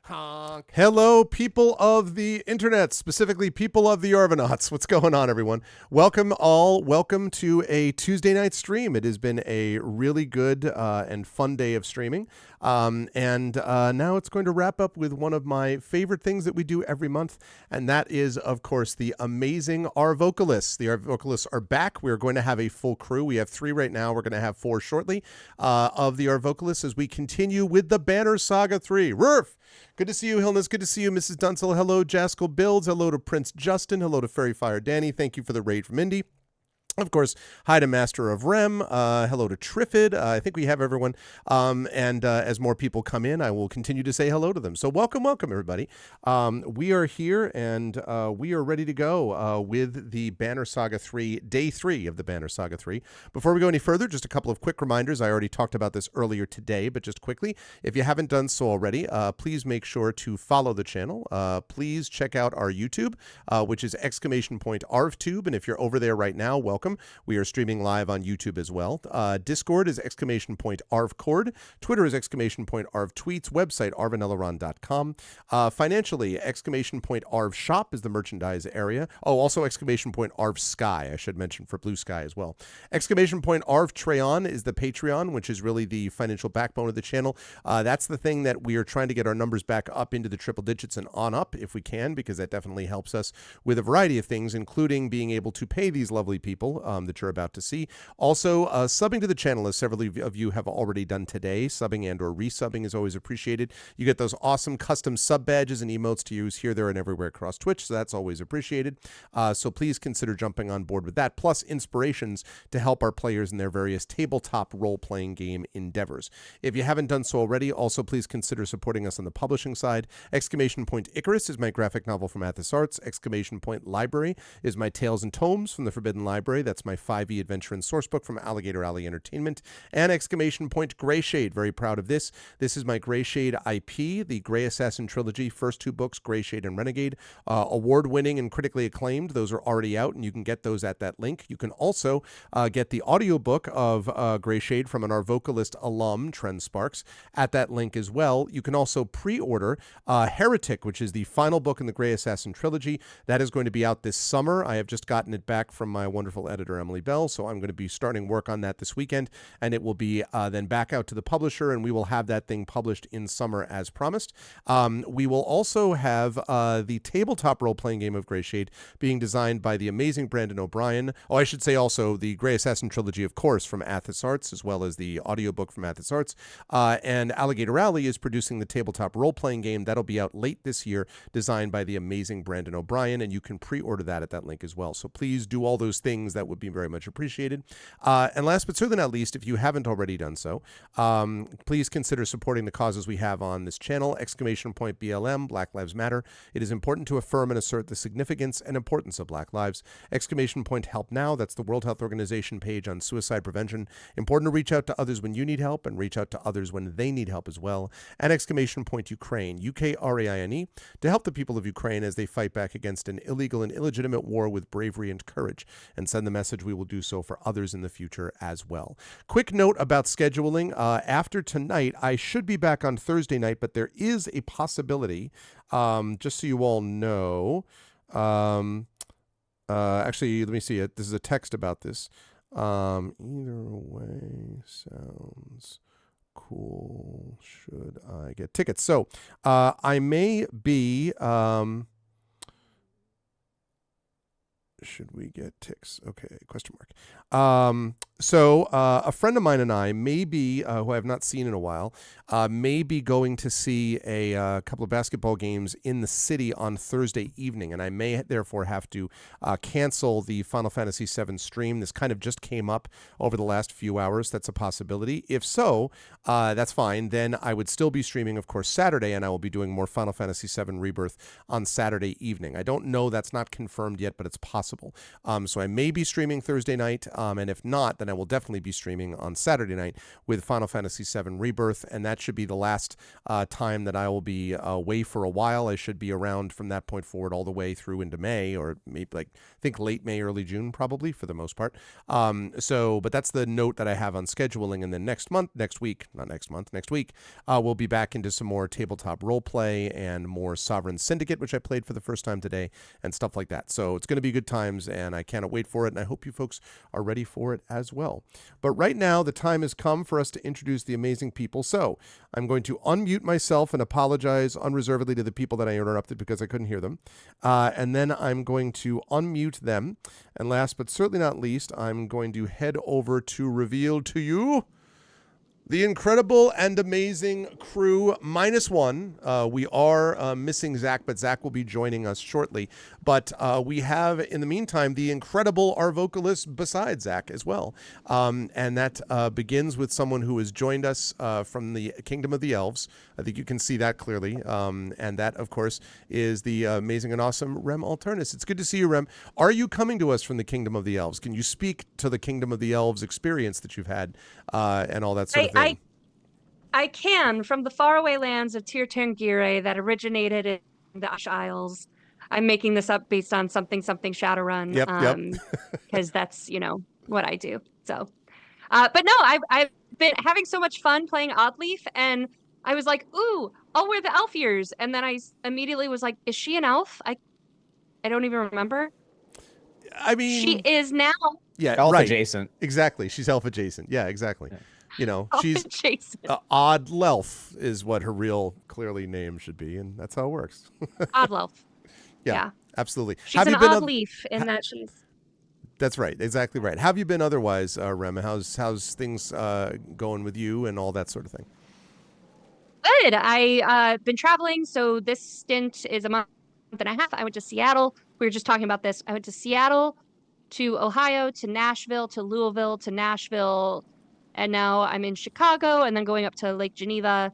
Honk. Hello, people of the internet, specifically people of the Arvanauts. What's going on, everyone? Welcome all. Welcome to a Tuesday night stream. It has been a really good and fun day of streaming. And now it's going to wrap up with one of my favorite things that we do every month. And that is, of course, the amazing Arvocalists. The Arvocalists are back. We're going to have a full crew. We have 3 right now. We're going to have 4 shortly of the Arvocalists as we continue with the Banner Saga 3. Rurf! Good to see you, Hilness. Good to see you, Mrs. Dunsel. Hello, Jaskell Builds. Hello to Prince Justin. Hello to Fairy Fire Danny. Thank you for the raid from Indy. Of course, hi to Master of Rem. Hello to Triffid. I think we have everyone. And as more people come in, I will continue to say hello to them. So welcome, everybody. We are here and we are ready to go with the Banner Saga 3, Day 3 of the Banner Saga 3. Before we go any further, just a couple of quick reminders. I already talked about this earlier today, but just quickly, if you haven't done so already, please make sure to follow the channel. Please check out our YouTube, which is !ArvTube. And if you're over there right now, welcome. We are streaming live on YouTube as well. Discord is !ArvCord. Twitter is !ArvTweets. Website arvanelleron.com. Financially, !ArvShop is the merchandise area. Oh, also !ArvSky, I should mention, for Blue Sky as well. !ArvTreon is the Patreon, which is really the financial backbone of the channel. That's the thing that we are trying to get our numbers back up into the triple digits and on up if we can, because that definitely helps us with a variety of things, including being able to pay these lovely people that you're about to see. Also, subbing to the channel, as several of you have already done today. Subbing and or resubbing is always appreciated. You get those awesome custom sub badges and emotes to use here, there, and everywhere across Twitch, so that's always appreciated. So please consider jumping on board with that, plus inspirations to help our players in their various tabletop role-playing game endeavors. If you haven't done so already, also please consider supporting us on the publishing side. Icarus is my graphic novel from Athos Arts. Library is my Tales and Tomes from the Forbidden Library. That's my 5e adventure and sourcebook from Alligator Alley Entertainment. And Grayshade, very proud of this. This is my Grayshade IP, the Grey Assassin trilogy, first 2 books, Grayshade and Renegade. Award-winning and critically acclaimed. Those are already out, and you can get those at that link. You can also get the audiobook of Grayshade from an Arvocalist alum, Trent Sparks, at that link as well. You can also pre-order Heretic, which is the final book in the Grey Assassin trilogy. That is going to be out this summer. I have just gotten it back from my wonderful editor, Emily Bell, so I'm going to be starting work on that this weekend, and it will be then back out to the publisher, and we will have that thing published in summer as promised. We will also have the tabletop role-playing game of Grayshade being designed by the amazing Brandon O'Brien. Oh, I should say also the Grey Assassin trilogy, of course, from Athos Arts, as well as the audiobook from Athos Arts. And Alligator Alley is producing the tabletop role-playing game. That'll be out late this year, designed by the amazing Brandon O'Brien, and you can pre-order that at that link as well. So please do all those things. That would be very much appreciated. And last but certainly not least, if you haven't already done so, please consider supporting the causes we have on this channel. BLM, Black Lives Matter. It is important to affirm and assert the significance and importance of Black lives. Help Now. That's the World Health Organization page on suicide prevention. Important to reach out to others when you need help and reach out to others when they need help as well. And Ukraine, UKRAINE, to help the people of Ukraine as they fight back against an illegal and illegitimate war with bravery and courage. And send the message, we will do so for others in the future as well. Quick note about scheduling. After tonight, I should be back on Thursday night, but there is a possibility, just so you all know. Actually, let me see it. This is a text about this. Either way sounds cool. Should I get tickets? So I may be... should we get ticks? Okay, question mark. So a friend of mine and I may be, who I have not seen in a while, may be going to see a couple of basketball games in the city on Thursday evening, and I may therefore have to cancel the Final Fantasy VII stream. This kind of just came up over the last few hours. That's a possibility. If so, that's fine. Then I would still be streaming, of course, Saturday, and I will be doing more Final Fantasy VII Rebirth on Saturday evening. I don't know. That's not confirmed yet, but it's possible possible. So I may be streaming Thursday night, and if not, then I will definitely be streaming on Saturday night with Final Fantasy VII Rebirth, and that should be the last time that I will be away for a while. I should be around from that point forward all the way through into May, or maybe I think late May, early June, probably for the most part. But that's the note that I have on scheduling, and then next week, we'll be back into some more tabletop role play and more Sovereign Syndicate, which I played for the first time today, and stuff like that. So it's going to be good times, and I cannot wait for it, and I hope you folks are ready for it as well. But right now, the time has come for us to introduce the amazing people. So I'm going to unmute myself and apologize unreservedly to the people that I interrupted because I couldn't hear them. And then I'm going to unmute them. And last but certainly not least, I'm going to head over to reveal to you the incredible and amazing crew minus one. We are missing Zach, but Zach will be joining us shortly. But we have, in the meantime, the incredible Arvocalists besides Zach as well. And that begins with someone who has joined us from the Kingdom of the Elves. I think you can see that clearly. And that, of course, is the amazing and awesome Rem Alternus. It's good to see you, Rem. Are you coming to us from the Kingdom of the Elves? Can you speak to the Kingdom of the Elves experience that you've had and all that sort of thing? I can, from the faraway lands of Tir Tangire that originated in the Ash Isles. I'm making this up based on something Shadowrun. Yep. Because that's, what I do. So, but no, I've been having so much fun playing Oddleaf, and I was like, ooh, I'll wear the elf ears. And then I immediately was like, is she an elf? I don't even remember. I mean, she is now. Yeah, elf right. adjacent. Exactly. She's elf adjacent. Yeah, exactly. Yeah. She's Odd Lelf is what her real clearly name should be, and that's how it works. Odd Lelf. Yeah, absolutely. She's an odd leaf in that she's. That's right. Exactly right. How have you been otherwise, Rem? How's things going with you and all that sort of thing? Good. I've been traveling, so this stint is a month and a half. I went to Seattle. We were just talking about this. I went to Seattle, to Ohio, to Nashville, to Louisville, to Nashville, and now I'm in Chicago, and then going up to Lake Geneva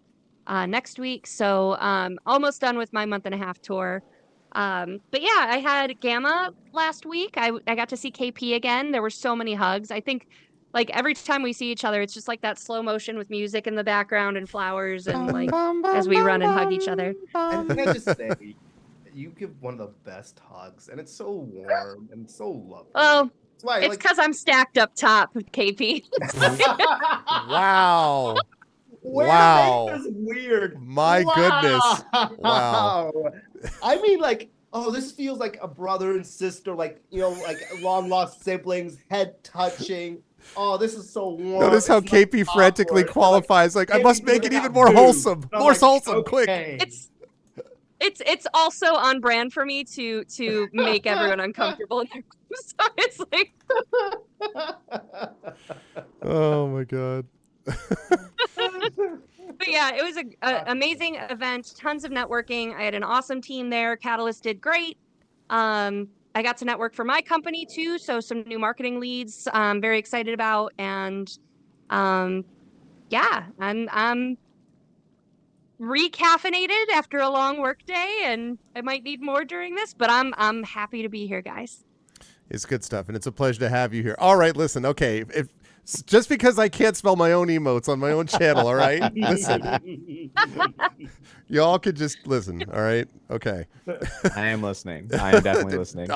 next week. So almost done with my month and a half tour. But yeah, I had Gamma last week. I got to see KP again. There were so many hugs. I think every time we see each other, it's just like that slow motion with music in the background and flowers and as we run and hug each other. And can I just say, you give one of the best hugs, and it's so warm and so lovely. Oh, it's because I'm stacked up top, KP. Wow. Wow. This weird. My goodness. Wow. I mean, this feels like a brother and sister, long lost siblings, head touching. Oh, this is so warm. Notice how KP frantically qualifies. I must make it even more wholesome. More wholesome, quick. It's also on brand for me to make everyone uncomfortable in their clothes. So it's like oh my god. But yeah, it was an amazing event, tons of networking. I had an awesome team there. Catalyst did great. I got to network for my company too, so some new marketing leads I'm very excited about. And yeah, I'm recaffeinated after a long work day, and I might need more during this, but I'm happy to be here, guys. It's good stuff, and it's a pleasure to have you here. All right, listen, okay, just because I can't spell my own emotes on my own channel, all right? Listen. Y'all could just listen, all right? Okay. I am listening. I am definitely listening.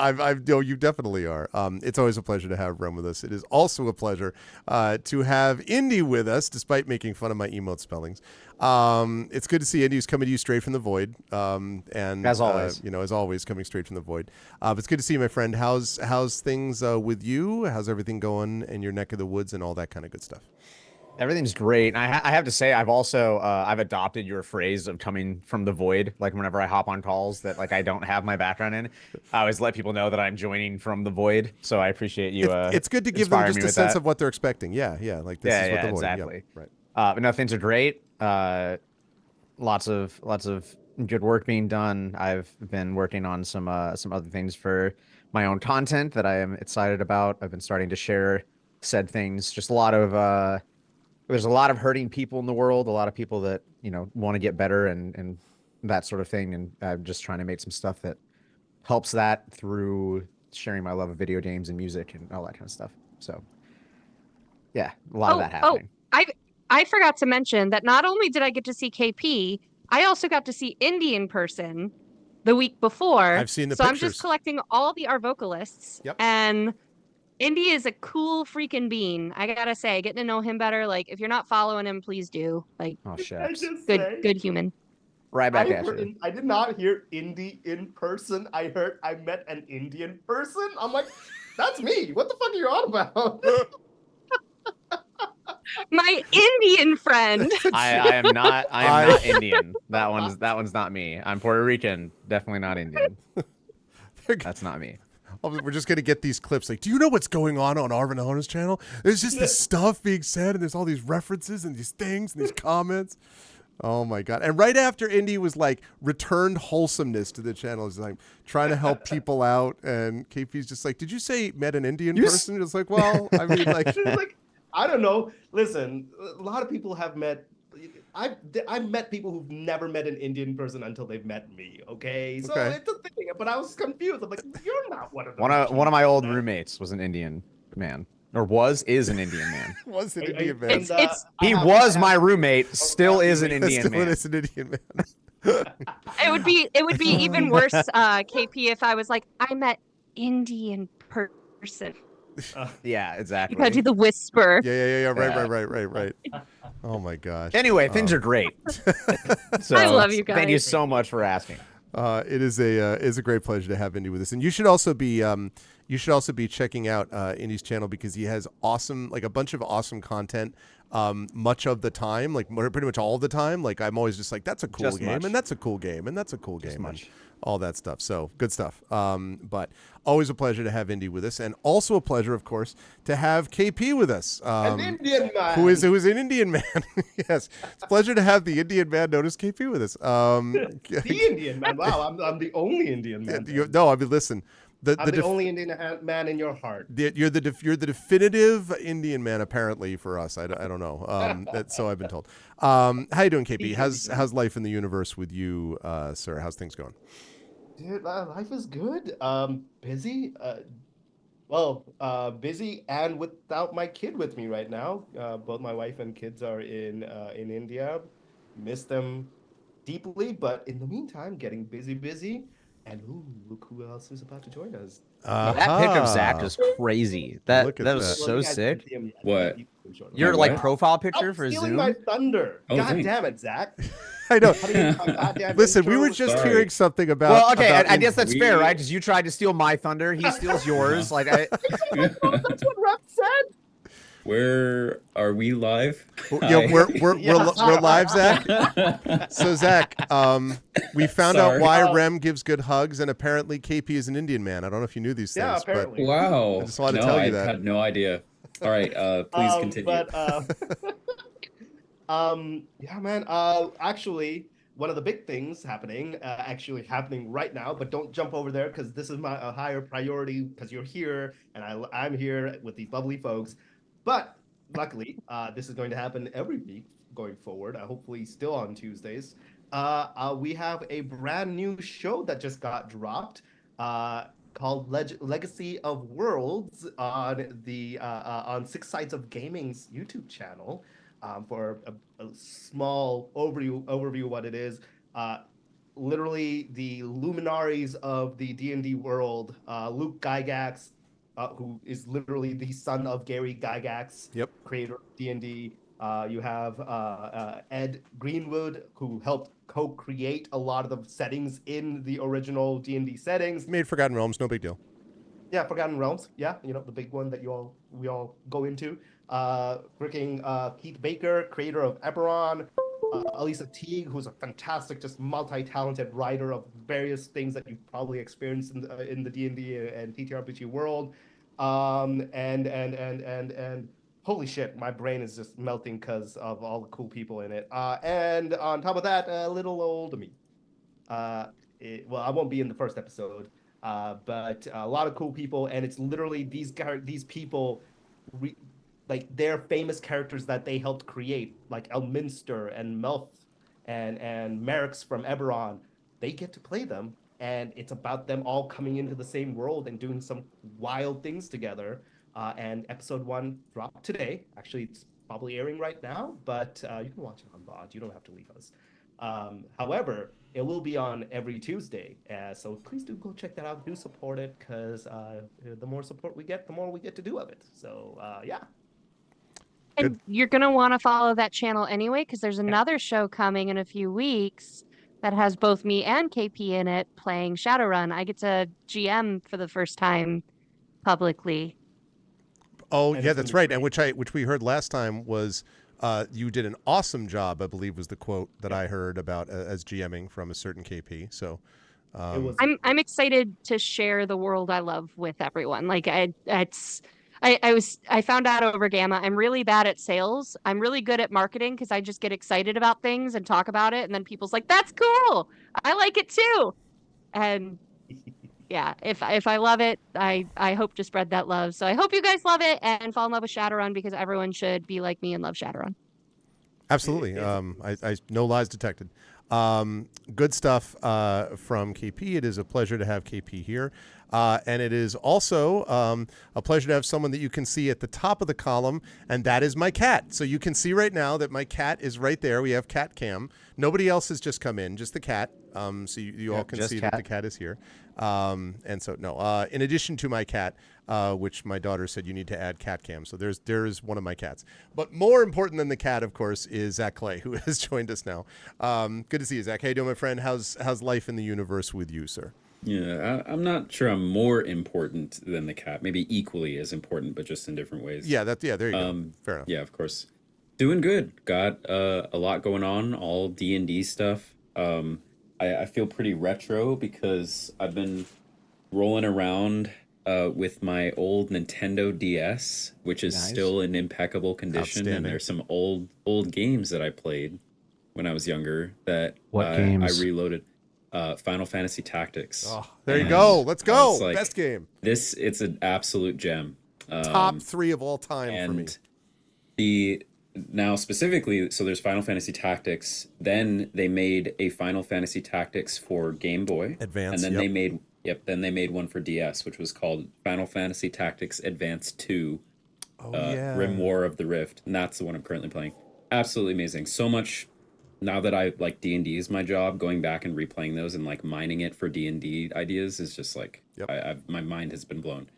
You definitely are. It's always a pleasure to have Rem with us. It is also a pleasure to have Indy with us, despite making fun of my emote spellings. It's good to see Indy, who's coming to you straight from the void. And as always, as always, coming straight from the void. But it's good to see you, my friend. How's things with you? How's everything going in your neck of the woods and all that kind of good stuff? Everything's great. And I have to say, I've also I've adopted your phrase of coming from the void. Whenever I hop on calls that I don't have my background in, I always let people know that I'm joining from the void. So I appreciate you. It's good to give them just a sense of what they're expecting. Yeah. This is what the void. Exactly. Yeah, right. But no, things are great. Lots of good work being done. I've been working on some other things for my own content that I am excited about. I've been starting to share said things. Just there's a lot of hurting people in the world, a lot of people that, want to get better and that sort of thing. And I'm just trying to make some stuff that helps that through sharing my love of video games and music and all that kind of stuff. So yeah, a lot of that Oh, happening. I forgot to mention that not only did I get to see KP, I also got to see Indy in person the week before. I've seen the So I'm just pictures. collecting all the Arvocalists. Yep. And Indy is a cool freaking bean. I gotta say, getting to know him better. Like, if you're not following him, please do. Like, Oh I shucks. just good, say, good human. Right back at you. I did not hear indie in person. I heard I met an Indian person. I'm like, that's me. What the fuck are you on about? My Indian friend. I am not not Indian. That one's not me. I'm Puerto Rican, definitely not Indian. That's not me. We're just gonna get these clips. Like, do you know what's going on Arvanahona's channel? There's just this stuff being said, and there's all these references and these things and these comments. Oh my god! And right after Indy was like returned wholesomeness to the channel, is like trying to help people out, and KP's just like, "Did you say met an Indian person?" It's like, well, I mean, like, I don't know. Listen, a lot of people have met. I've met people who've never met an Indian person until they've met me. Okay, so it's a thing. But I was confused. I'm like, you're not one of them. One of my old roommates was an Indian man, or is an Indian man. Was an Indian man. He was my roommate. Still is an Indian man. Still is an Indian man. It would be even worse, KP, if I was like, I met Indian person. Yeah, exactly. You gotta do the whisper. Yeah. Right. Oh my gosh. Anyway, things are great. So, I love you guys. Thank you so much for asking. It is a great pleasure to have Indy with us, and you should also be checking out Indy's channel because he has a bunch of awesome content. Much of the time, like pretty much all the time. Like I'm always just like, that's a cool game, and that's a cool game, and that's a cool game, and all that stuff. So good stuff. But always a pleasure to have Indy with us, and also a pleasure, of course, to have KP with us. An Indian man. Who is an Indian man. Yes. It's a pleasure to have the Indian man known as KP with us. The Indian man. Wow, I'm the only Indian man. No, I mean, listen. I'm the only Indian man in your heart. You're the definitive Indian man, apparently, for us. I don't know. So I've been told. How you doing, KP? How's life in the universe with you, sir? How's things going? Dude, life is good. Busy. Busy and without my kid with me right now. Both my wife and kids are in India. Miss them deeply, but in the meantime, getting busy. And look who else is about to join us. That pic of Zach is crazy. That was so sick. What? Your profile picture for stealing Zoom? my thunder. Oh, God thanks. damn it, Zach. I know. Goddamn Listen, we intro. were just Sorry. hearing something about. Well, okay, about I guess that's fair, right? Because you tried to steal my thunder, he steals yours. Like, That's what Rep said. Where are we live? Yeah, Hi. we're live, Zach. So Zach, we found out Sorry. why Rem gives good hugs, and apparently KP is an Indian man. I don't know if you knew these things. Yeah, apparently. Wow. I just wanted to tell you that. I had no idea. All right, please continue. Yeah, man. Actually, one of the big things happening right now, but don't jump over there because this is a higher priority because you're here and I'm here with these lovely folks. But luckily, this is going to happen every week going forward. Hopefully, still on Tuesdays. We have a brand new show that just got dropped. Called Legacy of Worlds on Six Sides of Gaming's YouTube channel. For a small overview of what it is, literally the luminaries of the D&D world, Luke Gygax, who is literally the son of Gary Gygax, creator of D&D. You have Ed Greenwood, who helped co-create a lot of the settings in the original D&D settings. Made Forgotten Realms, no big deal. Yeah, Forgotten Realms. Yeah, the big one that we all go into. Keith Baker, creator of Eberron. Elisa Teague, who's a fantastic, just multi-talented writer of various things that you've probably experienced in the D&D and TTRPG world. And holy shit, my brain is just melting because of all the cool people in it. And on top of that, a little old me. I won't be in the first episode, but a lot of cool people, and it's literally these people, like they're famous characters that they helped create, like Elminster and Melf and Merrick's from Eberron. They get to play them and it's about them all coming into the same world and doing some wild things together. And episode 1 dropped today. Actually, it's probably airing right now, but you can watch it on VOD. You don't have to leave us. However, it will be on every Tuesday. So please do go check that out. Do support it, because the more support we get, the more we get to do of it. So yeah. And you're going to want to follow that channel anyway, because there's another show coming in a few weeks that has both me and KP in it playing Shadowrun. I get to GM for the first time publicly. Oh And yeah, it's that's gonna be right. And great. which we heard last time was you did an awesome job, I believe was the quote that I heard about as GMing from a certain KP. So It was I'm excited to share the world I love with everyone. Like I found out over Gamma, I'm really bad at sales. I'm really good at marketing because I just get excited about things and talk about it, and then people's like, "That's cool. I like it too." And yeah, if I love it, I hope to spread that love. So I hope you guys love it and fall in love with Shadowrun, because everyone should be like me and love Shadowrun. absolutely, I no lies detected. Good stuff from KP. It is a pleasure to have KP here. And it is also a pleasure to have someone that you can see at the top of the column, and that is my cat. So you can see right now that my cat is right there. We have cat cam. Nobody else has just come in, just the cat. So you all can see that the cat is here. And so, no, in addition to my cat, which my daughter said you need to add cat cam. So there's one of my cats. But more important than the cat, of course, is Zach Clay, who has joined us now. Good to see you, Zach. How you doing, my friend? How's life in the universe with you, sir? Yeah, I'm not sure I'm more important than the cat. Maybe equally as important, but just in different ways. Yeah, there you go. Fair enough. Yeah, of course. Doing good. Got a lot going on, all D&D stuff. I feel pretty retro because I've been rolling around with my old Nintendo DS, which is still in impeccable condition. And there's some old games that I played when I was younger that What games? I reloaded. Final Fantasy Tactics. Oh, there you go. Let's go. Like, best game. It's an absolute gem. Top 3 of all time for me. And now specifically, so there's Final Fantasy Tactics. Then they made a Final Fantasy Tactics for Game Boy Advance, and then they made one for DS, which was called Final Fantasy Tactics Advance 2. Rim War of the Rift, and that's the one I'm currently playing. Absolutely amazing. So much. Now that I like D&D is my job, going back and replaying those and like mining it for D&D ideas is just like my mind has been blown.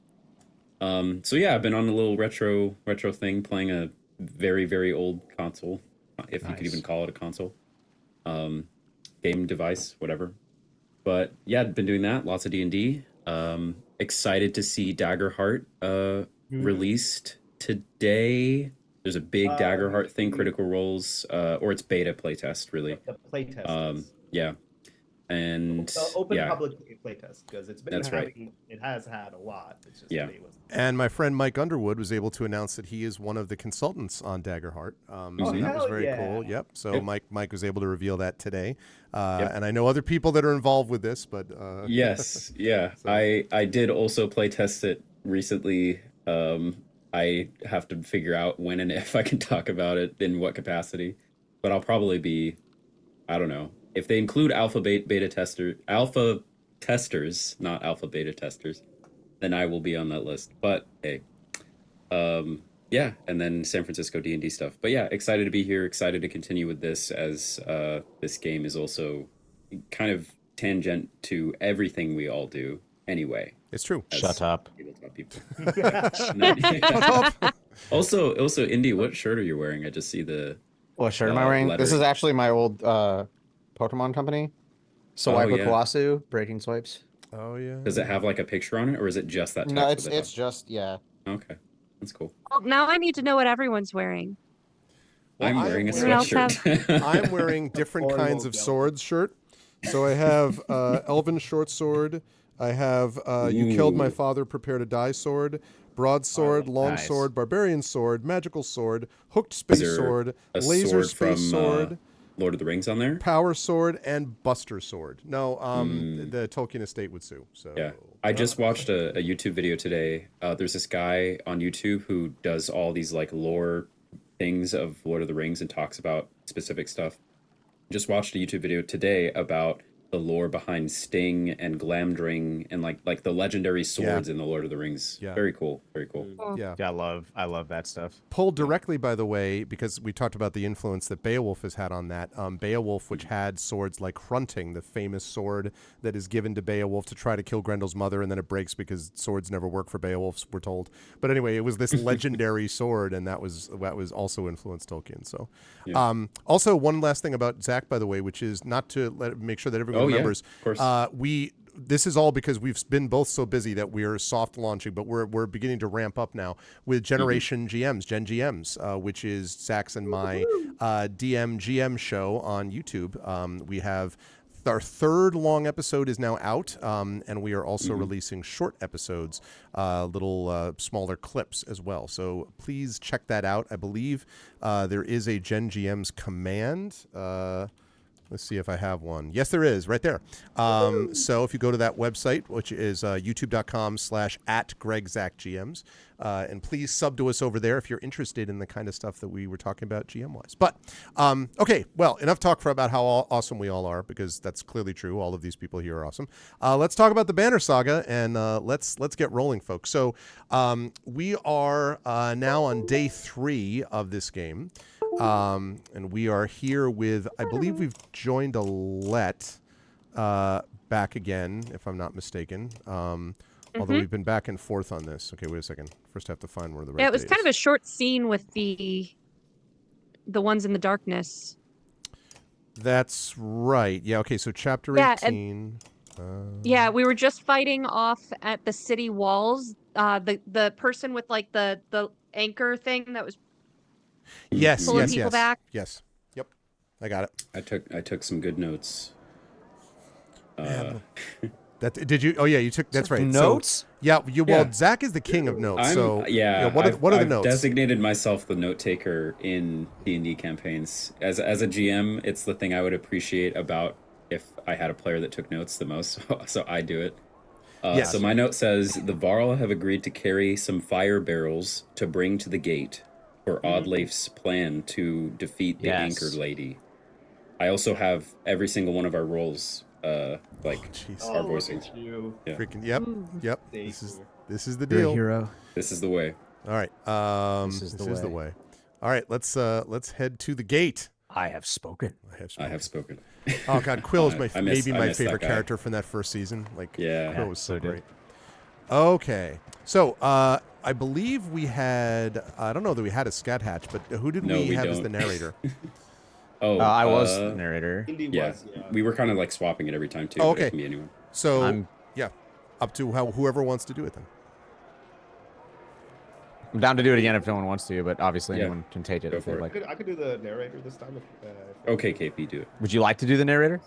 So yeah, I've been on a little retro thing, playing a very, very old console, if you could even call it a console, game device, whatever. But yeah, I've been doing that. Lots of D&D. Excited to see Daggerheart released today. There's a big Daggerheart thing, Critical Roles, or it's beta playtest, really. The playtest. Yeah. And open public playtest, because it's been it has had a lot. It's just And my friend Mike Underwood was able to announce that he is one of the consultants on Daggerheart. So that was very cool. Yep. So Mike was able to reveal that today. And I know other people that are involved with this, but yes, yeah. So. I did also playtest it recently. I have to figure out when and if I can talk about it, in what capacity. But I'll probably be, I don't know. If they include alpha testers, not alpha beta testers, then I will be on that list. But hey, yeah, and then San Francisco D&D stuff. But yeah, excited to be here, excited to continue with this, as this game is also kind of tangent to everything we all do anyway. It's true. Shut up. People. Also, Indy, what shirt are you wearing? I just see the. What shirt am I wearing? lettering. This is actually my old Pokemon company. So Kawasu, Breaking Swipes. Oh yeah. Does it have like a picture on it, or is it just that text? No, it's just Okay, that's cool. Well, now I need to know what everyone's wearing. I'm wearing a sweatshirt. I'm wearing different kinds of swords shirt. So I have Elven short sword. I have You Killed My Father, Prepare to Die sword, broadsword, longsword, barbarian sword, magical sword, hooked space sword, laser space sword, Lord of the Rings on there, power sword, and buster sword. No, the Tolkien estate would sue. So yeah, I just watched a YouTube video today. There's this guy on YouTube who does all these like lore things of Lord of the Rings and talks about specific stuff. Just watched a YouTube video today about the lore behind Sting and Glamdring and like the legendary swords in the Lord of the Rings. Yeah. Very cool. Very cool. Yeah. Yeah, I love that stuff. Pulled directly, by the way, because we talked about the influence that Beowulf has had on that. Beowulf, which had swords like Hrunting, the famous sword that is given to Beowulf to try to kill Grendel's mother, and then it breaks because swords never work for Beowulfs, we're told. But anyway, it was this legendary sword, and that was also influenced Tolkien. So, also one last thing about Zach, by the way, which is not to make sure that everyone remembers. Yeah, of course. This is all because we've been both so busy that we're soft launching, but we're beginning to ramp up now with Generation GMs, Gen GMs, which is Zach's and my DM GM show on YouTube. We have our third long episode is now out, and we are also releasing short episodes, little smaller clips as well. So please check that out. I believe there is a Gen GM's command. Let's see if I have one. Yes, there is, right there. So if you go to that website, which is youtube.com/@GregZachGMs, and please sub to us over there if you're interested in the kind of stuff that we were talking about GM-wise. But, okay, well, enough talk about how awesome we all are, because that's clearly true. All of these people here are awesome. Let's talk about the Banner Saga, and let's get rolling, folks. So we are now on day 3 of this game. And we are here with, I believe we've joined Alette back again, if I'm not mistaken. Although we've been back and forth on this. Okay, wait a second. First I have to find where the right Yeah, it was days. kind of a short scene with the ones in the darkness. That's right. Yeah, okay, so chapter 18. Yeah, we were just fighting off at the city walls. The person with like the anchor thing that was Yes, pulling yes, people yes. back. Yes. Yep. I got it. I took some good notes. That did you? Oh yeah, you took. That's right. Notes? So, yeah. Well, Zach is the king of notes. What are the I've notes? designated myself the note taker in D&D campaigns. As a GM, it's the thing I would appreciate about if I had a player that took notes the most. So I do it. Yes. So my note says the Varl have agreed to carry some fire barrels to bring to the gate for Oddleif's plan to defeat the anchored lady. I also have every single one of our roles. Our voicing. Yeah. Freaking yep. This is the You're a deal. hero. This is the way. All right. This is the way. All right. Let's head to the gate. I have spoken. I have spoken. Oh God, Quill is maybe my miss that favorite guy. character from that first season. Like, Quill was so great. did. Okay, so I believe we had. I don't know that we had a scat hatch, but who did we have as the narrator? I was the narrator. Yeah, we were kind of like swapping it every time too. Oh, but it okay. can be anyone. So up to whoever wants to do it then. I'm down to do it again if no one wants to, but obviously anyone can take it Go if they for it. like. I could do the narrator this time. Okay, KP, do it. Would you like to do the narrator?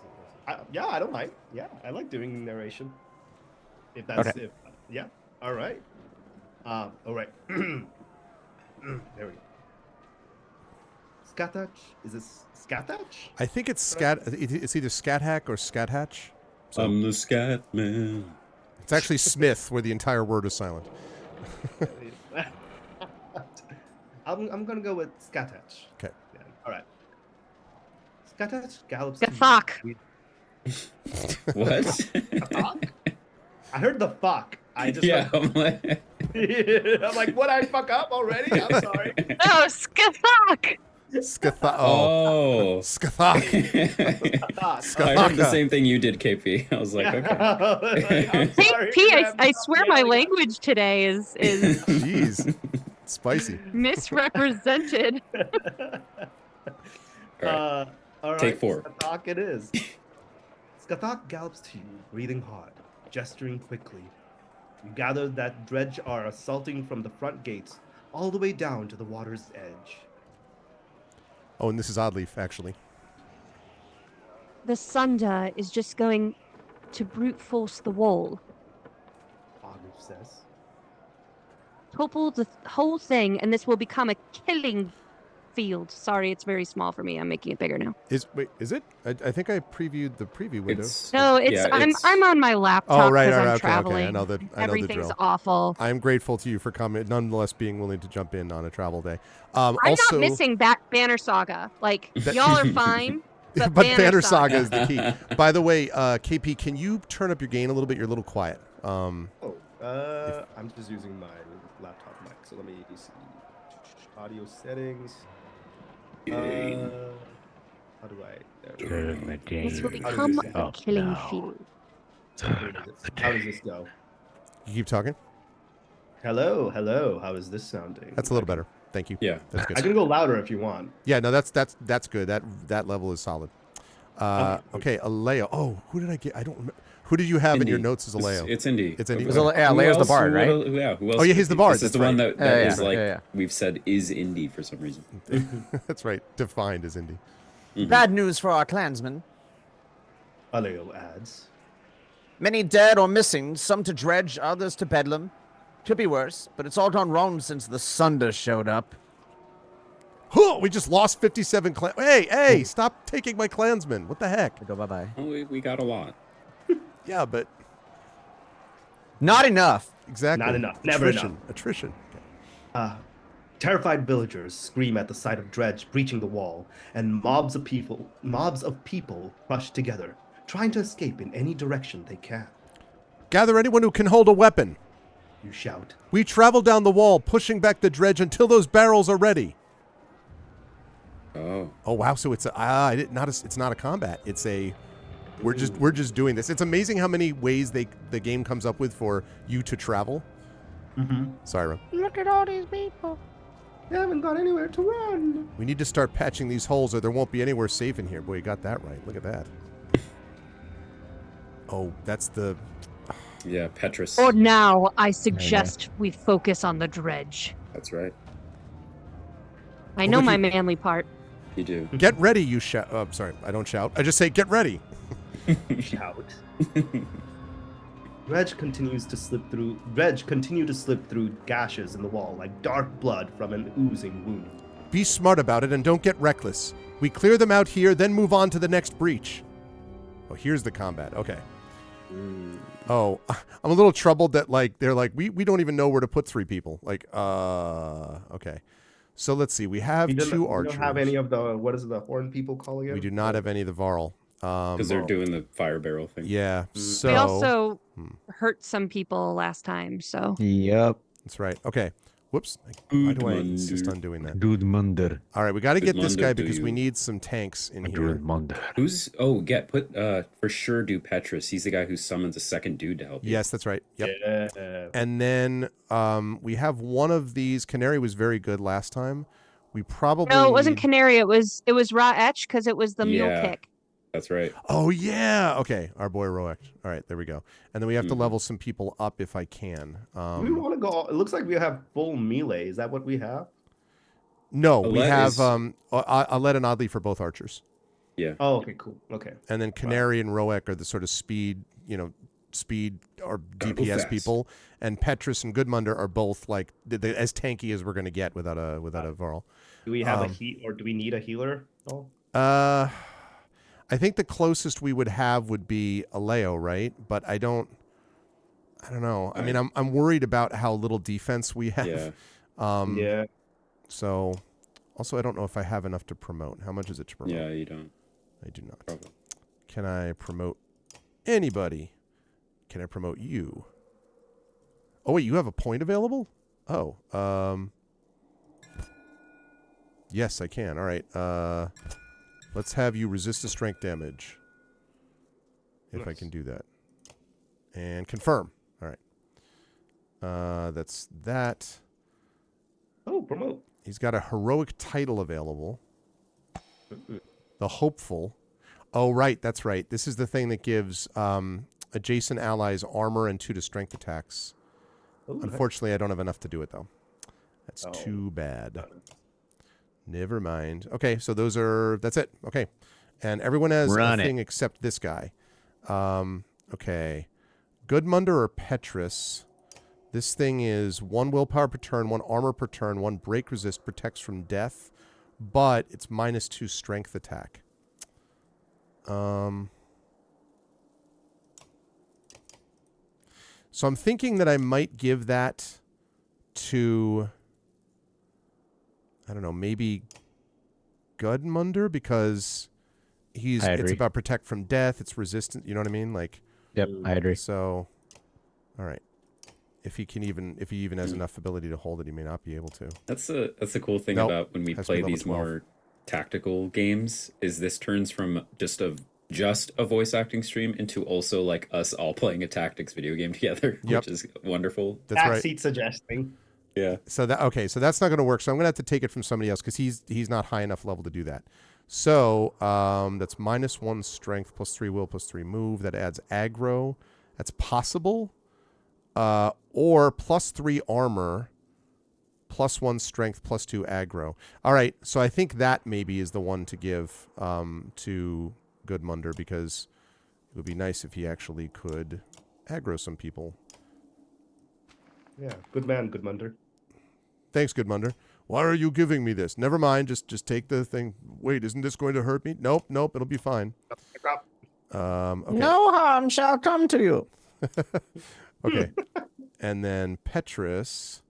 Yeah, I don't mind. Yeah, I like doing narration. If that's Okay. yeah. All right. All right. There we go. Skatach? Is this Skatach? I think it's scat. It's either scat hack or scat hatch. So I'm the scat man. it's actually Smith, where the entire word is silent. I'm gonna go with Skatach. Okay. Yeah. All right. Skatach gallops. The fuck. What? Fuck? I heard the fuck. I just Yeah, I'm like, I'm like, what? I fuck up already? I'm sorry. Oh, fuck. Skathak. I heard the same thing you did, KP. I was like, okay. I'm sorry, P, Graham. I swear my language today is Jeez, spicy. misrepresented. All All right. Take 4. Skathak it is. Skathak gallops to you, breathing hard, gesturing quickly. You gather that dredge are assaulting from the front gates all the way down to the water's edge. Oh, and this is Oddleif, actually. The Sunda is just going to brute force the wall. Oddleif says. Topple the whole thing, and this will become a killing field. Sorry, it's very small for me. I'm making it bigger now. Is it? I think I previewed the preview window. No, I'm on my laptop Oh, right, because all right, I'm okay, traveling. okay. I know the Everything's drill. awful. I'm grateful to you for coming, nonetheless being willing to jump in on a travel day. I'm also, not missing Banner Saga. Like, y'all are fine. But but Banner Banner Saga. Saga is the key. By the way, KP, can you turn up your gain a little bit? You're a little quiet. I'm just using my laptop mic, so let me see. Audio settings. How do I? There we go. This will How does become this a go? killing field. How does this go? You keep talking. Hello, hello. How is this sounding? That's a little better. Thank you. Yeah. That's good. I can go louder if you want. Yeah, no, that's good. That level is solid. Okay, Aleo. Oh, who did I get? I don't remember. Who did you have in your Indy. notes as Aleo? It's Indy. It's Indy. It was Leo's the bard, right? Who else? Oh, yeah, he's the bard. This is That's the one right. that is Yeah. we've said is Indy for some reason. That's right. Defined as Indy. Bad news for our clansmen. Aleo adds. Many dead or missing, some to Dredge, others to Bedlam. Could be worse, but it's all gone wrong since the Sunder showed up. Huh, we just lost 57 clan. Hey, stop taking my clansmen. What the heck? Go bye-bye. Oh, we got a lot. Yeah, but Not enough. exactly. Not enough. Never enough. Attrition. Terrified villagers scream at the sight of Dredge breaching the wall, and mobs of people rush together, trying to escape in any direction they can. Gather anyone who can hold a weapon. You shout. We travel down the wall, pushing back the dredge until those barrels are ready. Oh. Oh wow! So it's it's not a combat. It's a we're just doing this. It's amazing how many ways the game comes up with for you to travel. Sorry, Ron. Look at all these people. They haven't got anywhere to run. We need to start patching these holes, or there won't be anywhere safe in here. Boy, you got that right. Look at that. Oh, that's the. Yeah, Petrus. Or now, I suggest we focus on the dredge. That's right. I know look, my manly part. You do. Get ready, you shout. Oh, sorry, I don't shout. I just say get ready. Shout. Dredge continued to slip through gashes in the wall like dark blood from an oozing wound. Be smart about it and don't get reckless. We clear them out here, then move on to the next breach. Oh, here's the combat. Okay. Oh, I'm a little troubled that they're like we don't even know where to put 3 people. Okay. So let's see. We have 2 archers. We don't have any of the what is it, the horn people calling it? We do not have any of the Varl. Because they're doing the fire barrel thing. Yeah. So We also hurt some people last time, so. Yep. that's right. Okay. Whoops. Why do I insist on doing that? Dude Munder. All right, we got to get this Munder guy do because we you? need some tanks in here. Dude Munder. For sure do Petrus. He's the guy who summons a second dude to help you. Yes, that's right. Yep. Yeah. And then we have one of these. Canary was very good last time. We probably No, it wasn't need- Canary. It was Raw Etch because it was the mule Yeah. kick. That's right. Oh yeah. Okay, our boy Roek. All right, there we go. And then we have to level some people up if I can. We want to go. It looks like we have full melee. Is that what we have? No, we Alette have is- Alette and Oddly for both archers, Yeah. Oh, okay, cool. Okay. and then Canary and Roek are the sort of speed or Gotta go DPS fast. people, and Petrus and Goodmunder are both like as tanky as we're gonna get without a Varl. Do we have a heat or do we need a healer? Oh. I think the closest we would have would be Aleo, right? But I don't know. I mean, I'm worried about how little defense we have. Yeah. Yeah. So, also, I don't know if I have enough to promote. How much is it to promote? Yeah, you don't. I do not. Probably. Can I promote anybody? Can I promote you? Oh wait, you have a point available? Oh, yes, I can. All right. Let's have you resist the strength damage. If I Nice. can do that. And confirm. All right. That's that. Oh, promote. He's got a heroic title available. The Hopeful. Oh, right. That's right. This is the thing that gives adjacent allies armor and 2 to strength attacks. Oh, Unfortunately, I don't have enough to do it, though. That's Oh. too bad. Never mind. Okay, so that's it. Okay. And everyone has Run a it. thing except this guy. Okay. Goodmunder or Petrus. This thing is 1 willpower per turn, 1 armor per turn, 1 break resist, protects from death, but it's -2 strength attack. So I'm thinking that I might give that to, I don't know, maybe Goodmunder, because it's agree. about protect from death. It's resistant. You know what I mean? Like, Yep, I agree. so, all right. If he even has enough ability to hold it, he may not be able to. That's the cool thing Nope. about when we Has to be play level these 12. more tactical games is this turns from just a voice acting stream into also like us all playing a tactics video game together, Yep. which is wonderful. That's right. Backseat suggesting. Yeah. So that's not going to work. So I'm going to have to take it from somebody else because he's not high enough level to do that. So that's -1 strength, +3 will, +3 move. That adds aggro. That's possible. Or +3 armor, +1 strength, +2 aggro. All right. So I think that maybe is the one to give to Goodmunder, because it would be nice if he actually could aggro some people. Yeah, good man, Goodmunder. Thanks, Goodmunder. Why are you giving me this? Never mind. Just take the thing. Wait, isn't this going to hurt me? Nope. It'll be fine. Okay. No harm shall come to you. Okay. And then Petrus,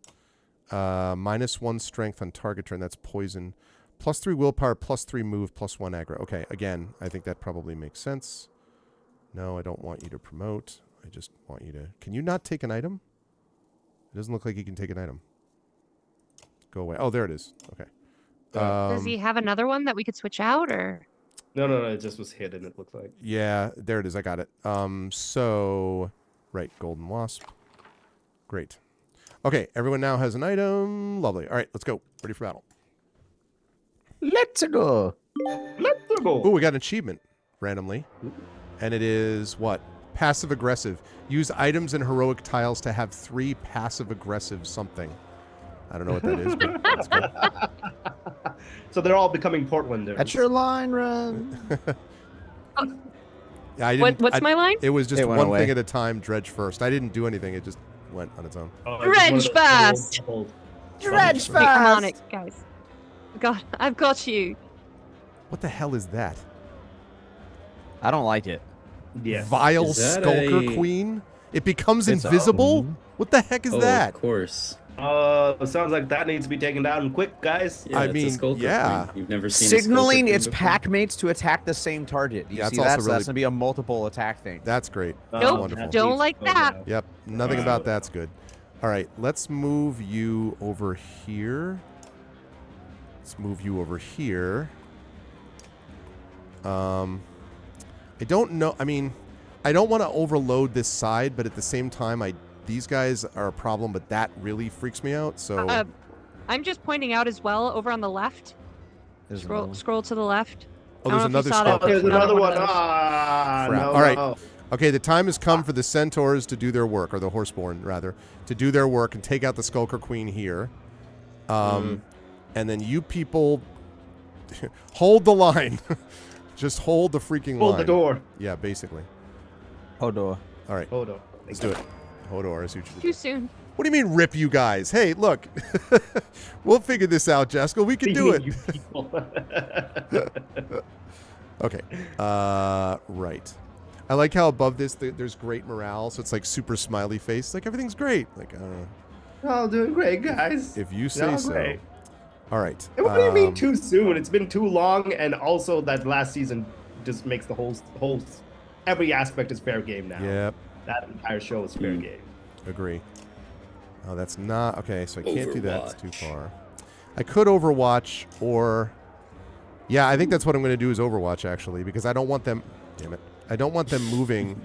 -1 strength on target turn. That's poison. +3 willpower, +3 move, +1 aggro. Okay. Again, I think that probably makes sense. No, I don't want you to promote. I just want you to. Can you not take an item? It doesn't look like you can take an item. Go away. Oh, there it is. Okay. Does he have another one that we could switch out, or? No, it just was hidden, it looked like. Yeah, there it is. I got it. So, right, Golden Wasp. Great. Okay, everyone now has an item. Lovely. All right, let's go. Ready for battle. Let's go. Let's go. Ooh, we got an achievement randomly. And it is what? Passive aggressive. Use items and heroic tiles to have 3 passive aggressive something. I don't know what that is, but that's good. So they're all becoming Portlanders. That's your line, Ren. Yeah, I didn't, What's my line? It was just It went one away. thing at a time, dredge first. I didn't do anything. It just went on its own. Oh, it's just one of Dredge those fast. old- Dredge Wait, I'm on fast. it, guys. I've got you. What the hell is that? I don't like it. Yes. Vile Is that Skulker a- Queen? It becomes It's invisible? What the heck is Oh, that? of course. It sounds like that needs to be taken down quick, guys. Yeah, I it's a mean, Skulker yeah. Queen. You've never seen a Skulker Signaling Queen its before? pack mates to attack the same target. You Yeah, see that's also that? So really- that's gonna be a multiple attack thing. That's great. Nope, Wonderful. don't like that. Yep, nothing Wow. about that's good. All right, let's move you over here. Let's move you over here. I don't know. I mean, I don't want to overload this side, but at the same time, these guys are a problem, but that really freaks me out. So I'm just pointing out as well over on the left. There's another one. Scroll to the left. oh, I there's don't know if another you saw that, Skulker but There's Queen. another one one. of those. Ah, Crap. no, All right. no. Okay, the time has come for the Centaurs to do their work, or the Horseborn, rather, to do their work and take out the Skulker Queen here. And then you people hold the line. Just hold the freaking line. Hold the door. Yeah, basically. Hodor. All right, Hold on. let's do it. Hodor, as you should do. Too soon. What do you mean, rip you guys? Hey, look. We'll figure this out, Jessica. We can do it. You people. Okay. Right. I like how above this there's great morale, so it's like super smiley face. Like everything's great. Like, Oh, doing great, guys. if you say Yeah, so. great. All right. And what do you mean too soon? It's been too long, and also that last season just makes the whole every aspect is fair game now. Yep. That entire show is fair game. Agree. Oh, that's not okay. So I can't do that. It's too Overwatch. far. I could Overwatch, or yeah, I think that's what I'm going to do is Overwatch actually, because I don't want them. Damn it! I don't want them moving.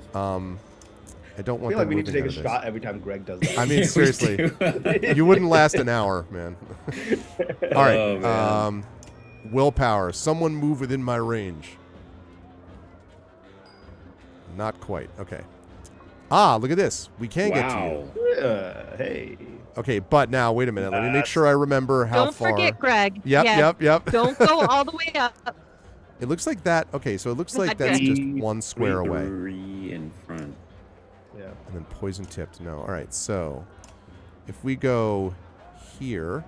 I don't I want feel them like we need to moving take a out of this. shot every time Greg does that. I mean, We seriously, do. you wouldn't last an hour, man. All right. Oh, man. Willpower. Someone move within my range. Not quite. Okay. Ah, look at this. We can get to you. Wow. Hey. Okay, but now wait a minute. Let me make sure I remember how Don't far. forget, Greg. Yep, Yeah, yep. Don't go all the way up. It looks like that. Okay, so it looks like Not that's good. just one square away. 3 in front. Yeah. And then poison tipped. No. All right, so if we go here,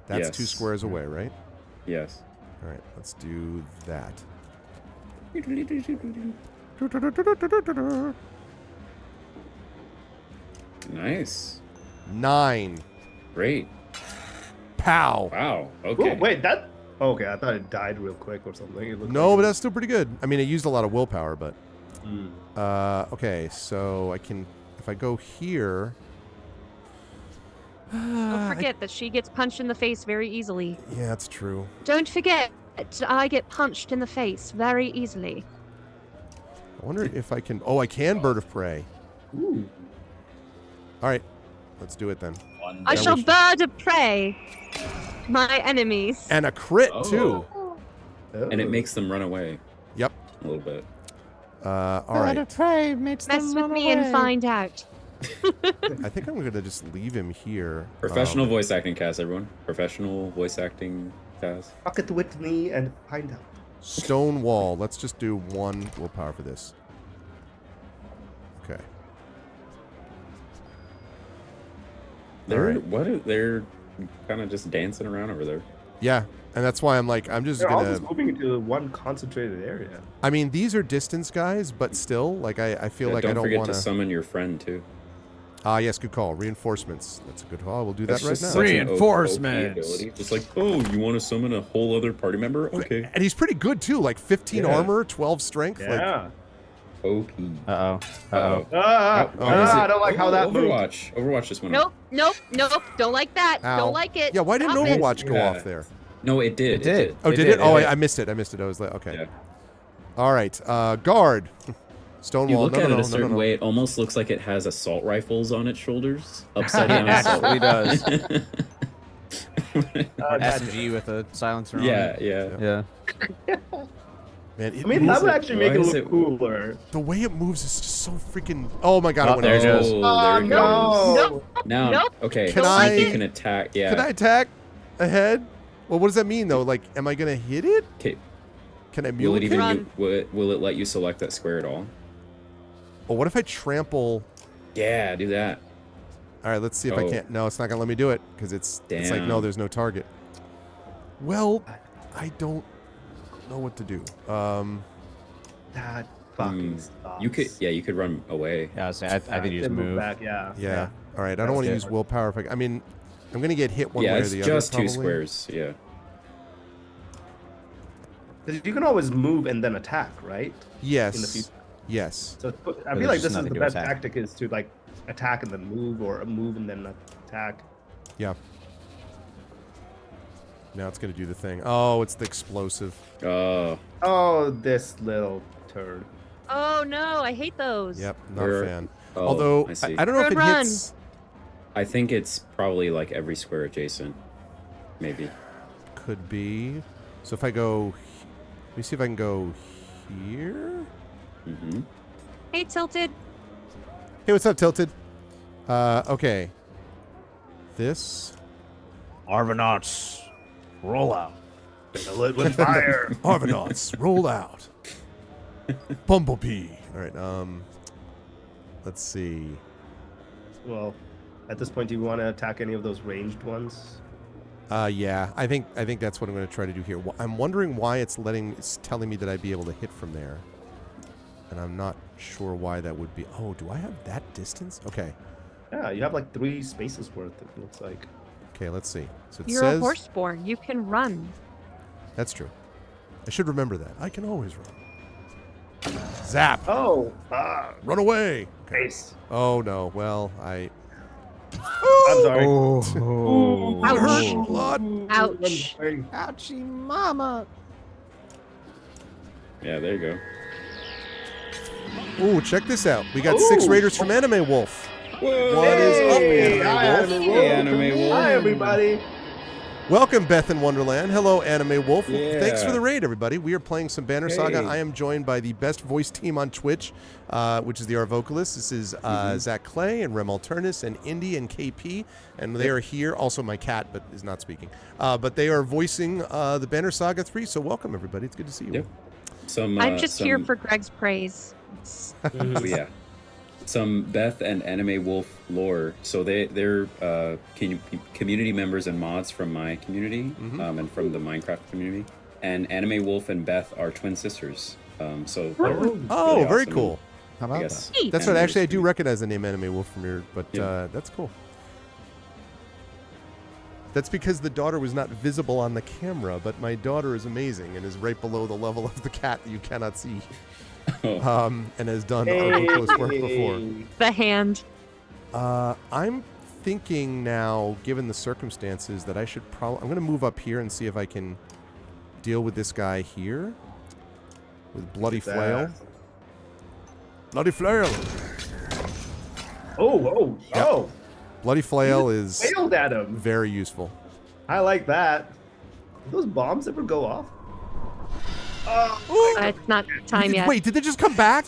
that's 2 Yes. squares away, right? Yes. All right, let's do that. Nice. 9. Great. Pow. Wow. Oh, Okay. wait, that Okay, I thought it died real quick or something. It looked No, like but that's still pretty good. I mean, it used a lot of willpower, but Mm. okay. So I can, if I go here. Don't forget that she gets punched in the face very easily. Yeah, that's true. Don't forget, I get punched in the face very easily. I wonder if I can. Oh, I can bird of prey. Ooh. All right, let's do it then. One I day. shall bird of prey my enemies. And a crit too. And it makes them run away Yep. a little bit. All right. prey makes Mess with me and find out. I think I'm gonna just leave him here. Professional voice acting cast, everyone. Professional voice acting cast. Talk it with me and find out. Stone wall. Let's just do 1 willpower for this. Okay. They're kind of just dancing around over there. Yeah, and that's why I'm like, I'm just They're all gonna. just moving into one concentrated area. I mean, these are distance guys, but still, like, I feel like I don't forget want to summon your friend too. Yes, good call. Reinforcements. That's a good call. We'll do That's that right just now. such an OP Reinforcements. ability. Just like, oh, you want to summon a whole other party member? Okay. And he's pretty good too. Like 15 Yeah. armor, 12 strength. Like, Yeah. OP. Uh-oh. Uh-oh. I don't like how that moved. Overwatch. Overwatch just went Nope, nope, nope. Don't like that. Ow. Don't like it. yeah, why didn't Stop it. Overwatch go Yeah. off there? No, it did. It did. Oh, did it? Oh, did. I missed it. I missed it. I was like, okay. Yeah. All right. Guard. Stonewall. You look no, at no, it no, a certain no, no. way, it almost looks like it has assault rifles on its shoulders, upside down assault Absolutely does. Gotcha. with a silencer on yeah, it. yeah. Yeah. Man, it I mean, that moves would it- actually make why it is look it- cooler. the way it moves is just so freaking. Oh my god! Oh, it went there it over. goes. Oh, there it no. goes. Nope. Now, Nope. okay. Can see I- if you can attack. Yeah. Can I attack ahead? Well, what does that mean though? Like, am I gonna hit it? Okay. Can I Will mule it it? even? Run. Will it let you select that square at all? Oh, what if I trample? Yeah, do that. All right, let's see if I Oh. can't. No, it's not gonna let me do it because it's like no, Damn. there's no target. Well, I don't know what to do. That fucking Hmm. sucks. You could run away. Yeah, I think you just Then move. back. Yeah. Yeah. All right, I don't That's want to it. use willpower. If I mean, I'm gonna get hit one Yeah, way or it's the other. just two probably. squares. Yeah. Because you can always move and then attack, right? Yes. In the future. Yes. So I There's feel like just this is nothing the to best attack. tactic is to like attack and then move, or move and then attack. Yeah. Now it's gonna do the thing. Oh, it's the explosive. Oh, Oh, this little turd. Oh no, I hate those. Yep, not Where- a fan. oh, Although I see. I don't know if it Run. hits. I think it's probably like every square adjacent. Maybe. Could be. So if I go, let me see if I can go here. Mm-hmm. Hey, Tilted. Hey, what's up, Tilted? Okay. This Arvanauts, roll out. Fill it with fire. Arvanauts roll out. Bumblebee. All right. Let's see. Well, at this point, do you want to attack any of those ranged ones? Yeah. I think that's what I'm going to try to do here. I'm wondering why it's telling me that I'd be able to hit from there, and I'm not sure why that would be. Oh, do I have that distance? Okay. Yeah, you have like 3 spaces worth. It looks like. Okay. Let's see. So it You're says a horseborn. You can run. that's true. I should remember that. I can always run. Zap. Oh, Run away. Okay. face. Oh no. Well, I'm sorry. Oh. That hurt. Ouch. Blood. Ouch. Ouchie, mama. Yeah, there you go. Ooh, check this out. We got 6 Ooh. raiders from Anime Wolf. Whoa! What is up, Hey, Anime hi, Wolf? Anime Hey, Anime Wolf. Hi, everybody. Welcome, Beth in Wonderland. Hello, Anime Wolf. Yeah. Thanks for the raid, everybody. We are playing some Banner Saga. Hey. I am joined by the best voice team on Twitch, which is the Arvocalists. This is Zach Clay and Rem Alternis and Indy and KP, and they are here. Also, my cat, but is not speaking. But they are voicing the Banner Saga 3. So welcome, everybody. It's good to see you. Yep. I'm just here for Greg's praise. Oh, yeah. Some Beth and Anime Wolf lore. So they're community members and mods from my community, and from the Minecraft community. And Anime Wolf and Beth are twin sisters. So they're really Oh, very awesome. cool. How I about guess. that? That's right. Anime Actually, I do community. recognize the name Anime Wolf from here, but Yeah. that's cool. That's because the daughter was not visible on the camera, but my daughter is amazing and is right below the level of the cat that you cannot see. And has done Arvocalist work before. The hand. I'm thinking now, given the circumstances, that I should probably... I'm going to move up here and see if I can deal with this guy here. With Bloody Flail. Bloody Flail! Oh. Bloody Flail is Failed at him. very useful. I like that. Did those bombs ever go off? It's not time yet. Wait, did they just come back?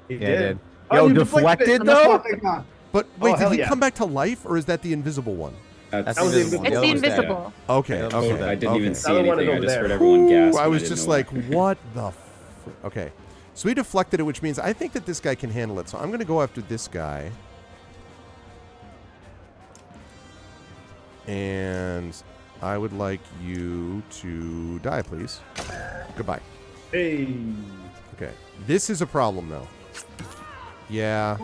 He Yeah, it did. Oh, Yo, you deflected it. though? Thank God. But wait, Oh, did hell he yeah. come back to life, or is that the invisible one? That's That was the the invisible It's one. the other one's dead. invisible. Okay, Yeah, okay. I didn't even see The other one is anything. I over just there. heard everyone gasp. I and was didn't just know like, why. what the okay. So he deflected it, which means I think that this guy can handle it. So I'm going to go after this guy. And I would like you to die, please. Goodbye. Hey. Okay. This is a problem, though. Yeah,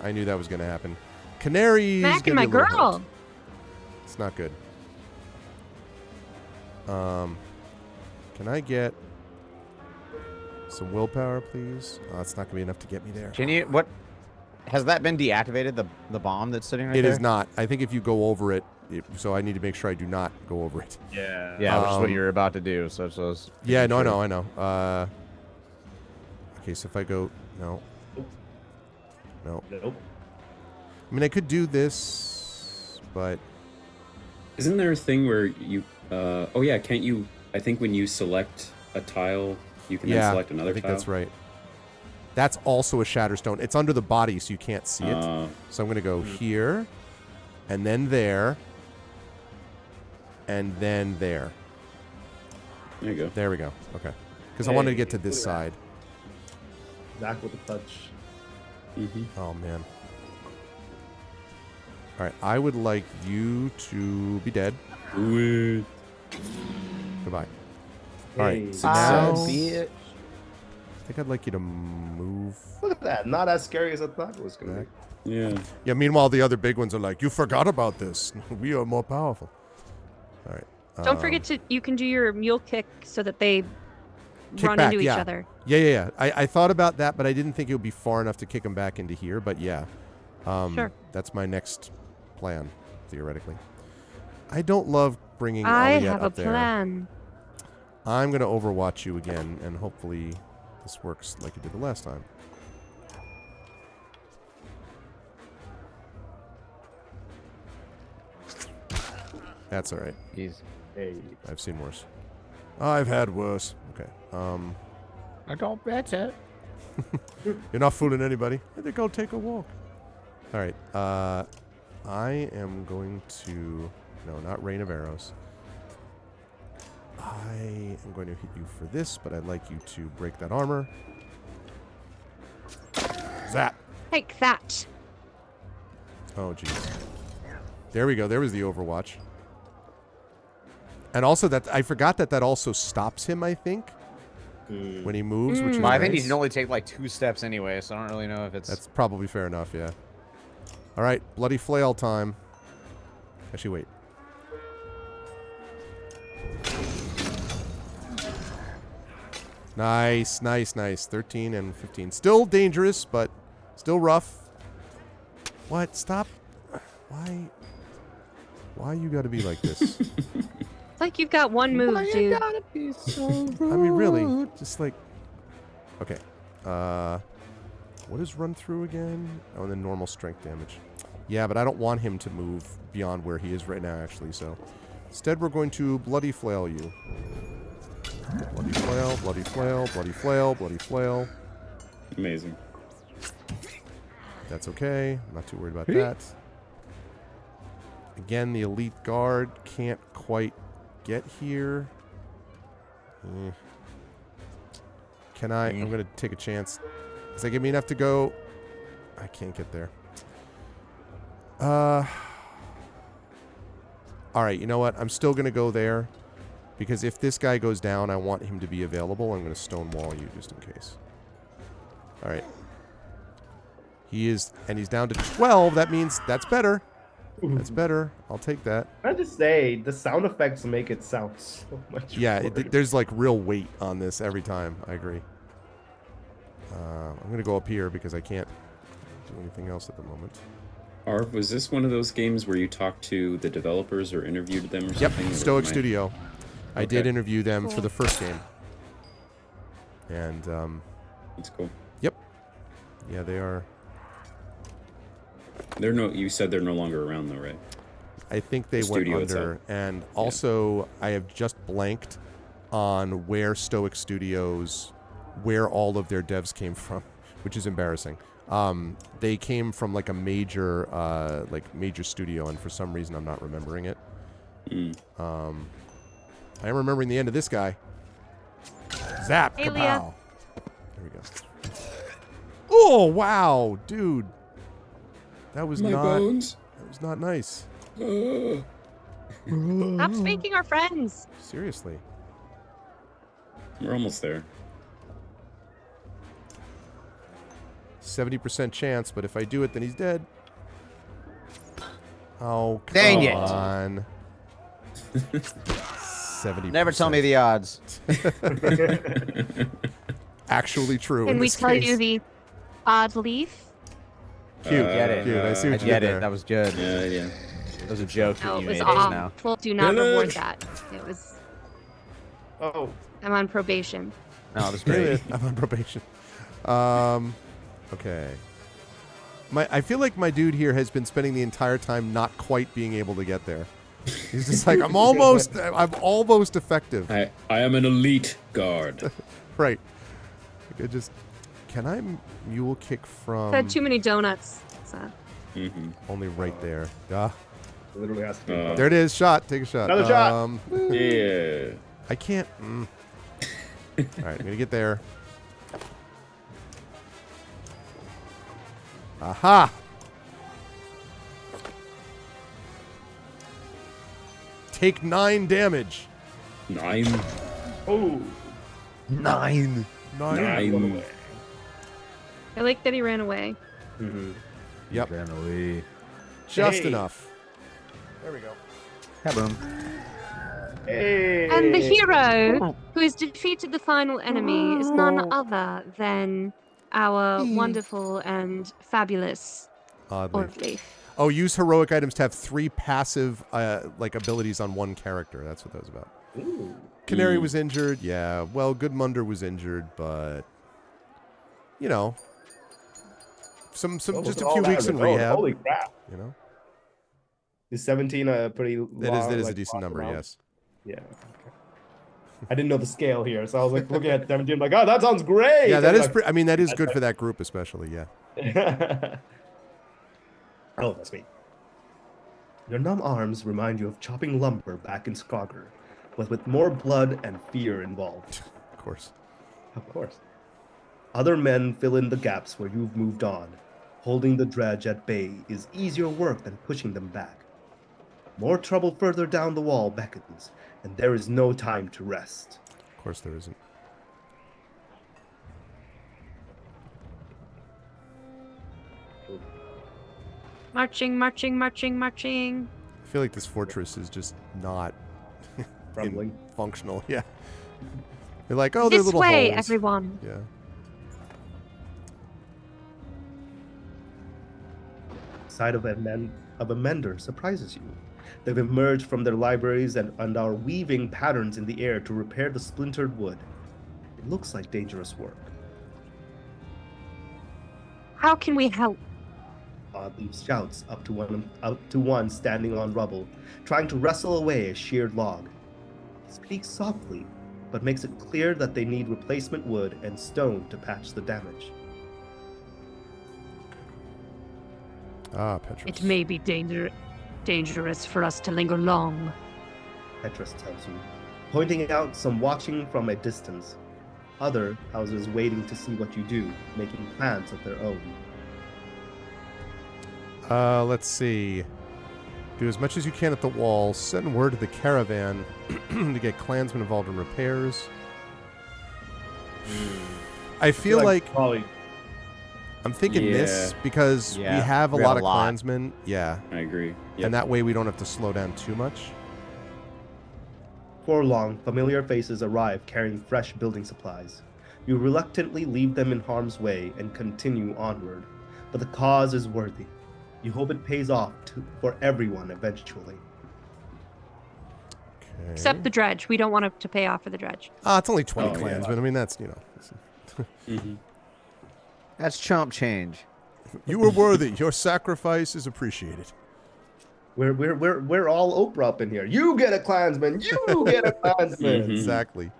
I knew that was going to happen. Canary's Back in gonna my be a little girl. hurt. It's not good. Can I get some willpower, please? Oh, it's not going to be enough to get me there. Can you, what, has that been deactivated, the bomb that's sitting right there? It is not. I think if you go over it, so I need to make sure I do not go over it. Yeah. Yeah, which is what you're about to do, so it's Yeah, no, I know. Okay, so if I go... No. Nope. I mean, I could do this, but... Isn't there a thing where you? Oh yeah, can't you? I think when you select a tile, you can then select another I think tile. that's right. That's also a Shatterstone. It's under the body, so you can't see it. So I'm going to go here, and then there, and then there. There you go. There we go. Okay. Because I wanted to get to this side. Back with the touch. Oh, man. All right. I would like you to be dead. Do Goodbye. All right. Hey. So now, bitch. I think I'd like you to move. Look at that. Not as scary as I thought it was going to be. Yeah. Yeah, meanwhile, the other big ones are like, you forgot about this. We are more powerful. All right. Don't forget to, you can do your mule kick so that they Kick run back, into each yeah. other. Yeah. I thought about that, but I didn't think it would be far enough to kick them back into here. But yeah. Sure. That's my next plan, theoretically. I don't love bringing I Aliyet have a up there. plan. I'm going to overwatch you again, and hopefully this works like it did the last time. That's all right. Jeez. Hey. I've seen worse. I've had worse. Okay. I don't bet it. You're not fooling anybody. I think I'll take a walk. All right. I am going to... No, not Rain of Arrows. I am going to hit you for this, but I'd like you to break that armor. Zap. Take that. Oh, jeez. There we go. There was the Overwatch. And also, that I forgot that also stops him, I think, when he moves, which is Well, I think he nice. can only take like 2 steps anyway, so I don't really know if it's... That's probably fair enough, yeah. All right, bloody flail time. Actually, wait. Nice. 13 and 15. Still dangerous, but still rough. What? Stop. Why you gotta be like this? It's like you've got one move, dude. I mean, really, just like... Okay. What is run through again? Oh, and then normal strength damage. Yeah, but I don't want him to move beyond where he is right now, actually, so... Instead, we're going to bloody flail you. Bloody flail, bloody flail, bloody flail, bloody flail. Amazing. That's okay. I'm not too worried about that. Again, the elite guard can't quite get here. Can I? I'm going to take a chance. Does that give me enough to go? I can't get there. All right, you know what? I'm still going to go there. Because if this guy goes down, I want him to be available. I'm going to stonewall you just in case. All right. He is, and he's down to 12. That means that's better. That's better. I'll take that. I just say the sound effects make it sound so much. Yeah, worse. there's like real weight on this every time. I agree. I'm gonna go up here because I can't do anything else at the moment. Arv, was this one of those games where you talked to the developers or interviewed them or Yep, something? Stoic Studio. I did Okay. interview them for Cool. the first game. And, That's cool. yep. Yeah, they are. You said they're no longer around though, right? I think they The went studio under. itself. And also, I have just blanked on where Stoic Studios, where all of their devs came from, which is embarrassing. They came from like a major studio, and for some reason I'm not remembering it. I am remembering the end of this guy. Zap! Hey, Kapow! Leah. There we go. Oh wow, dude, that was bones. that was not nice. Stop spanking our friends. Seriously. We're almost there. 70% chance, but if I do it, then he's dead. Oh, come Dang it. on. 70%. Never tell me the odds. Actually true. Can in we this tell case. you the odd leaf? Cute. Get it. Cute. I see I what you did get there. it. That was good. Yeah. That was a joke No, that it you was made just now. awful. Do not Get reward it. that. It was. Oh, I'm on probation. No, that was Damn great. it, I'm on probation. Okay. I feel like my dude here has been spending the entire time not quite being able to get there. He's just like, I'm almost effective. I am an elite guard. Right. Like can I mule kick from Had too many donuts. So. Mm-hmm. only right there? Ah, it literally has to be. there it is. Shot. Take a shot. Another shot. Yeah. I can't. All right, I'm gonna get there. Aha! Take 9 damage. 9. Oh, 9. 9. I like that he ran away. Yep, Ran away. just Hey. enough. There we go. Kaboom. hey. And the hero who has defeated the final enemy is none other than our wonderful and fabulous Oddly. Orvleaf. Oh, use heroic items to have 3 passive abilities on one character. That's what that was about. Ooh. Canary was injured. Yeah. Well, Goodmunder was injured, but you know, some What just was a all few that weeks in result? rehab. Holy crap! You know, Is 17 a pretty? that is a decent number. amount? Yes. Yeah. Okay. I didn't know the scale here, so I was like looking at 17, like, oh, that sounds great. Yeah, that And is. like- I mean, that is good for that group, especially. Yeah. Oh, that's me. Your numb arms remind you of chopping lumber back in Skager, but with more blood and fear involved. Of course. Of course. Other men fill in the gaps where you've moved on. Holding the dredge at bay is easier work than pushing them back. More trouble further down the wall beckons, and there is no time to rest. Of course, there isn't. Marching, marching, marching, marching. I feel like this fortress is just not Crumbling. functional. Yeah. They're like, oh, they're This little way, holes. everyone. Yeah. Sight of a mender surprises you. They've emerged from their libraries and are weaving patterns in the air to repair the splintered wood. It looks like dangerous work. How can we help? Oddly shouts up to one standing on rubble, trying to wrestle away a sheared log. He speaks softly, but makes it clear that they need replacement wood and stone to patch the damage. Ah, Petrus. It may be dangerous for us to linger long. Petrus tells you, pointing out some watching from a distance. Other houses waiting to see what you do, making plans of their own. Let's see. Do as much as you can at the wall. Send word to the caravan to get clansmen involved in repairs. I feel like probably I'm thinking this Yeah. because we Yeah, have a we lot have of a lot. clansmen. Yeah. I agree. Yep. And that way we don't have to slow down too much. Before long, familiar faces arrive carrying fresh building supplies. You reluctantly leave them in harm's way and continue onward, but the cause is worthy. You hope it pays off for everyone eventually. Okay. Except the dredge. We don't want it to pay off for the dredge. It's only 20 Oh, yeah. clansmen. I mean, that's, That's chump change. you were worthy. Your sacrifice is appreciated. We're all Oprah up in here. You get a Klansman. You get a Klansman. Exactly.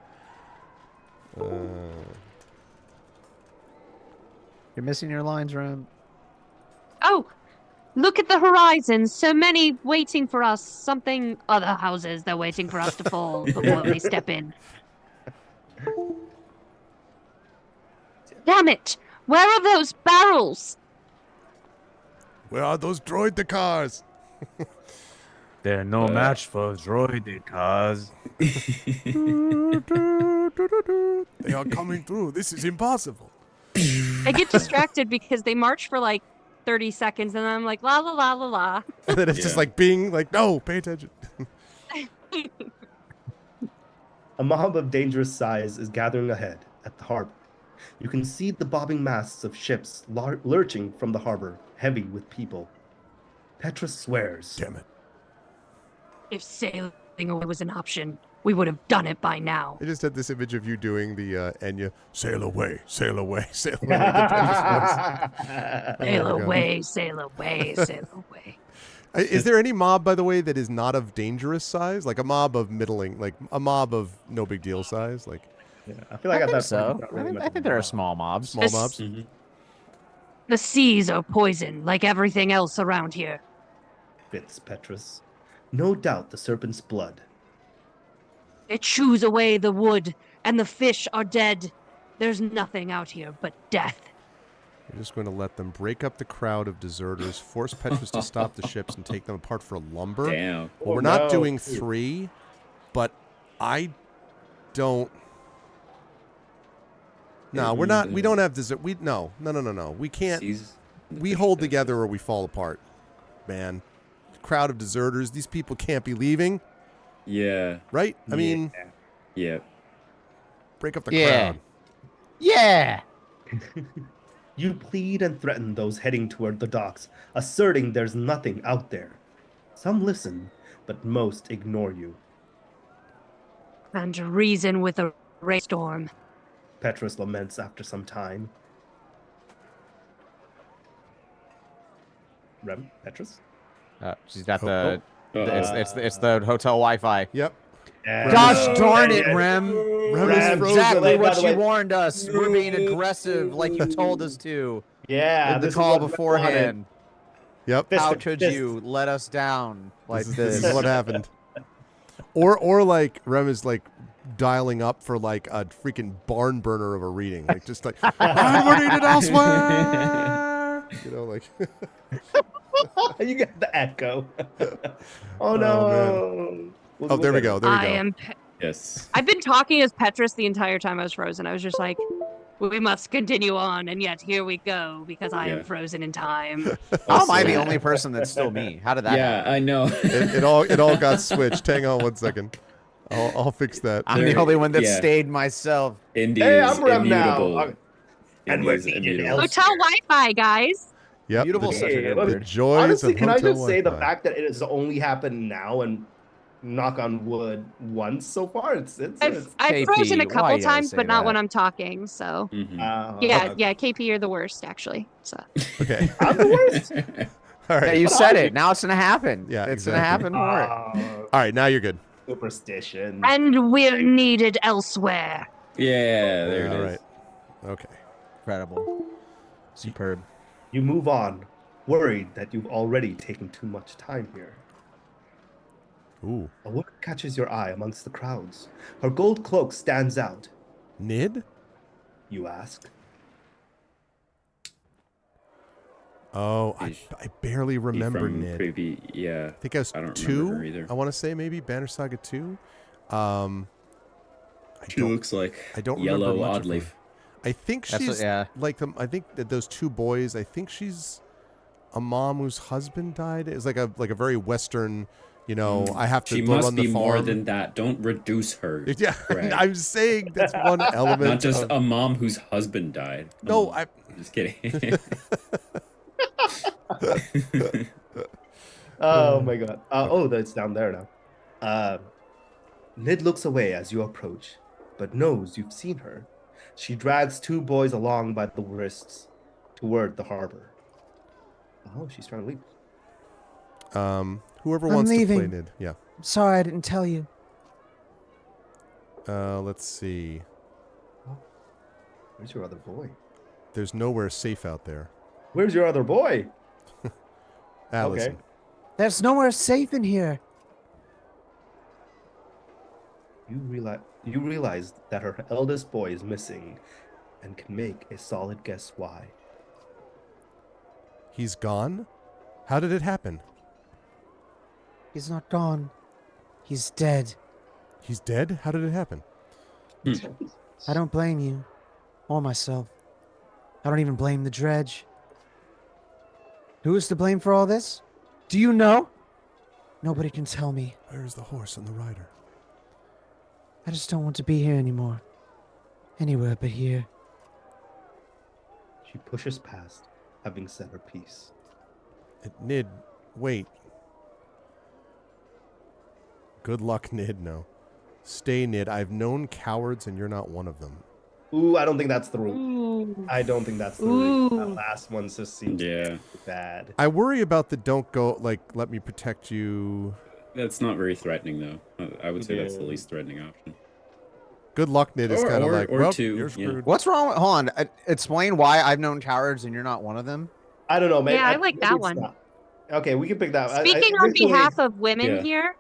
You're missing your lines, Rem. Oh, look at the horizon. So many waiting for us. Something other houses they're waiting for us to fall before they step in. Damn it! Where are those barrels? Where are those droid cars? They're no match for droid cars. They are coming through. This is impossible. I get distracted because they march for like 30 seconds and I'm like, la la la la la. And then it's just like being like, no, pay attention. A mob of dangerous size is gathering ahead at the harbor. You can see the bobbing masts of ships lurching from the harbor, heavy with people. Petrus swears. Damn it. If sailing away was an option, we would have done it by now. I just had this image of you doing the Enya, sail away, sail away, sail away. Oh Sail away, sail away, sail away. Is there any mob, by the way, that is not of dangerous size? Like a mob of middling, like a mob of no big deal size? Like Yeah, I feel like at that So point, not really much I of think a there are mob. small mobs. small This- mobs? The seas are poison, like everything else around here. Fits Petrus. No doubt the serpent's blood. It chews away the wood, and the fish are dead. There's nothing out here but death. We're just going to let them break up the crowd of deserters, force Petrus to stop the ships and take them apart for lumber. Damn. Well, we're not doing 3, but I don't. No, we're not. We don't have desert. No. We can't. We hold together or we fall apart, man. Crowd of deserters. These people can't be leaving, Yeah. right? I mean, Yeah. break up the Yeah. crowd. Yeah. You plead and threaten those heading toward the docks, asserting there's nothing out there. Some listen, but most ignore you. And reason with a rainstorm. Petrus laments after some time. Rem? Petrus? She's got Oh, it's the hotel Wi-Fi. Yep. Gosh darn it, Rem. Rem is frozen. Exactly By what the you way- warned us. We're being aggressive like you told us to. Yeah, In the this is call what Rem beforehand. Yep. Fist How it, could fist. you let us down like This is what happened. Or like Rem is like dialing up for like a freaking barn burner of a reading, like just like I'm needed elsewhere. You know, like You get the echo. Oh no. oh, there we go. There we go. Yes. I've been talking as Petrus the entire time I was frozen. I was just like, we must continue on, and yet here we go because I am Yeah. frozen in time. How am I the Also- only person that's still me? How did that happen? Yeah, I know. It all got switched. Hang on one second. I'll fix that. I'm the There- only one that yeah. stayed myself. Indy Hey, is I'm Rem now. immutable. And Indy we're is needed immutable. elsewhere. Hotel Wi-Fi, guys. Yep. Mutable The, such a good Yeah, the word. joys Honestly, of can I hotel just say the Wi-Fi. fact that it has only happened now and knock on wood once so far? It's I've KP, frozen a why couple you gotta times, say but not that? when I'm talking. So Mhm. yeah, KP, you're the worst actually. So Okay. I'm the worst. All Yeah, right. you said it. Now it's gonna happen. Yeah, it's exactly. gonna happen more. All right. Now you're good. Superstition. and we're needed elsewhere. Yeah, there it All is. right. Okay. Incredible. Superb. You move on, worried that you've already taken too much time here. Ooh. A woman catches your eye amongst the crowds. Her gold cloak stands out. Nid? You ask. Oh, I barely remember From Nid. yeah. I think I was I don't remember her 2. either. I want to say maybe Banner Saga 2. She looks like I don't remember yellow much of oddleaf. her. I think That's she's what- yeah. like I think that those 2 boys. I think she's a mom whose husband died? It's like a very Western, I have to She run must the be more farm. than that. Don't reduce her. Yeah, Greg. I'm saying that's one element. Not just of, a mom whose husband died. Come No, on. I'm just kidding. Oh my god. That's down there now. Nid looks away as you approach, but knows you've seen her. She drags two boys along by the wrists toward the harbor. Oh, she's trying to leave. Whoever I'm wants to play leaving. Nid. Yeah. Sorry I didn't tell you. Let's see. Where's your other boy? There's nowhere safe out there. Where's your other boy? Okay. Listen. There's nowhere safe in here. You realize that her eldest boy is missing and can make a solid guess why. He's gone? How did it happen? He's not gone. He's dead. He's dead? How did it happen? I don't blame you. Or myself. I don't even blame the dredge. Who is to blame for all this? Do you know? Nobody can tell me. Where's the horse and the rider? I just don't want to be here anymore. Anywhere but here. She pushes past, having said her piece. Nid, wait. Good luck, Nid. No. Stay, Nid. I've known cowards and you're not one of them. Ooh, I don't think that's the rule. Ooh. I don't think that's the rule. That Ooh. last one just seems bad. I worry about the don't go, let me protect you. That's not very threatening, though. I would say that's the Yeah. least threatening option. Good luck, Nid is kind of like, or well, two, you're yeah. screwed. What's wrong with, hold on, explain why I've known cowards and you're not one of them? I don't know, man. Yeah, I like that it's one. not- Okay, we can pick that. Speaking on initially, behalf of women Yeah. here,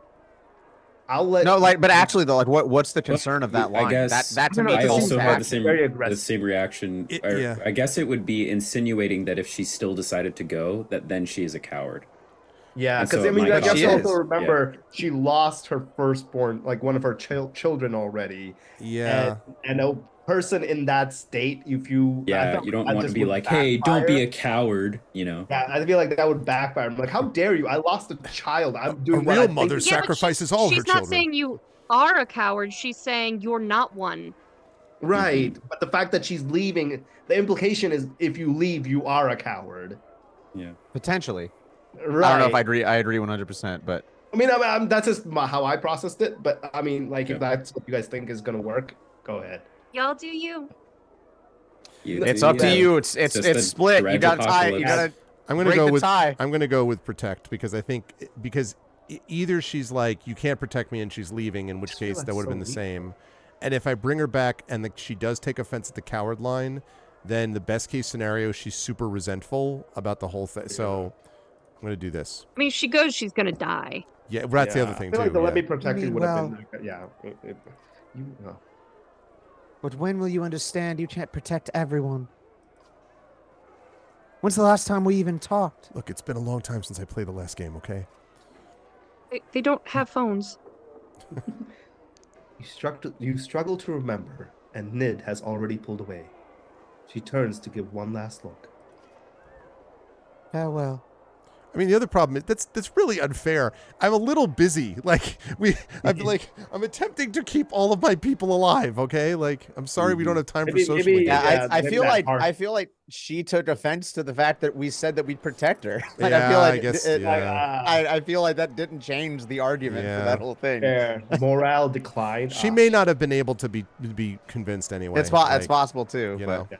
I'll let. No, but actually though, what's the concern of that I line? guess that to I me don't know, I it calls seems also to had the action. same very aggressive. reaction. Yeah. I guess it would be insinuating that if she still decided to go, that then she is a coward. Yeah, And because so I mean, my I guess She you is. also remember she lost her firstborn, like one of her children already. Yeah. And a person in that state, if you I Yeah, felt you don't that want to just be would like, hey, don't be a backfire. coward, you know? Yeah, I feel like that would backfire. I'm like, how dare you? I lost a child. I'm A doing what real I think mother is Yeah, but sacrifices all her she's not children. saying you are a coward. She's saying you're not one. right. But the fact that she's leaving, the implication is if you leave, you are a coward. Yeah. Potentially. Right. I don't know if I agree 100%, but I mean, that's just how I processed it. But I mean, like, Yeah. if that's what you guys think is gonna work, go ahead. Y'all do you. it's up to you. It's just a split. You dredge gotta tie. You apocalypse. gotta I'm gonna break go the with tie. I'm gonna go with protect because I think either she's like you can't protect me and she's leaving, in which just feel case that's that would have so been the weak, same. And if I bring her back and she does take offense at the coward line, then the best case scenario she's super resentful about the whole thing. So I'm gonna do this. I mean, she goes, she's gonna die. Yeah, that's the Yeah, other thing I feel too. like the let me yeah. protect you mean, would have well- been, yeah. But when will you understand you can't protect everyone? When's the last time we even talked? Look, it's been a long time since I played the last game. Okay. They don't have phones. You struggle to remember, and Nid has already pulled away. She turns to give one last look. Farewell. I mean, the other problem is that's really unfair. I'm a little busy. I'm attempting to keep all of my people alive. Okay, I'm sorry we don't have time for Maybe- social. maybe- engagement. Yeah, Yeah, I maybe feel that like part. I feel like she took offense to the fact that we said that we'd protect her. Like, Yeah, I feel like I guess, it- yeah. I feel like that didn't change the argument Yeah. for that whole thing. Fair. Morale declined. She may not have been able to be convinced anyway. It's like, possible too. you But know.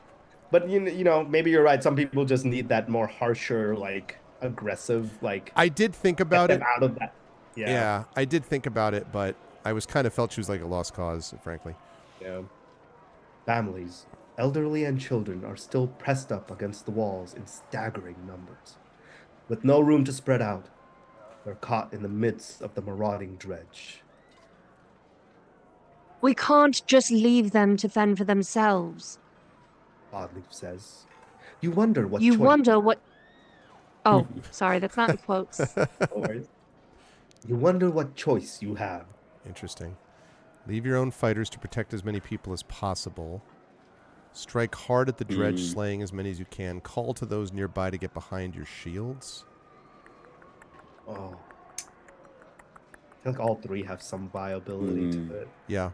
But you know, maybe you're right. Some people just need that more harsher, aggressive, I did think about get it. them out of that. Yeah, I did think about it, but I was kind of felt she was like a lost cause, frankly. Yeah. Families, elderly and children, are still pressed up against the walls in staggering numbers. With no room to spread out, they're caught in the midst of the marauding dredge. We can't just leave them to fend for themselves. Bodleaf says. You wonder what You choice. wonder what. Oh, sorry, that's not in quotes. No worries. You wonder what choice you have. Interesting. Leave your own fighters to protect as many people as possible. Strike hard at the dredge, slaying as many as you can. Call to those nearby to get behind your shields. Oh. I feel like all three have some viability to it. Yeah.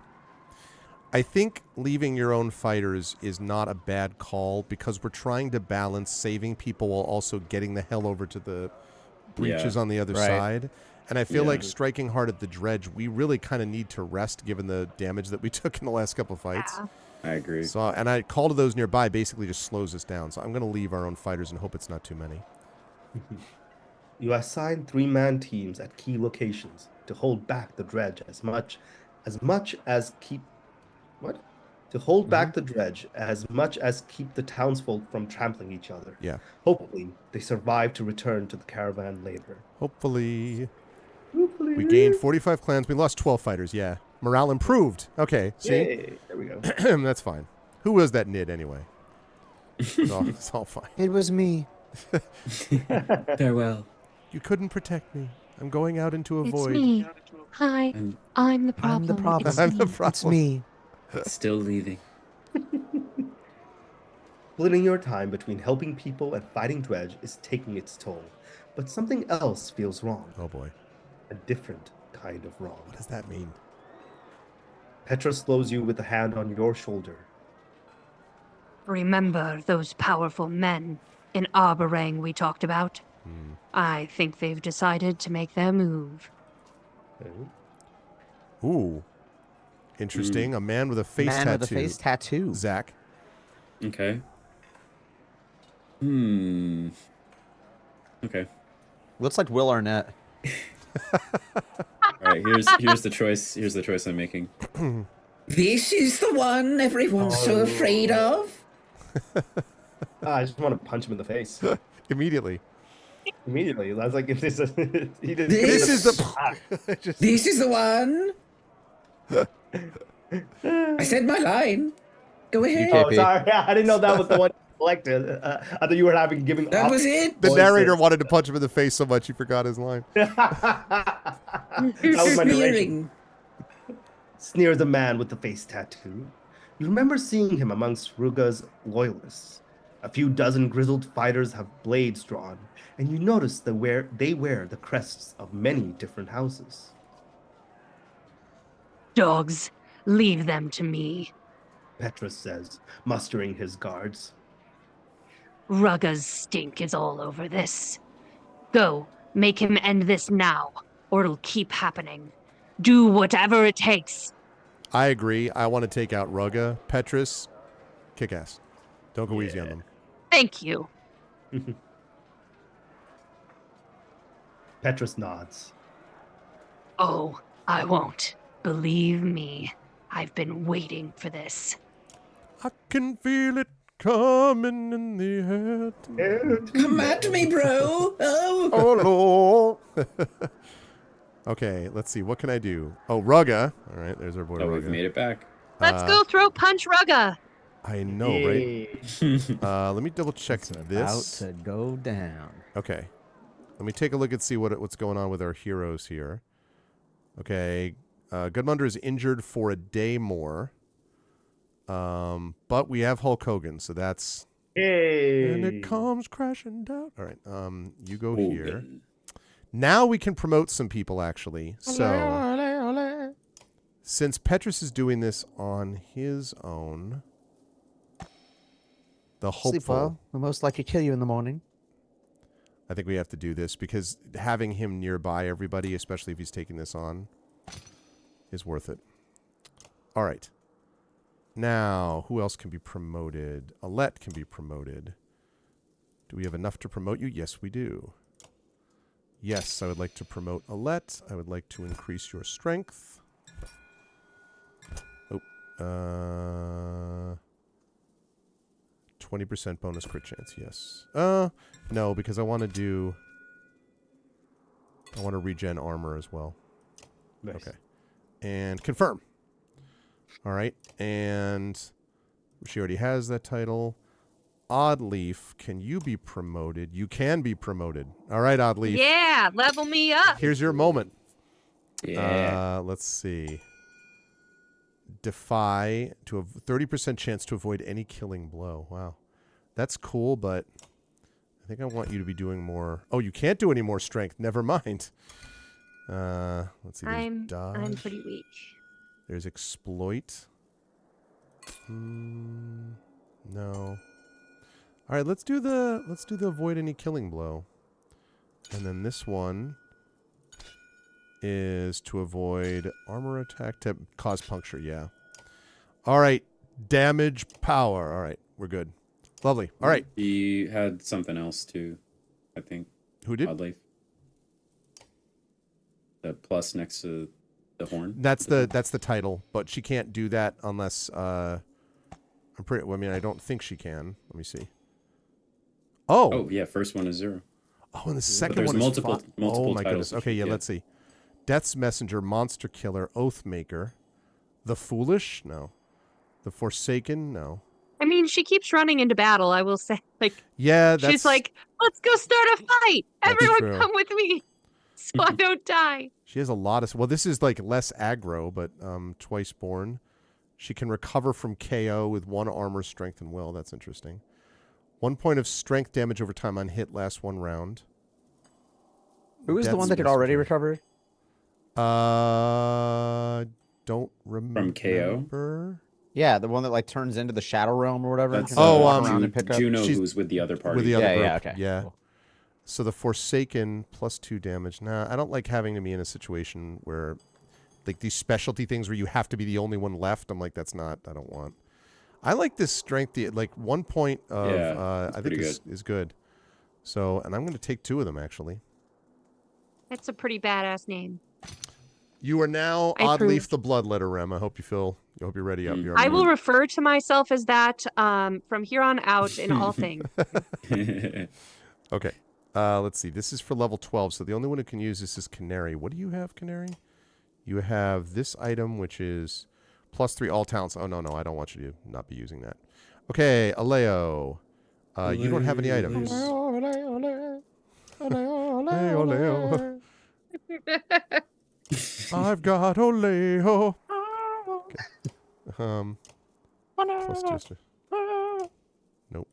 I think leaving your own fighters is not a bad call because we're trying to balance saving people while also getting the hell over to the breaches on the other side. And I feel like striking hard at the dredge, we really kind of need to rest given the damage that we took in the last couple of fights. Yeah. I agree. So, and I call to those nearby basically just slows us down. So I'm going to leave our own fighters and hope it's not too many. You assign 3-man teams at key locations to hold back the dredge as much as keep what? To hold back the dredge as much as keep the townsfolk from trampling each other. Yeah. Hopefully, they survive to return to the caravan later. Hopefully. We gained 45 clans. We lost 12 fighters. Yeah. Morale improved. Okay. See? Yay, there we go. That's fine. Who was that Nid anyway? It's all fine. It was me. Farewell. You couldn't protect me. I'm going out into a void. It's me. Hi. I'm the problem. I'm the problem. It's I'm me. the problem. It's me. Still leaving. Splitting your time between helping people and fighting dredge is taking its toll. But something else feels wrong. Oh boy. A different kind of wrong. What does that mean? Petra slows you with a hand on your shoulder. Remember those powerful men in Arborang we talked about? I think they've decided to make their move. Ooh. Interesting. A man with a face Man tattoo. with a face tattoo. Zach. Okay. Okay. Looks like Will Arnett. All right. Here's the choice. Here's the choice I'm making. This is the one everyone's so afraid of. I just want to punch him in the face. Immediately. Immediately. I was like, if this is, he didn't. This is the... This is the one. I said my line. Go ahead. Oh, sorry. I didn't know that was the one selected. I thought you were giving. That was it. The narrator wanted to punch him in the face so much he forgot his line. That was my narration. Sneering. Sneers a man with the face tattoo. You remember seeing him amongst Ruga's loyalists. A few dozen grizzled fighters have blades drawn, and you notice that they wear the crests of many different houses. Dogs, leave them to me. Petrus says, mustering his guards. Rugga's stink is all over this. Go, make him end this now, or it'll keep happening. Do whatever it takes. I agree. I want to take out Rugga. Petrus, kick ass. Don't go easy on them. Thank you. Petrus nods. Oh, I won't. Believe me, I've been waiting for this. I can feel it coming in the air. Come at me, bro. Oh. Okay, let's see. What can I do? Oh, Rugga. All right, there's our boy Oh, Rugga. we've made it back. Let's go throw punch Rugga. I know, right? Let me double check this. About to go down. Okay. Let me take a look and see what's going on with our heroes here. Okay. Gudmundur is injured for a day more. But we have Hulk Hogan, so that's... Hey. And it comes crashing down. All right. You go here. Hogan. Now we can promote some people, actually. So, since Petrus is doing this on his own, the Sleep hopeful... well. We'll most likely kill you in the morning. I think we have to do this because having him nearby everybody, especially if he's taking this on, is worth it. All right. Now, who else can be promoted? Alette can be promoted. Do we have enough to promote you? Yes, we do. Yes, I would like to promote Alette. I would like to increase your strength. Oh, 20% bonus crit chance, yes. No, because I want to regen armor as well. Nice. Okay. And confirm. All right. And she already has that title. Oddleaf, can you be promoted? You can be promoted. All right, Oddleaf. Yeah, level me up. Here's your moment. Yeah. Let's see. defy to a 30% chance to avoid any killing blow. Wow. That's cool, but I think I want you to be doing more. Oh, you can't do any more strength. Never mind. Let's see. There's dodge. I'm pretty weak. There's exploit. No. All right, let's do the avoid any killing blow. And then this one is to avoid armor attack to cause puncture. Yeah. All right. Damage power. All right. We're good. Lovely. All right. He had something else too, I think. Who did? Oddly. The plus next to the horn. That's the title, but she can't do that unless I mean, I don't think she can. Let me see. Oh yeah, first one is 0. Oh, and the second there's one multiple is multiple. Oh my titles goodness. Okay, yeah, let's see. Death's Messenger, Monster Killer, Oathmaker, The Foolish, no. The Forsaken, no. I mean, she keeps running into battle, I will say. Like, yeah, she's like, let's go start a fight. Everyone true. come with me so I don't die. She has a lot of... Well, this is like less aggro, but Twice Born. She can recover from KO with 1 armor, strength, and will. That's interesting. 1 point of strength damage over time on hit lasts 1 round. Who is the one that could already recover? Don't remember. From KO? Yeah, the one that like turns into the Shadow Realm or whatever. That's around and pick up. Juno, She's who's with the other party. With the other group. Yeah, okay. Yeah. Cool. So the Forsaken plus 2 damage. Nah, I don't like having to be in a situation where, like these specialty things where you have to be the only one left. I'm like, that's not. I don't want. I like this strength. Like 1 point of I think is good. So, and I'm going to take 2 of them actually. That's a pretty badass name. You are now Oddleaf the Bloodletter, Rem. I hope you're ready up. I will refer to myself as that from here on out in all things. Okay. Let's see. This is for level 12, so the only one who can use this is Canary. What do you have, Canary? You have this item, which is +3 all talents. Oh, no, I don't want you to not be using that. Okay, Aleo. You don't have any items. Oleo. I've got Oleo. Okay. +2. Nope.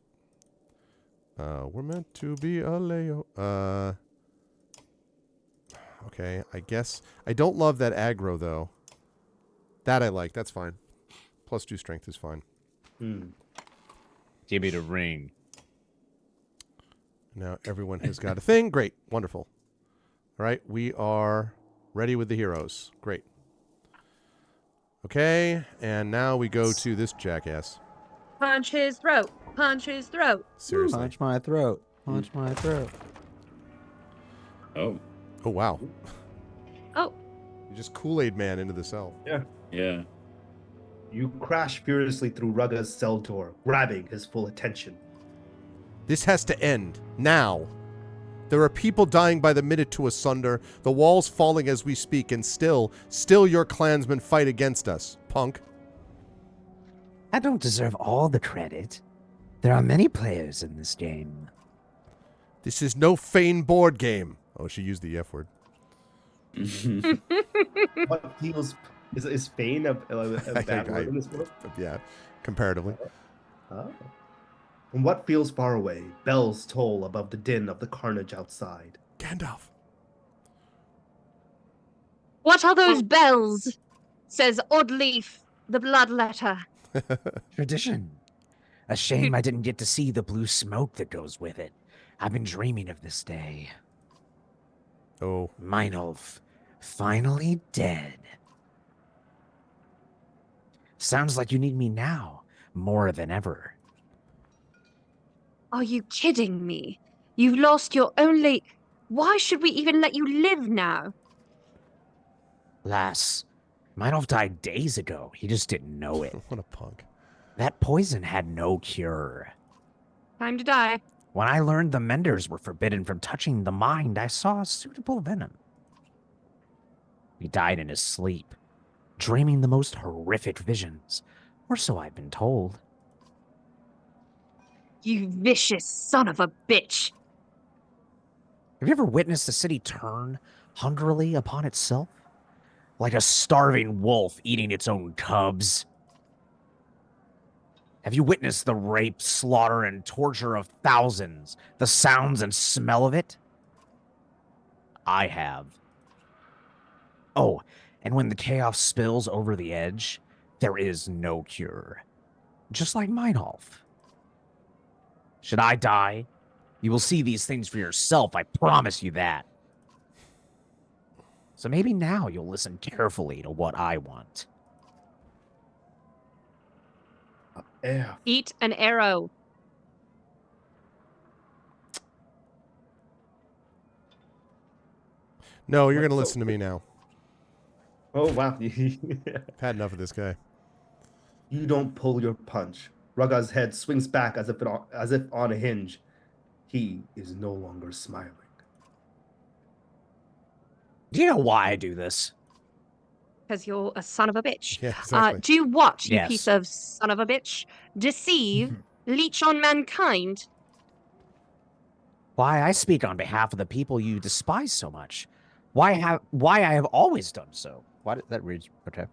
We're meant to be Aleo. Okay, I guess. I don't love that aggro, though. That I like. That's fine. +2 strength is fine. Give me the ring. Now everyone has got a thing. Great. Wonderful. All right, we are ready with the heroes. Great. Okay, and now we go to this jackass. Punch his throat. Punch his throat. Seriously. Punch my throat. Punch my throat. Oh. Oh, wow. Oh. You just Kool-Aid Man into the cell. Yeah. You crash furiously through Rugga's cell door, grabbing his full attention. This has to end. Now. There are people dying by the minute to asunder, the walls falling as we speak, and still your clansmen fight against us, punk. I don't deserve all the credit. There are many players in this game. This is no Fane board game. Oh, she used the F word. What feels... Is Fane a bad word in this book? Yeah, comparatively. Oh. From what feels far away, bells toll above the din of the carnage outside. Gandalf. What are those bells? Says Oddleaf, the Bloodletter. Tradition. A shame I didn't get to see the blue smoke that goes with it. I've been dreaming of this day. Oh. Meinolf, finally dead. Sounds like you need me now, more than ever. Are you kidding me? You've lost your only... Why should we even let you live now? Lass, Meinolf died days ago. He just didn't know it. What a punk. That poison had no cure. Time to die. When I learned the Menders were forbidden from touching the mind, I saw a suitable venom. He died in his sleep, dreaming the most horrific visions, or so I've been told. You vicious son of a bitch. Have you ever witnessed a city turn hungrily upon itself? like a starving wolf eating its own cubs? Have you witnessed the rape, slaughter, and torture of thousands, the sounds and smell of it? I have. Oh, and when the chaos spills over the edge, there is no cure. Just like Meinhof. Should I die, you will see these things for yourself, I promise you that. So maybe now you'll listen carefully to what I want. Yeah. Eat an arrow. No, you're going to listen to me now. Oh, wow. I've had enough of this guy. You don't pull your punch. Rugga's head swings back as if on a hinge. He is no longer smiling. Do you know why I do this? Because you're a son of a bitch. Yeah, exactly. Do what, you Yes. piece of son of a bitch? Deceive, leech on mankind. Why I speak on behalf of the people you despise so much. Why I have always done so. Why did that read? Okay.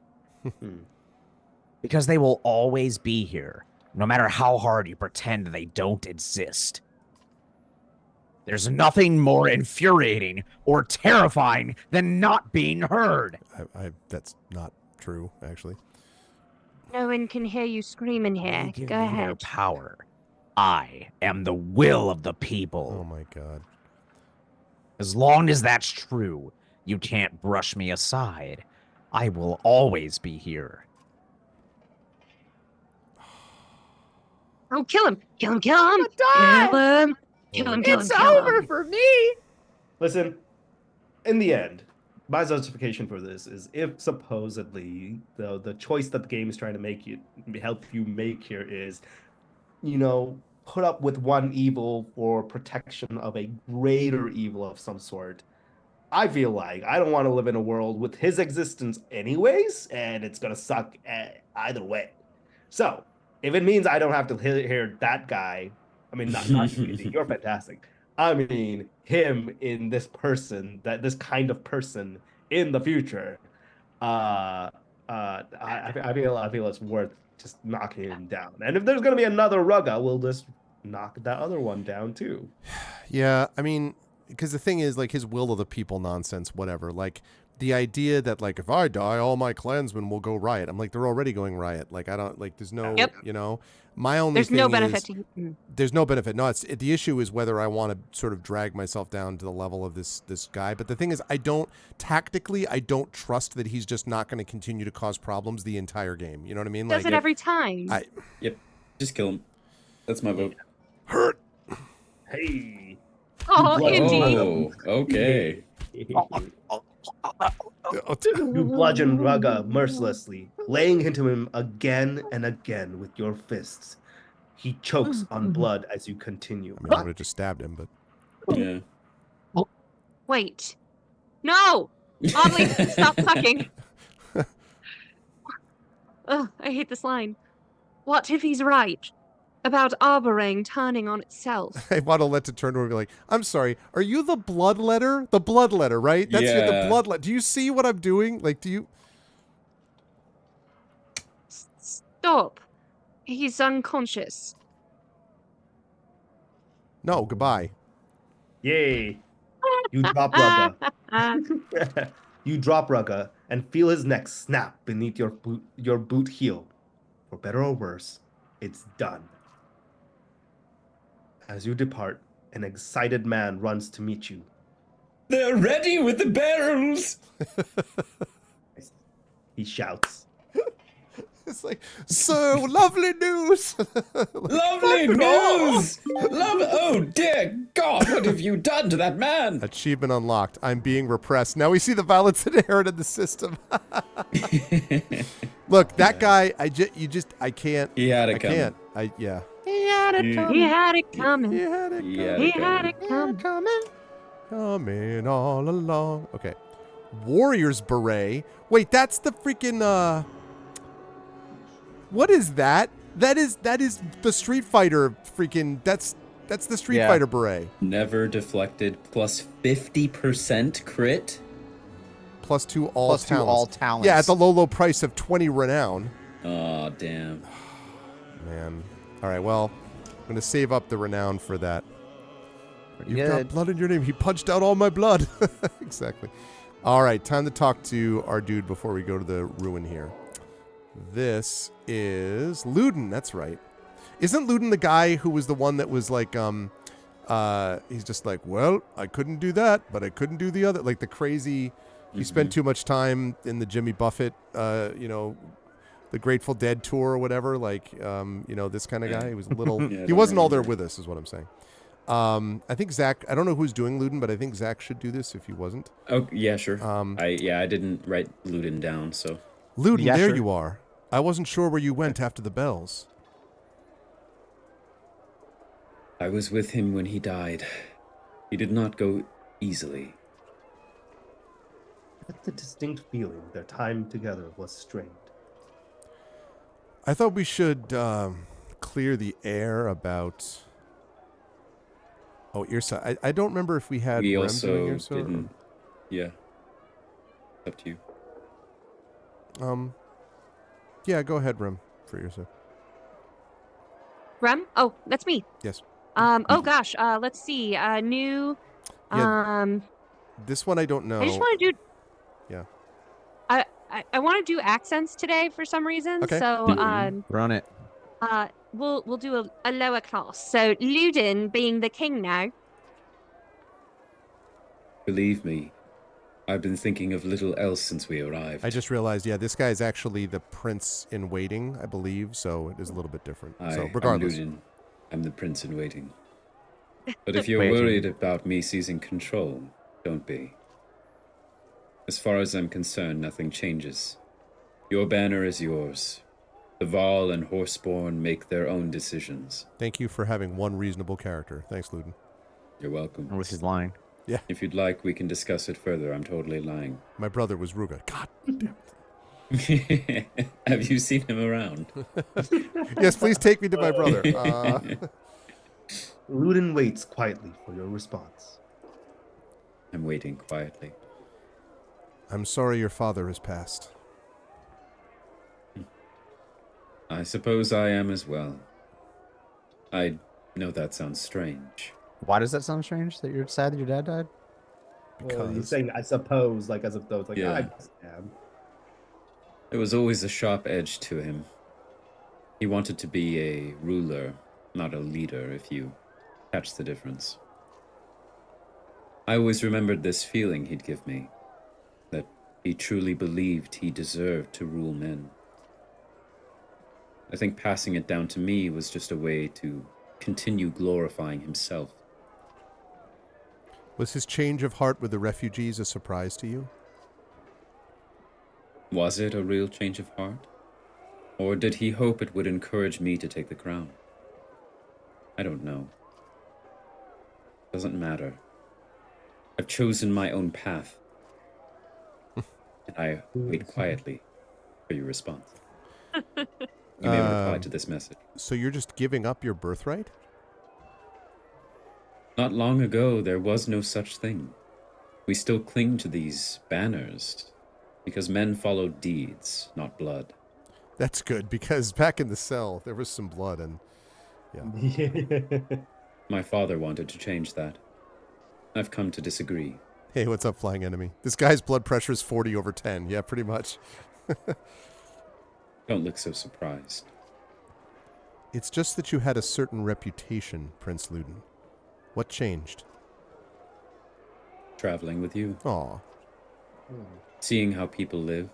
Because they will always be here, no matter how hard you pretend they don't exist. There's nothing more infuriating or terrifying than not being heard. That's not true, actually. No one can hear you scream in here. You give Go me their ahead. power. I am the will of the Oh people. my god. As long as that's true, you can't brush me aside. I will always be here. Oh, kill him! Kill him! Kill him! Kill him! Kill him! Kill him! Kill him! for me. Listen, in the end, my justification for this is if supposedly the choice that the game is trying to help you make here is, put up with one evil for protection of a greater evil of some sort. I feel like I don't want to live in a world with his existence anyways, and it's gonna suck either way. So if it means I don't have to hear that guy, I mean, not you, you're fantastic. I mean, him in this kind of person in the future. I feel it's worth just knocking him down. And if there's gonna be another Rugga, we'll just knock that other one down too. Yeah, I mean, because the thing is, like, his will of the people nonsense, whatever. Like, the idea that, like, if I die, all my clansmen will go riot. I'm like, they're already going riot. Like, I don't, like, there's no, Yep. my only There's thing no benefit is, to you. there's no benefit. No, the issue is whether I want to sort of drag myself down to the level of this guy. But the thing is, I don't trust that he's just not going to continue to cause problems the entire game. You know what I mean? Does it every time. Yep. Just kill him. That's my vote. Hurt. Hey. Oh, blood- indeed. Oh, okay. You bludgeon Rugga mercilessly, laying into him again and again with your fists. He chokes on blood as you continue. I mean, I would have just stabbed him, but Yeah. Wait. No! Oddly, stop sucking. Ugh, I hate this line. What if he's right about Arborang turning on itself? I want to let to turn to her and be like, I'm sorry, are you the bloodletter? The bloodletter, right? That's the Yeah. bloodletter. Do you see what I'm doing? Like, do you? Stop. He's unconscious. No, goodbye. Yay. You drop Rugga. You drop Rugga and feel his neck snap beneath your boot heel. For better or worse, it's done. As you depart, an excited man runs to meet you. They're ready with the barrels. He shouts. It's like, so lovely news. Lovely news. Oh dear God, what have you done to that man? Achievement unlocked. I'm being repressed. Now we see the violence inherent in the system. Look, that guy, I can't. He had it I coming. can't. He had it coming. He had it coming. He had it He had He it had coming. it coming. coming all along. Okay. Warrior's Beret. Wait, that's the freaking, what is that? That is the Street Fighter freaking, that's the Street Yeah. Fighter Beret. Never deflected plus 50% crit. +2 all Plus 2 talents. all talents. Yeah, at the low price of 20 renown. Oh, damn. Man. All right, well, I'm going to save up the renown for that. Pretty You've good. got blood in your name. He punched out all my blood. Exactly. All right, time to talk to our dude before we go to the ruin here. This is Luden. That's right. Isn't Luden the guy who was the one that was like, he's just like, well, I couldn't do that, but I couldn't do the other. Like the crazy, he spent too much time in the Jimmy Buffett, the Grateful Dead tour or whatever. Like, this kind of guy. He was a little, Yeah, I he don't wasn't all there remember. with us is what I'm saying. I think Zach, I don't know who's doing Luden, but I think Zach should do this if he wasn't. Oh, yeah, sure. I didn't write Luden down, so. Luden, Yeah, there sure. you are. I wasn't sure where you went after the bells. I was with him when he died. He did not go easily. That's a distinct feeling. Their time together was strained. I thought we should clear the air about. Oh, Irsa. I don't remember if we had We Rem also doing Irsa. didn't. Yeah. Up to you. Yeah, go ahead, Rem, for Irsa. Rem? Oh, that's me. Yes. Oh gosh. Let's see. New. Yeah, This one I don't know. I just want to do. Yeah. I want to do accents today for some reason. Okay. So Run it. we'll do a lower class. So Luden being the king now. Believe me, I've been thinking of little else since we arrived. I just realized, this guy is actually the prince in waiting, I believe, so it is a little bit different. So regardless. I'm Luden. I'm the prince in waiting. But if you're Waiting. worried about me seizing control, don't be. As far as I'm concerned, nothing changes. Your banner is yours. The Val and Horseborn make their own decisions. Thank you for having one reasonable character. Thanks, Luden. You're welcome. Unless he's lying. If you'd like, we can discuss it further. I'm totally lying. My brother was Ruga. God damn. Have you seen him around? Yes, please take me to my brother. Luden waits quietly for your response. I'm waiting quietly. I'm sorry your father has passed. I suppose I am as well. I know that sounds strange. Why does that sound strange? That you're sad that your dad died? Well, he's saying, I suppose, like as if though it's like, Yeah. I guess I am. There was always a sharp edge to him. He wanted to be a ruler, not a leader, if you catch the difference. I always remembered this feeling he'd give me, that he truly believed he deserved to rule men. I think passing it down to me was just a way to continue glorifying himself. Was his change of heart with the refugees a surprise to you? Was it a real change of heart? Or did he hope it would encourage me to take the crown? I don't know. Doesn't matter. I've chosen my own path. And I wait quietly for your response. You may reply to this message. So you're just giving up your birthright? Not long ago, there was no such thing. We still cling to these banners because men follow deeds, not blood. That's good, because back in the cell, there was some blood and... Yeah. My father wanted to change that. I've come to disagree. Hey, what's up, flying enemy? This guy's blood pressure is 40/10. Yeah, pretty much. Don't look so surprised. It's just that you had a certain reputation, Prince Luden. What changed? Traveling with you, Aw. seeing how people live.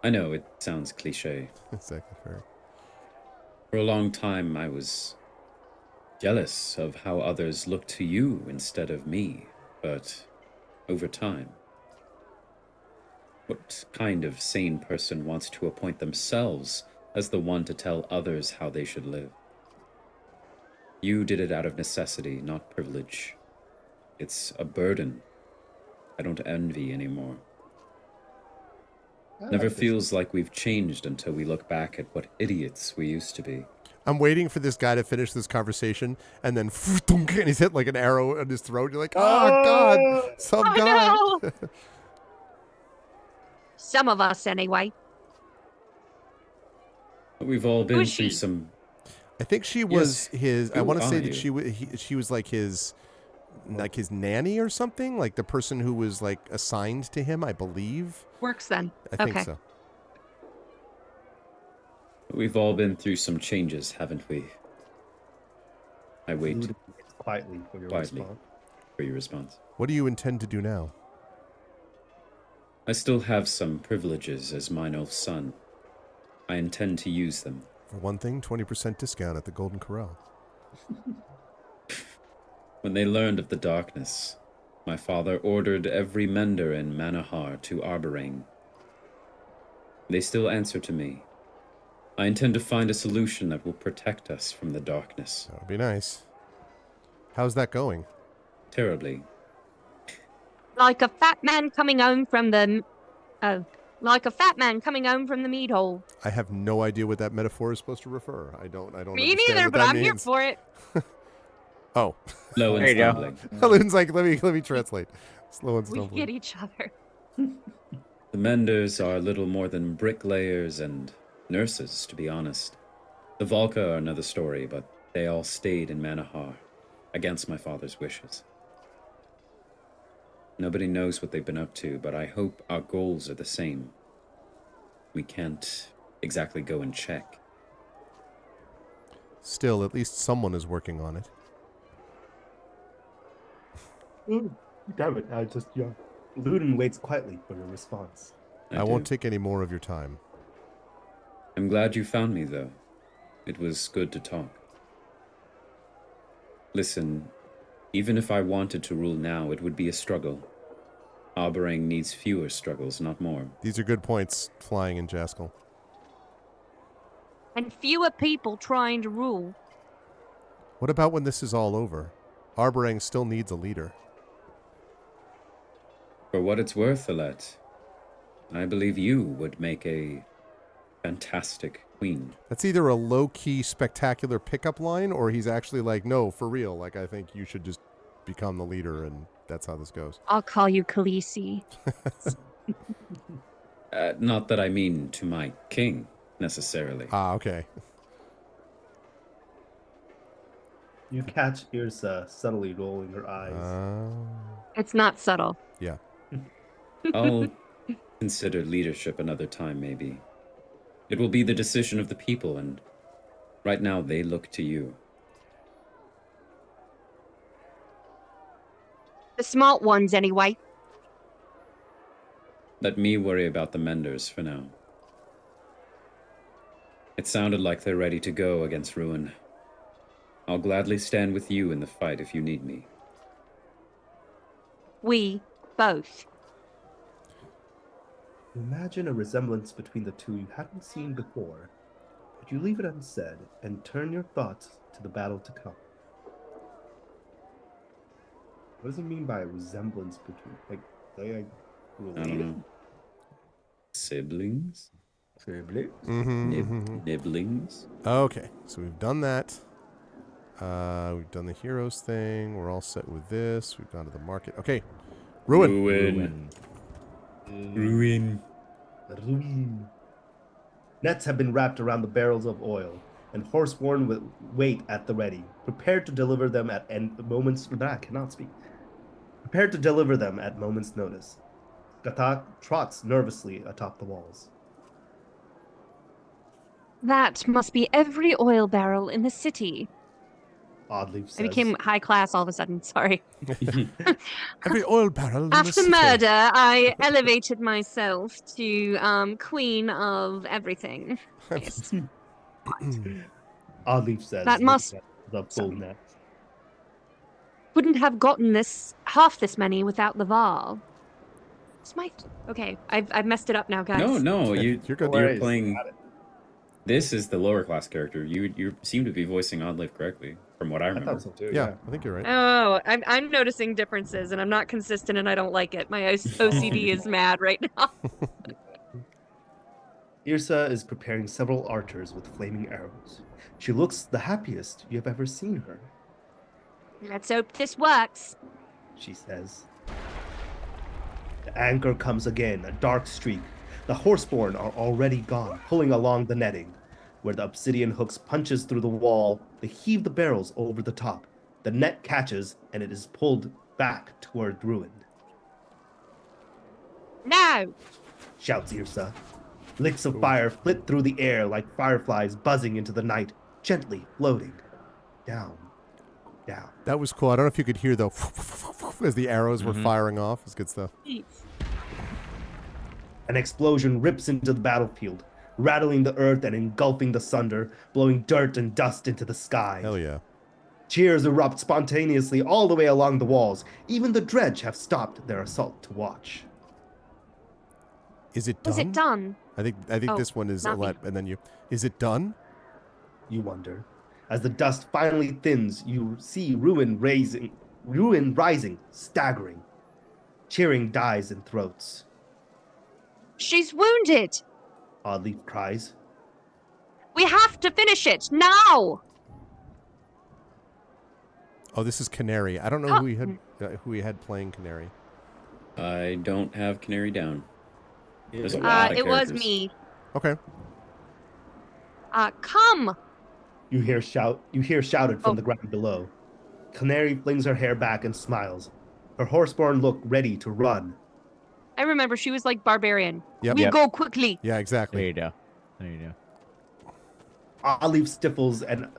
I know it sounds cliche. Exactly fair. For a long time, I was jealous of how others looked to you instead of me, but over time, what kind of sane person wants to appoint themselves as the one to tell others how they should live? You did it out of necessity, not privilege. It's a burden I don't envy anymore. Never feels like we've changed until we look back at what idiots we used to be. I'm waiting for this guy to finish this conversation, and then and he's hit like an arrow in his throat. You're like, oh God, some guy. No. Some of us, anyway. We've all been is through she? some. I think she was his. I Who want to say are that you? she was like his nanny or something, like the person who was like assigned to him. I believe. Works then. I think Okay. so. We've all been through some changes, haven't we? I wait Ludin waits quietly for your quietly response. for your response. What do you intend to do now? I still have some privileges as mine elf son. I intend to use them. For one thing, 20% discount at the Golden Corral. When they learned of the darkness, my father ordered every mender in Manahar to Arborane. They still answer to me. I intend to find a solution that will protect us from the darkness. That would be nice. How's that going? Terribly. Like a fat man coming home from the... like a fat man coming home from the meat hole. I have no idea what that metaphor is supposed to refer. I don't Me understand neither, what but that I'm here means. for it. Oh. Slow and There you go. stumbling. Ludin's like, let me translate. Slow and We stumbling. get each other. The menders are little more than bricklayers and nurses, to be honest. The Valka are another story, but they all stayed in Manahar, against my father's wishes. Nobody knows what they've been up to, but I hope our goals are the same. We can't exactly go and check. Still, at least someone is working on it. Damn it! Ludin waits quietly for your response. I won't take any more of your time. I'm glad you found me, though. It was good to talk. Listen, even if I wanted to rule now, it would be a struggle. Arborane needs fewer struggles, not more. These are good points, Flying and Jaskal. And fewer people trying to rule. What about when this is all over? Arborang still needs a leader. For what it's worth, Alette, I believe you would make a fantastic queen. That's either a low-key, spectacular pickup line, or he's actually like, no, for real. Like, I think you should just become the leader, and that's how this goes. I'll call you Khaleesi. Not that I mean to my king, necessarily. Ah, okay. You catch Yrsa subtly rolling her eyes. It's not subtle. Yeah. I'll consider leadership another time, maybe. It will be the decision of the people, and right now they look to you. The smart ones, anyway. Let me worry about the menders for now. It sounded like they're ready to go against Ruin. I'll gladly stand with you in the fight if you need me. We both. Imagine a resemblance between the two you hadn't seen before, but you leave it unsaid and turn your thoughts to the battle to come. What does it mean by a resemblance between, like I related? don't know. Siblings? Siblings? Nibblings? Okay, so we've done that. We've done the heroes thing. We're all set with this. We've gone to the market. Okay. Ruin. Ruin. Nets have been wrapped around the barrels of oil, and horse-worn wait at the ready, prepared to deliver them at Prepared to deliver them at moment's notice. Gatak trots nervously atop the walls. That must be every oil barrel in the city. Oddly says. I became high class all of a sudden, sorry. Every oil barrel in the After city. murder, I elevated myself to queen of everything. Yes. Oddly says. That must- the full net. Wouldn't have gotten half this many without Laval. It's my... Okay, I've messed it up now, guys. No, You're you're good. You're playing... This is the lower class character. You seem to be voicing Oddlife correctly, from what I I remember. thought so too. Yeah, I think you're right. Oh, I'm noticing differences, and I'm not consistent, and I don't like it. My OCD is mad right now. Yrsa is preparing several archers with flaming arrows. She looks the happiest you have ever seen her, Let's hope this works. she says. The anchor comes again, a dark streak. The horseborn are already gone, pulling along the netting. Where the obsidian hooks punches through the wall, they heave the barrels over the top. The net catches, and it is pulled back toward Ruin. No! Shouts Irsa. Licks of fire flit through the air like fireflies buzzing into the night, gently floating. Down, down. That was cool. I don't know if you could hear the as the arrows were firing off. It's good stuff. An explosion rips into the battlefield, rattling the earth and engulfing the sunder, blowing dirt and dust into the sky. Hell yeah. Cheers erupt spontaneously all the way along the walls. Even the dredge have stopped their assault to watch. Is it done? Was it done? I think Oh, this one is not me. and then you. Is it done? You wonder. As the dust finally thins, you see Ruin rising, staggering. Cheering dies in throats. She's wounded. Oddleaf cries. We have to finish it now. Oh, this is Canary. I don't know who we had playing Canary. I don't have Canary down. There's a lot of It was characters. me. Okay. Come. You hear shouted from the ground below. Canary flings her hair back and smiles. Her horseborn look ready to run. I remember she was like barbarian. Yep. We Yep. go quickly. Yeah, exactly. There you go. Oddleaf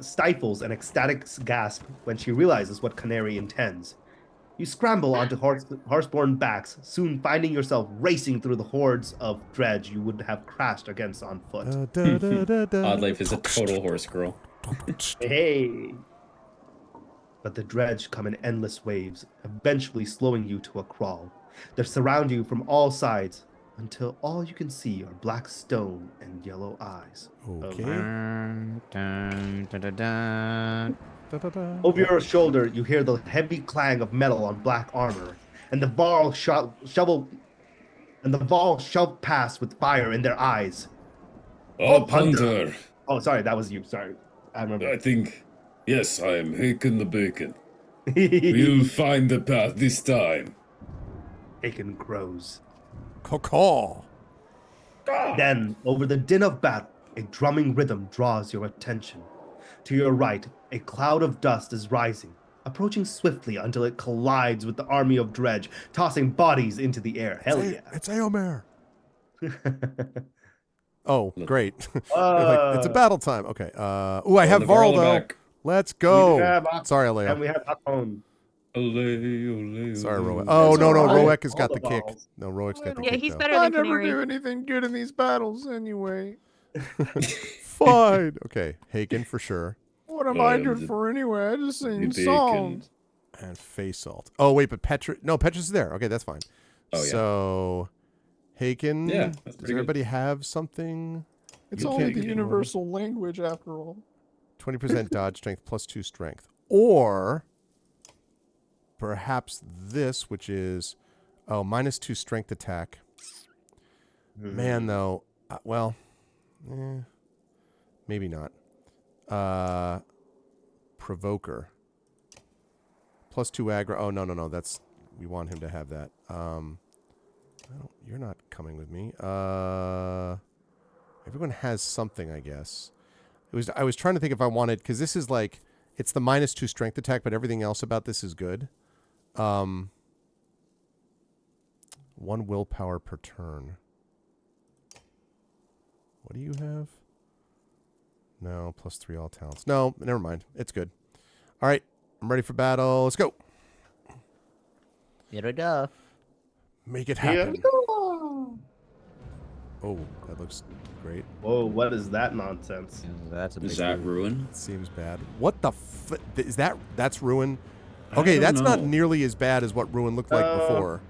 stifles an ecstatic gasp when she realizes what Canary intends. You scramble onto horseborn backs, soon finding yourself racing through the hordes of dredge you would have crashed against on foot. Oddleif is a total horse girl. Hey! But the dredge come in endless waves, eventually slowing you to a crawl. They surround you from all sides until all you can see are black stone and yellow eyes. Okay. Over your shoulder, you hear the heavy clang of metal on black armor, and the Varl shove past with fire in their eyes. Oh, Punter. Oh, sorry, that was you. Sorry, I remember. I think, yes, I am Haken the Bacon. We'll find the path this time. Haken grows. Caw. Then, over the din of battle, a drumming rhythm draws your attention. To your right, a cloud of dust is rising, approaching swiftly until it collides with the army of dredge, tossing bodies into the air. Hell yeah. It's Aomer. Oh, great. Like, it's a battle time. Okay. I have Varl, though. Let's go. Sorry, Alea. And we have Hakon. Sorry, Roek. Oh, no. Roek has got the kick. No, Roek's got the kick. Yeah, he's though. better I than never Canary. do anything good in these battles anyway. Fine. Okay. Haken for sure. What am I good for anyway? I just sing bacon. songs. And face salt. Oh, wait, but Petra. No, Petra's there. Okay, that's fine. Oh, yeah. So, Haken. Yeah, that's does pretty everybody have something? It's You only can't the do- universal language after all. 20% dodge strength plus 2 strength. Or perhaps this, which is, minus 2 strength attack. Man, though, maybe not. Provoker. Plus 2 aggro. Oh, no. That's, we want him to have that. You're not coming with me. Everyone has something, I guess. I was trying to think if I wanted, because this is like, it's the minus 2 strength attack, but everything else about this is good. 1 willpower per turn. What do you have? No, plus 3 all talents. No, never mind. It's good. All right, I'm ready for battle. Let's go. Here we go. Make it happen. Oh, that looks great. Whoa, what is that nonsense? That's a Is big that move. Ruin? Seems bad. What the is that? That's Ruin? I Okay, don't that's not know. nearly as bad as what Ruin looked like before.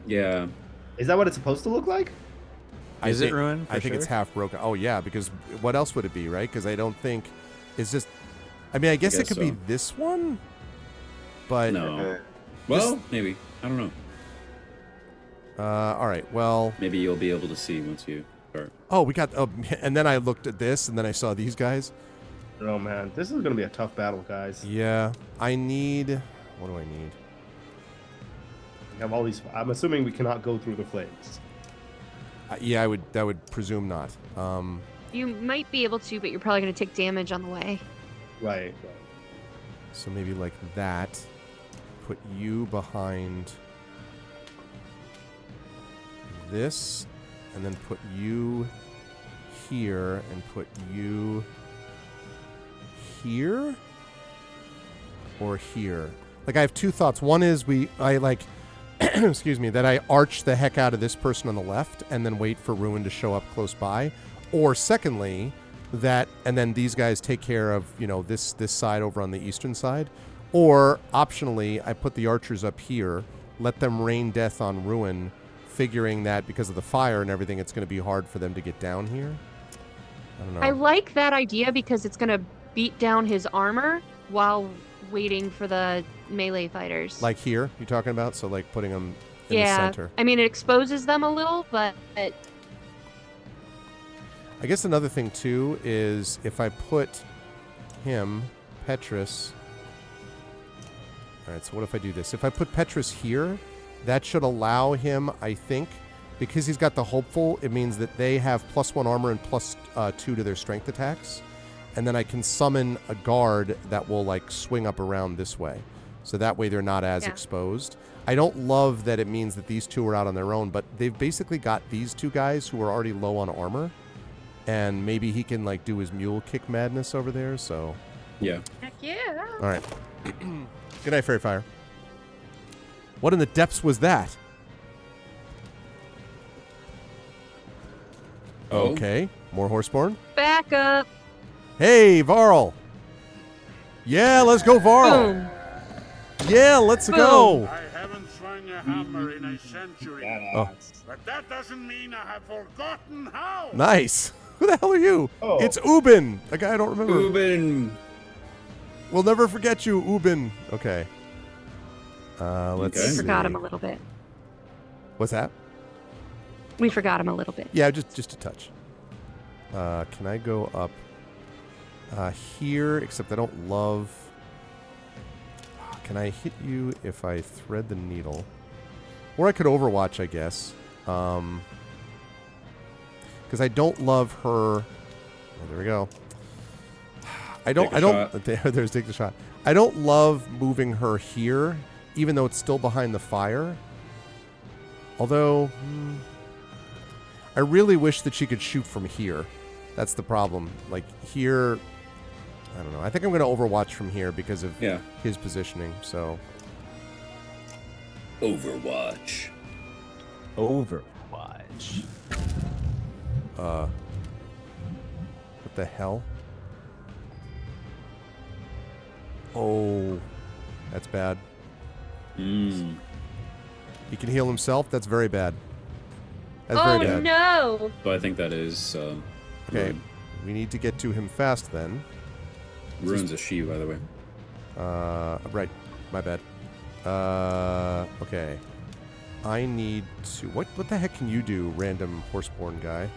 Yeah. Is that what it's supposed to look like? Is it Ruin? I think it's half broken. Oh, yeah, because what else would it be, right? Because I don't think it's just... I mean, I guess it guess could be so. this one, but... No. Well, maybe. I don't know. All right, well... Maybe you'll be able to see once you start. Oh, we got... and then I looked at this, and then I saw these guys. Oh, man. This is going to be a tough battle, guys. Yeah, I need... What do I need? We have all these... I'm assuming we cannot go through the flames. Yeah, that would presume not. You might be able to, but you're probably going to take damage on the way. Right. So maybe like that. Put you behind this, and then put you here, and put you here or here. Like I have two thoughts. One is I like excuse me, that I arch the heck out of this person on the left and then wait for Ruin to show up close by. Or secondly, that and then these guys take care of, you know, this side over on the eastern side. Or optionally, I put the archers up here, let them rain death on Ruin, figuring that because of the fire and everything, it's going to be hard for them to get down here. I don't know. I like that idea because it's going to beat down his armor while waiting for the melee fighters. Like here, you're talking about? So like putting them in the center. I mean, it exposes them a little, but... I guess another thing, too, is if I put him, Petrus... All right, so what if I do this? If I put Petrus here, that should allow him, I think, because he's got the Hopeful, it means that they have +1 armor and +2 to their strength attacks. And then I can summon a guard that will, like, swing up around this way. So that way they're not as exposed. I don't love that it means that these two are out on their own, but they've basically got these two guys who are already low on armor. And maybe he can, like, do his mule kick madness over there, so... Yeah. Heck yeah. All right. Good night, Fairy Fire. What in the depths was that? Oh. Okay. More Horseborn. Back up. Hey, Varl. Yeah, let's go, Varl. Boom. Yeah, let's go. I haven't swung a hammer in a century. Oh. But that doesn't mean I have forgotten how. Nice. Who the hell are you? Oh. It's Ubin. A guy I don't remember. Ubin. We'll never forget you, Ubin. Okay. Let's Okay. We see. forgot him a little bit. What's that? We forgot him a little bit. Yeah, just a touch. Can I go up here? Except I don't love... Can I hit you if I thread the needle? Or I could Overwatch, I guess. Because I don't love her... Oh, there we go. There's take the shot. I don't love moving her here, even though it's still behind the fire. Although, I really wish that she could shoot from here. That's the problem. Like here, I don't know. I think I'm going to Overwatch from here because of his positioning. So, Overwatch. Overwatch. What the hell? Oh, that's bad. He can heal himself? That's very bad. That's very bad. No! So I think that is... okay, Ruin. we need to get to him fast then. Ruin's a she, by the way. Right. My bad. Okay. I need to... What the heck can you do, random Horseborn guy?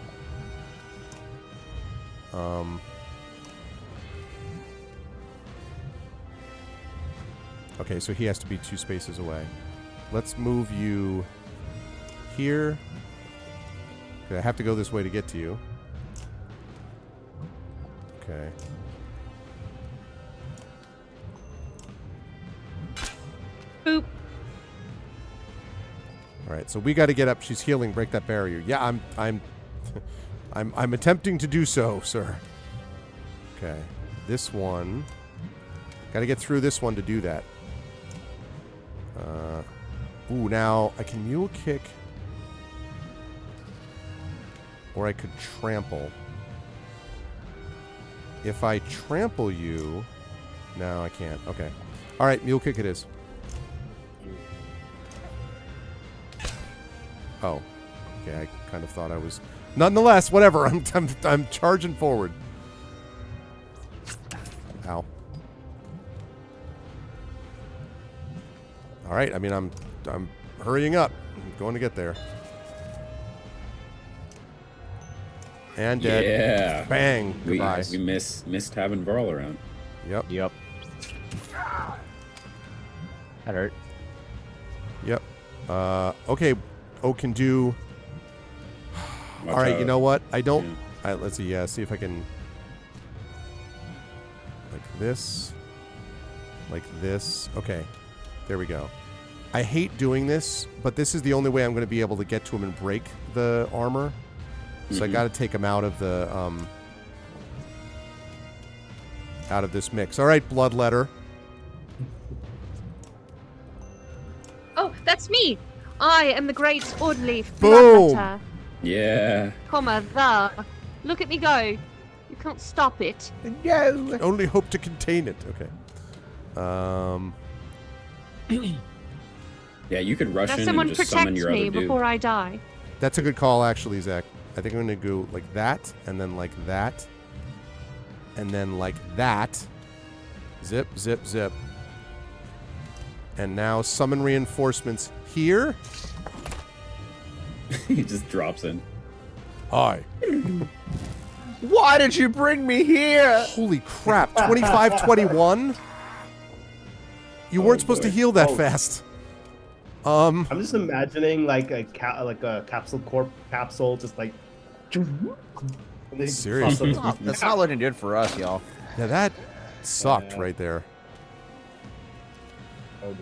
Okay, so he has to be 2 spaces away. Let's move you here. Okay, I have to go this way to get to you. Okay. Boop. All right, so we got to get up. She's healing. Break that barrier. Yeah, I'm attempting to do so, sir. Okay, this one. Got to get through this one to do that. Ooh, now I can mule kick, or I could trample. If I trample you, no, I can't. Okay. All right, mule kick it is. Oh, okay. I kind of thought I was. Nonetheless, whatever. I'm charging forward. Ow. All right. I mean, I'm hurrying up. I'm going to get there. And dead. Yeah. Bang. Goodbye. We missed having Varl around. Yep. Yep. That hurt. Yep. Okay. Oh, can do... All right, out. you know what? I don't. Yeah. All right, let's see. Yeah, see if I can. Like this. Like this. Okay. There we go. I hate doing this, but this is the only way I'm going to be able to get to him and break the armor. So I got to take him out of the out of this mix. All right, Bloodletter. Oh, that's me. I am the great orderly Boom. Bloodletter. Yeah. Comma the. Look at me go. You can't stop it. No. Only hope to contain it. Okay. Yeah, you could rush Now in someone and just summon protect your me other dude. before I die. That's a good call, actually, Zach. I think I'm going to go like that, and then like that, and then like that. Zip, zip, zip. And now summon reinforcements here. He just drops in. Aye. Why did you bring me here? Holy crap. 25-21? You weren't supposed to boy. heal that fast. I'm just imagining like a capsule corp capsule, just like. And then Seriously. That's not looking good for us, y'all. Yeah, that sucked Yeah. right there. Oh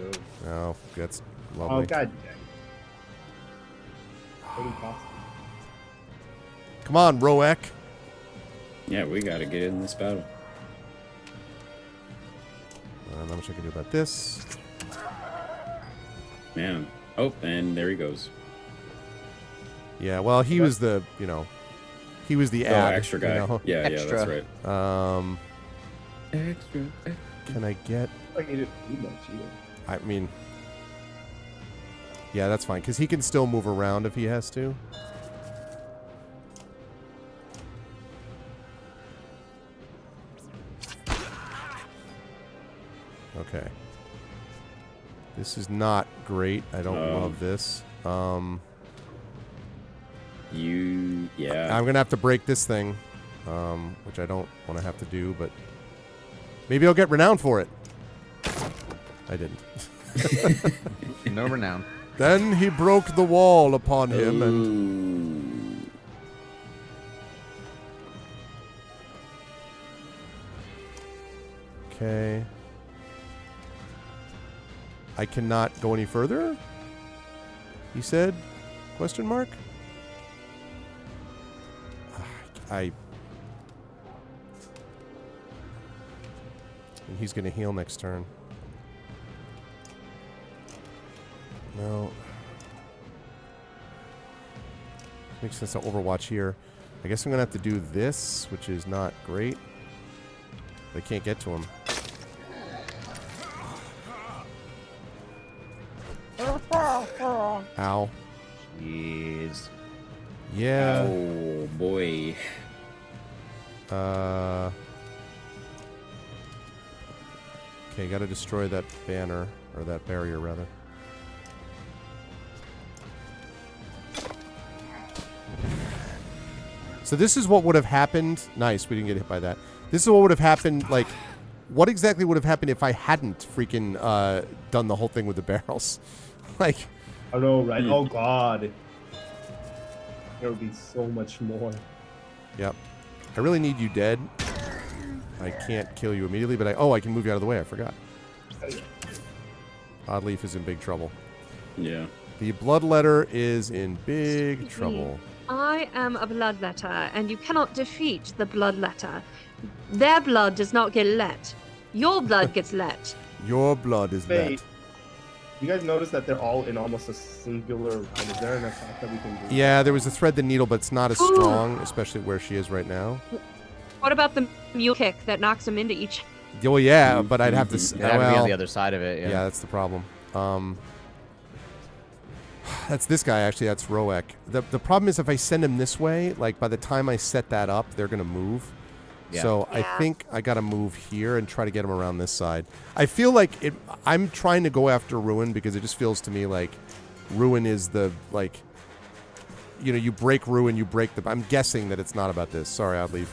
no! Oh, that's Oh lovely. god dang! What impossible. Come on, Roek. Yeah, we gotta get in this battle. Not much I can do about this. Man. Oh, and there he goes. Yeah, well, he was the, he was the ad. extra guy. you know? Yeah, Extra. yeah, that's right. Extra. Can I get? Like he didn't do much either. I mean, yeah, that's fine because he can still move around if he has to. Okay. This is not great. I don't love this. Yeah. I'm gonna have to break this thing, which I don't want to have to do, but maybe I'll get renowned for it. I didn't. No renown. Then he broke the wall upon him, and Ooh. okay. I cannot go any further. He said? Question mark. And he's going to heal next turn. No. Makes sense to Overwatch here. I guess I'm going to have to do this, which is not great. I can't get to him. Ow. Jeez. Yeah. Oh, boy. Okay, gotta destroy that banner, or that barrier, rather. So this is what would have happened. Nice, we didn't get hit by that. This is what would have happened, like, what exactly would have happened if I hadn't freaking done the whole thing with the barrels? Like... I know, right? Oh god. There would be so much more. Yep. I really need you dead. I can't kill you immediately, but I can move you out of the way. I forgot. Oddleaf is in big trouble. Yeah. The Bloodletter is in big trouble. I am a Bloodletter, and you cannot defeat the Bloodletter. Their blood does not get let. Your blood gets let. Your blood is Wait. let. You guys notice that they're all in almost a singular line? Is there an effect that we can do? Yeah, there was a thread the needle, but it's not as strong, especially where she is right now. What about the mule kick that knocks them into each? Oh yeah, but I'd have to. It'd have to be on the other side of it. Yeah, Yeah. that's the problem. That's this guy actually. That's Roek. The problem is if I send him this way, like by the time I set that up, they're gonna move. Yeah. So I think I gotta move here and try to get him around this side. I feel like I'm trying to go after Ruin because it just feels to me like Ruin is the like. You break Ruin, you break the. I'm guessing that it's not about this. Sorry, Oddleaf.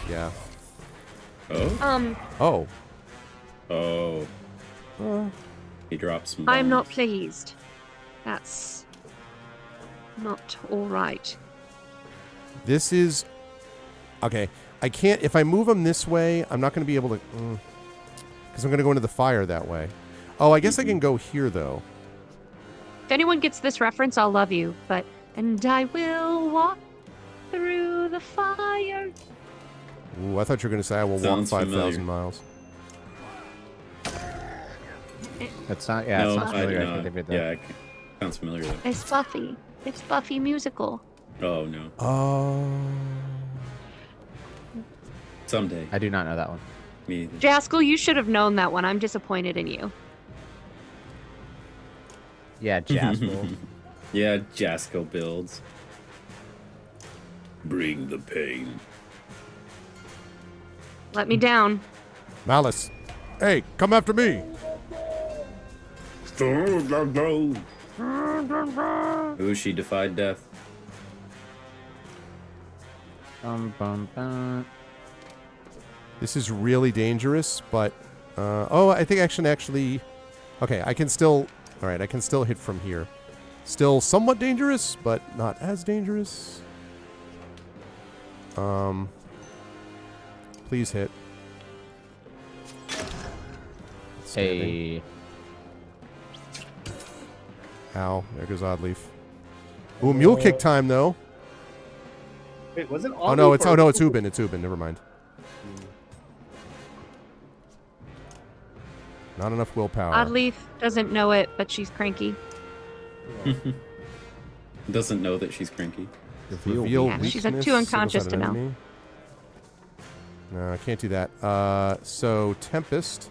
Yeah. Oh? Oh. Oh. He drops some I'm not bombs. pleased. That's not all right. This is... Okay, I can't... If I move them this way, I'm not going to be able to... Because I'm going to go into the fire that way. Oh, I guess I can go here, though. If anyone gets this reference, I'll love you. But, and I will walk through the fire. Ooh, I thought you were going to say I will walk 5,000 miles. That's not, yeah, No, it's not I familiar. do I think not. they did that. Yeah, sounds familiar though. It's Buffy. It's Buffy musical. Oh no. Oh. Someday. I do not know that one. Me either. Jaskell, you should have known that one. I'm disappointed in you. Yeah, Jasper. Yeah, Jaskell builds. Bring the pain. Let me down. Malice. Hey, come after me. Ooh, she defied death. Bum, bum, bum. This is really dangerous, but... oh, I think actually... Okay, I can still... Alright, I can still hit from here. Still somewhat dangerous, but not as dangerous. Please hit. Hey. Ow, there goes Oddleaf. Ooh, mule kick time, though. Wait, was it? Oh, no, it's Ubin. It's Ubin. Never mind. Not enough willpower. Oddleaf doesn't know it, but she's cranky. Doesn't know that she's cranky. Reveal Yeah, she's weakness. too unconscious Suicide to know. enemy. No, I can't do that. So Tempest.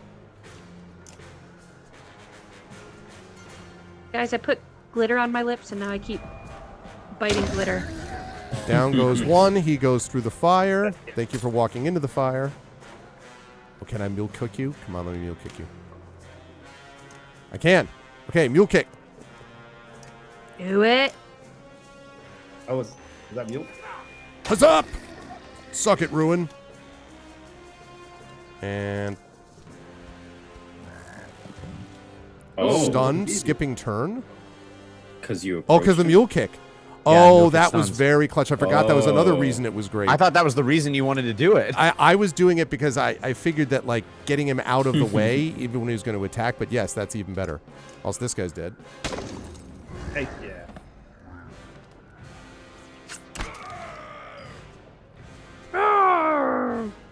Guys, I put glitter on my lips, and now I keep biting glitter. Down goes one. He goes through the fire. Thank you for walking into the fire. Oh, can I mule kick you? Come on, let me mule kick you. I can. Okay, mule kick. Do it. Was that mule? Huzzah! Suck it, Ruin. And... Oh. Stunned, skipping turn. Because you. Oh, because the mule kick. Yeah, Oh, mule kick that was stuns. very clutch. I forgot that was another Oh. reason it was great. I thought that was the reason you wanted to do it. I was doing it because I figured that, like, getting him out of the way, even when he was going to attack, but yes, that's even better. Also, this guy's dead. Hey, yeah.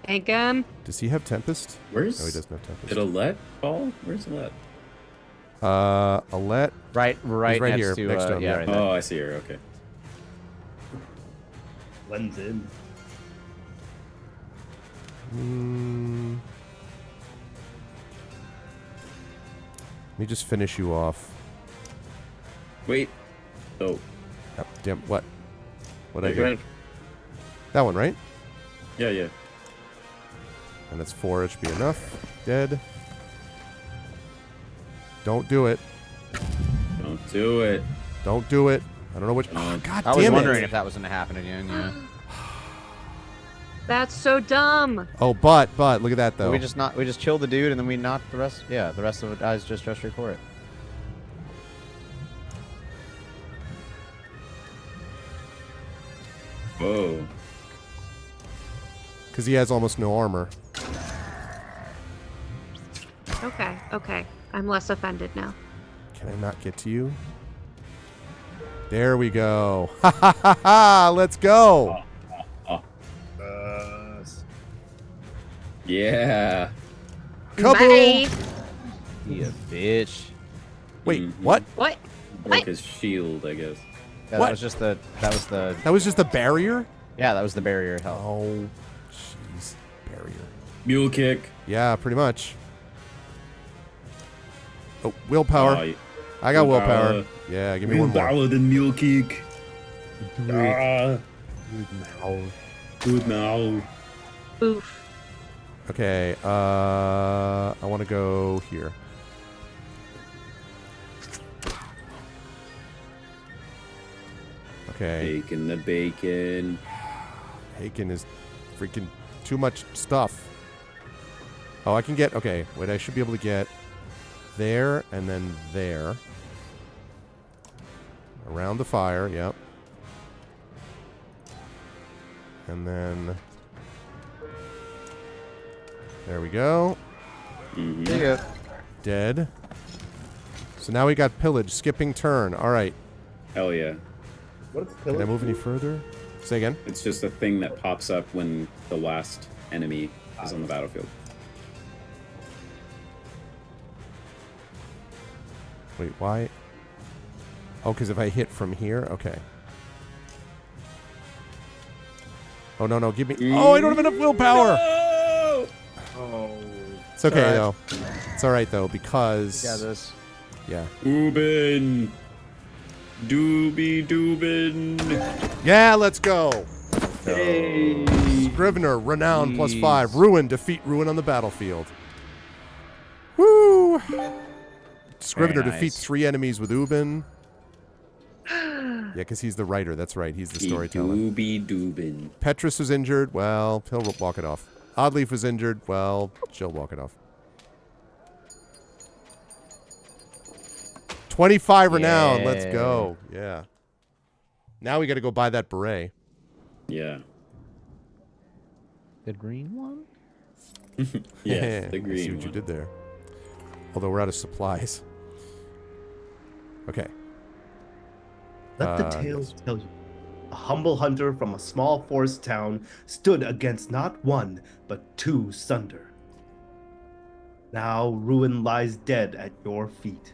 Thank him. Does he have Tempest? Where's? No, he doesn't have Tempest. Did Alette fall? Where's Alette? Alette. Right right next here, to, next to him, yeah, yeah. right there. Oh, I see her. Okay. Blends in. Let me just finish you off. Wait. Oh. Yep, damn, what? What I Wait, do? wait. That one, right? Yeah, yeah. And it's 4 HP enough. Dead. Don't do it. Don't do it. Don't do it. I don't know which. Oh, God I was damn wondering it. if that was going to happen again, yeah. That's so dumb. Oh, but look at that though. We just killed the dude and then we knocked the rest. Yeah, the rest of the guys just for it. Whoa. Because he has almost no armor. Okay. I'm less offended now. Can I not get to you? There we go. Ha ha ha ha! Let's go. Yeah. Kaboom! Bye. You bitch. Wait, Mhm. what? What? Broke his shield, I guess. Yeah, What? that was just the That was just a barrier? yeah, that was the barrier health. Oh, jeez. Barrier. Mule kick. Yeah, pretty much. Oh, willpower. Oh, I got willpower. willpower. Yeah, give me one more. Willpower than mule kick. Ah. Good now. Oof. Okay, I want to go here. Okay. Bacon the bacon. Bacon is freaking too much stuff. Oh, I can get... Okay, wait, I should be able to get there and then there. Around the fire, yep. And then... There we go. There you go. Dead. So now we got pillage, skipping turn. All right. Hell yeah. What's Can I move any further? Say again? It's just a thing that pops up when the last enemy is on the battlefield. Wait, why? Oh, because if I hit from here? Okay. Oh, no, no. Give me... Oh, I don't have enough willpower! No! Oh. It's okay, It's though. It's all right, though, because... Yeah, this. Yeah. Ubin! Doobie Doobin! Yeah, let's go! Hey. Scrivener, renown +5. Ruin, defeat Ruin on the battlefield. Woo! Scrivener Very defeats nice. 3 enemies with Ubin. Yeah, because he's the writer. That's right. He's the storyteller. Doobie Doobin. Petrus was injured. Well, he'll walk it off. Oddleaf was injured. Well, she'll walk it off. 25 renown. Let's go. Yeah. Now we got to go buy that beret. Yeah. The green one? Yes, the I see green what you one. did there. Although we're out of supplies. Okay. Let the tales tell you. A humble hunter from a small forest town stood against not one, but 2 sunder. Now ruin lies dead at your feet.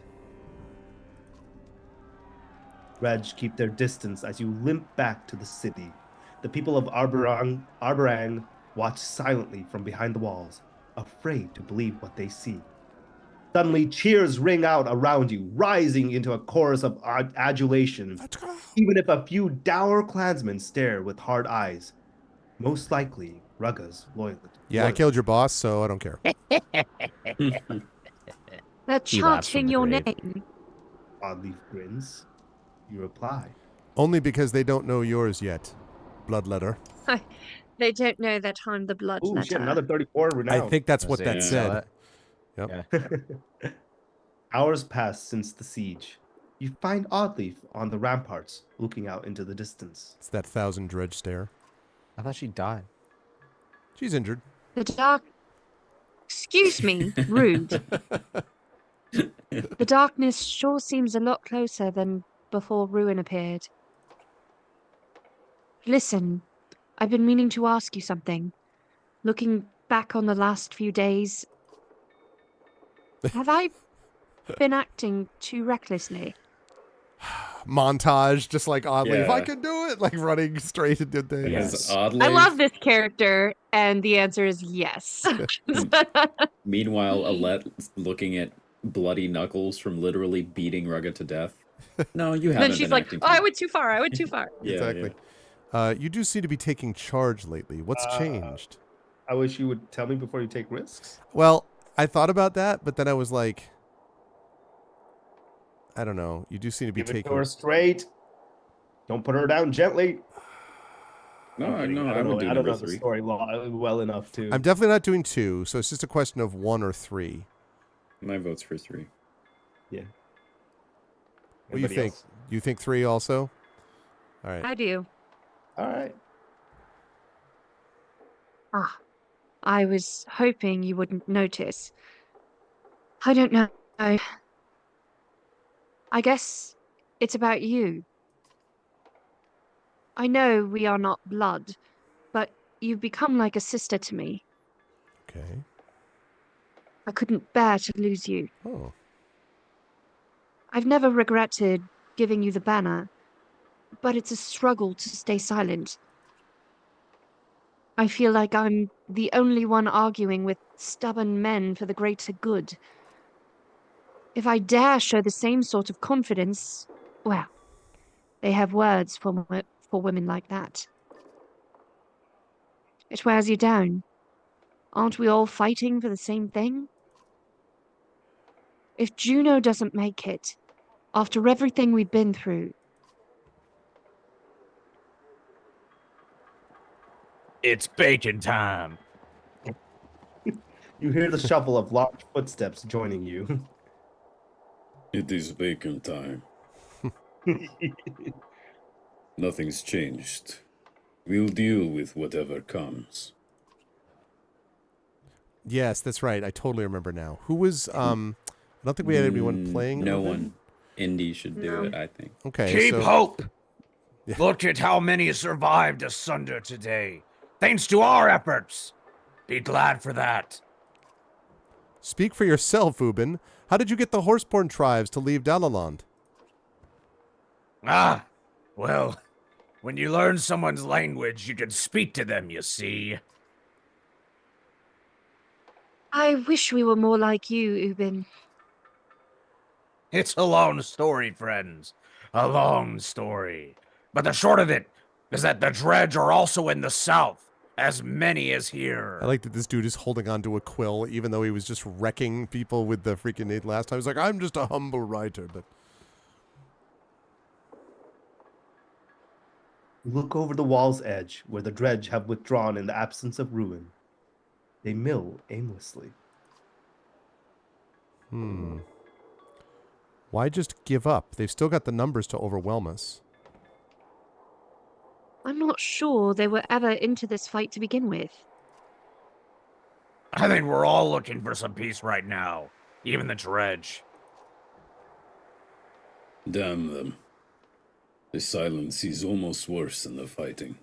Reg keep their distance as you limp back to the city. The people of Arborang watch silently from behind the walls, afraid to believe what they see. Suddenly, cheers ring out around you, rising into a chorus of adulation. Let's go. Even if a few dour clansmen stare with hard eyes, most likely Rugga's loyalty. Yeah, I killed your boss, so I don't care. They're He laughs from chanting the your grave. name. Oddleaf grins. You reply. Only because they don't know yours yet. Bloodletter. They don't know that I'm the Oh bloodletter. shit, another 34 renown. I think that's what that Yeah. said. Yeah. Hours pass since the siege. You find Oddleaf on the ramparts, looking out into the distance. It's that 1,000 dredge stare. I thought she died. She's injured. The dark. Excuse me, rude. The darkness sure seems a lot closer than before Ruin appeared. Listen, I've been meaning to ask you something. Looking back on the last few days, have I been acting too recklessly? Montage, just like oddly. If I Yeah. could do it, like running straight into things. Because oddly, I love this character, and the answer is yes. meanwhile, Alette looking at bloody knuckles from literally beating Rugga to death. No, you haven't. Then she's been like, acting "Oh, I too- went too far. I went too far." Yeah, Exactly. You do seem to be taking charge lately. What's changed? I wish you would tell me before you take risks. Well, I thought about that, but then I was like, I don't know. You do seem to be Give it to taking. her straight. Don't put her down gently. No, I'm kidding. no, I don't would know, do I don't number know the 3. story well enough to. I'm definitely not doing 2, so it's just a question of 1 or 3. My vote's for 3. Yeah. What do you Anybody think? else? You think 3 also? All right. I do. All right. Ah, I was hoping you wouldn't notice. I don't know. I guess it's about you. I know we are not blood, but you've become like a sister to me. Okay. I couldn't bear to lose you. Oh. I've never regretted giving you the banner, but it's a struggle to stay silent. I feel like I'm the only one arguing with stubborn men for the greater good. If I dare show the same sort of confidence, well, they have words for women like that. It wears you down. Aren't we all fighting for the same thing? If Juno doesn't make it, after everything we've been through, It's bacon time. You hear the shuffle of large footsteps joining you. It is bacon time. Nothing's changed. We'll deal with whatever comes. Yes, that's right. I totally remember now. Who was I don't think we had anyone playing. No Odin? one. Indy should do it, I think. Okay. Keep so, hope. Yeah. Look at how many survived asunder today, thanks to our efforts. Be glad for that. Speak for yourself, Ubin. How did you get the Horseborn tribes to leave Dalaland? Ah, well, when you learn someone's language, you can speak to them, you see. I wish we were more like you, Ubin. It's a long story, friends. A long story. But the short of it is that the Dredge are also in the south, as many as here. I like that this dude is holding on to a quill, even though he was just wrecking people with the freaking aid last time. He's like, I'm just a humble writer, but... Look over the wall's edge, where the dredge have withdrawn in the absence of ruin. They mill aimlessly. Why just give up? They've still got the numbers to overwhelm us. I'm not sure they were ever into this fight to begin with. I think we're all looking for some peace right now. Even the Dredge. Damn them. The silence is almost worse than the fighting.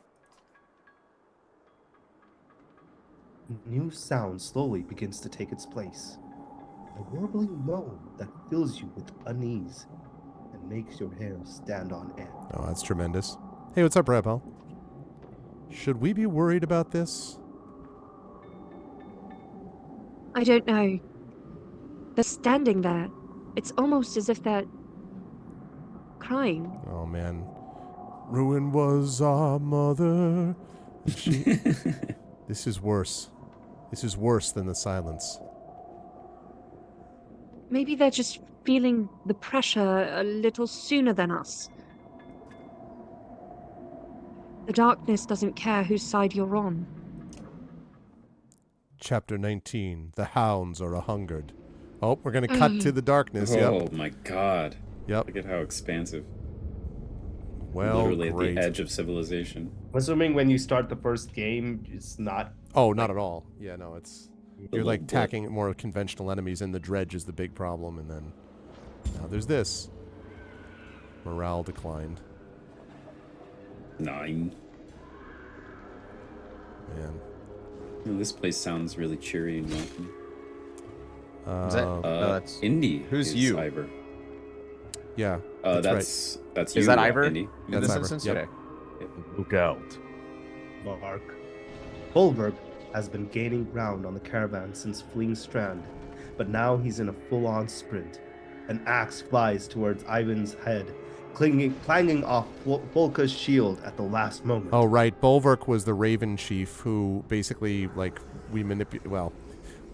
A new sound slowly begins to take its place. A warbling moan that fills you with unease and makes your hair stand on end. Oh, that's tremendous. Hey, what's up, Rebel? Should we be worried about this? I don't know. They're standing there. It's almost as if they're crying. Oh, man. Ruin was our mother. This is worse. This is worse than the silence. Maybe they're just feeling the pressure a little sooner than us. The darkness doesn't care whose side you're on. Chapter 19. The hounds are a-hungered. Oh, we're going to cut to the darkness. Yep. Oh my god. Yep. Look at how expansive. Well, Literally great. at the edge of civilization. I'm assuming when you start the first game, it's not... Oh, not at all. Yeah, no, it's... You're like little attacking more conventional enemies, and the dredge is the big problem, and then... Now there's this. Morale declined. 9. Man. Oh, this place sounds really cheery and welcoming. Is that, that's Indy. who's is you? Ivor. Yeah, That's you. Is that Ivor Indy. in That's this Ivor, instance? yep. Okay. Look out. Mark. Bolverk has been gaining ground on the caravan since fleeing Strand, but now he's in a full-on sprint. An axe flies towards Ivan's head, clanging off Volka's shield at the last moment. Oh, right. Bolverk was the Raven Chief who basically, like, we manipulate... Well,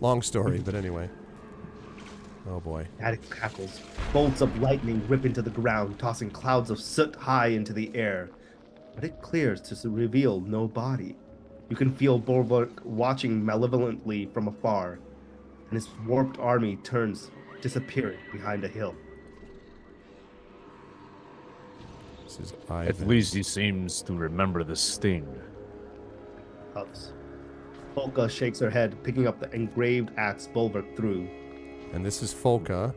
long story, but anyway. Oh, boy. Attic crackles. Bolts of lightning rip into the ground, tossing clouds of soot high into the air. But it clears to reveal no body. You can feel Bolverk watching malevolently from afar, and his warped army turns, disappearing behind a hill. This is Ivan. At least he seems to remember the sting. Puffs. Volka shakes her head, picking up the engraved axe Bolverk threw. And this is Folka,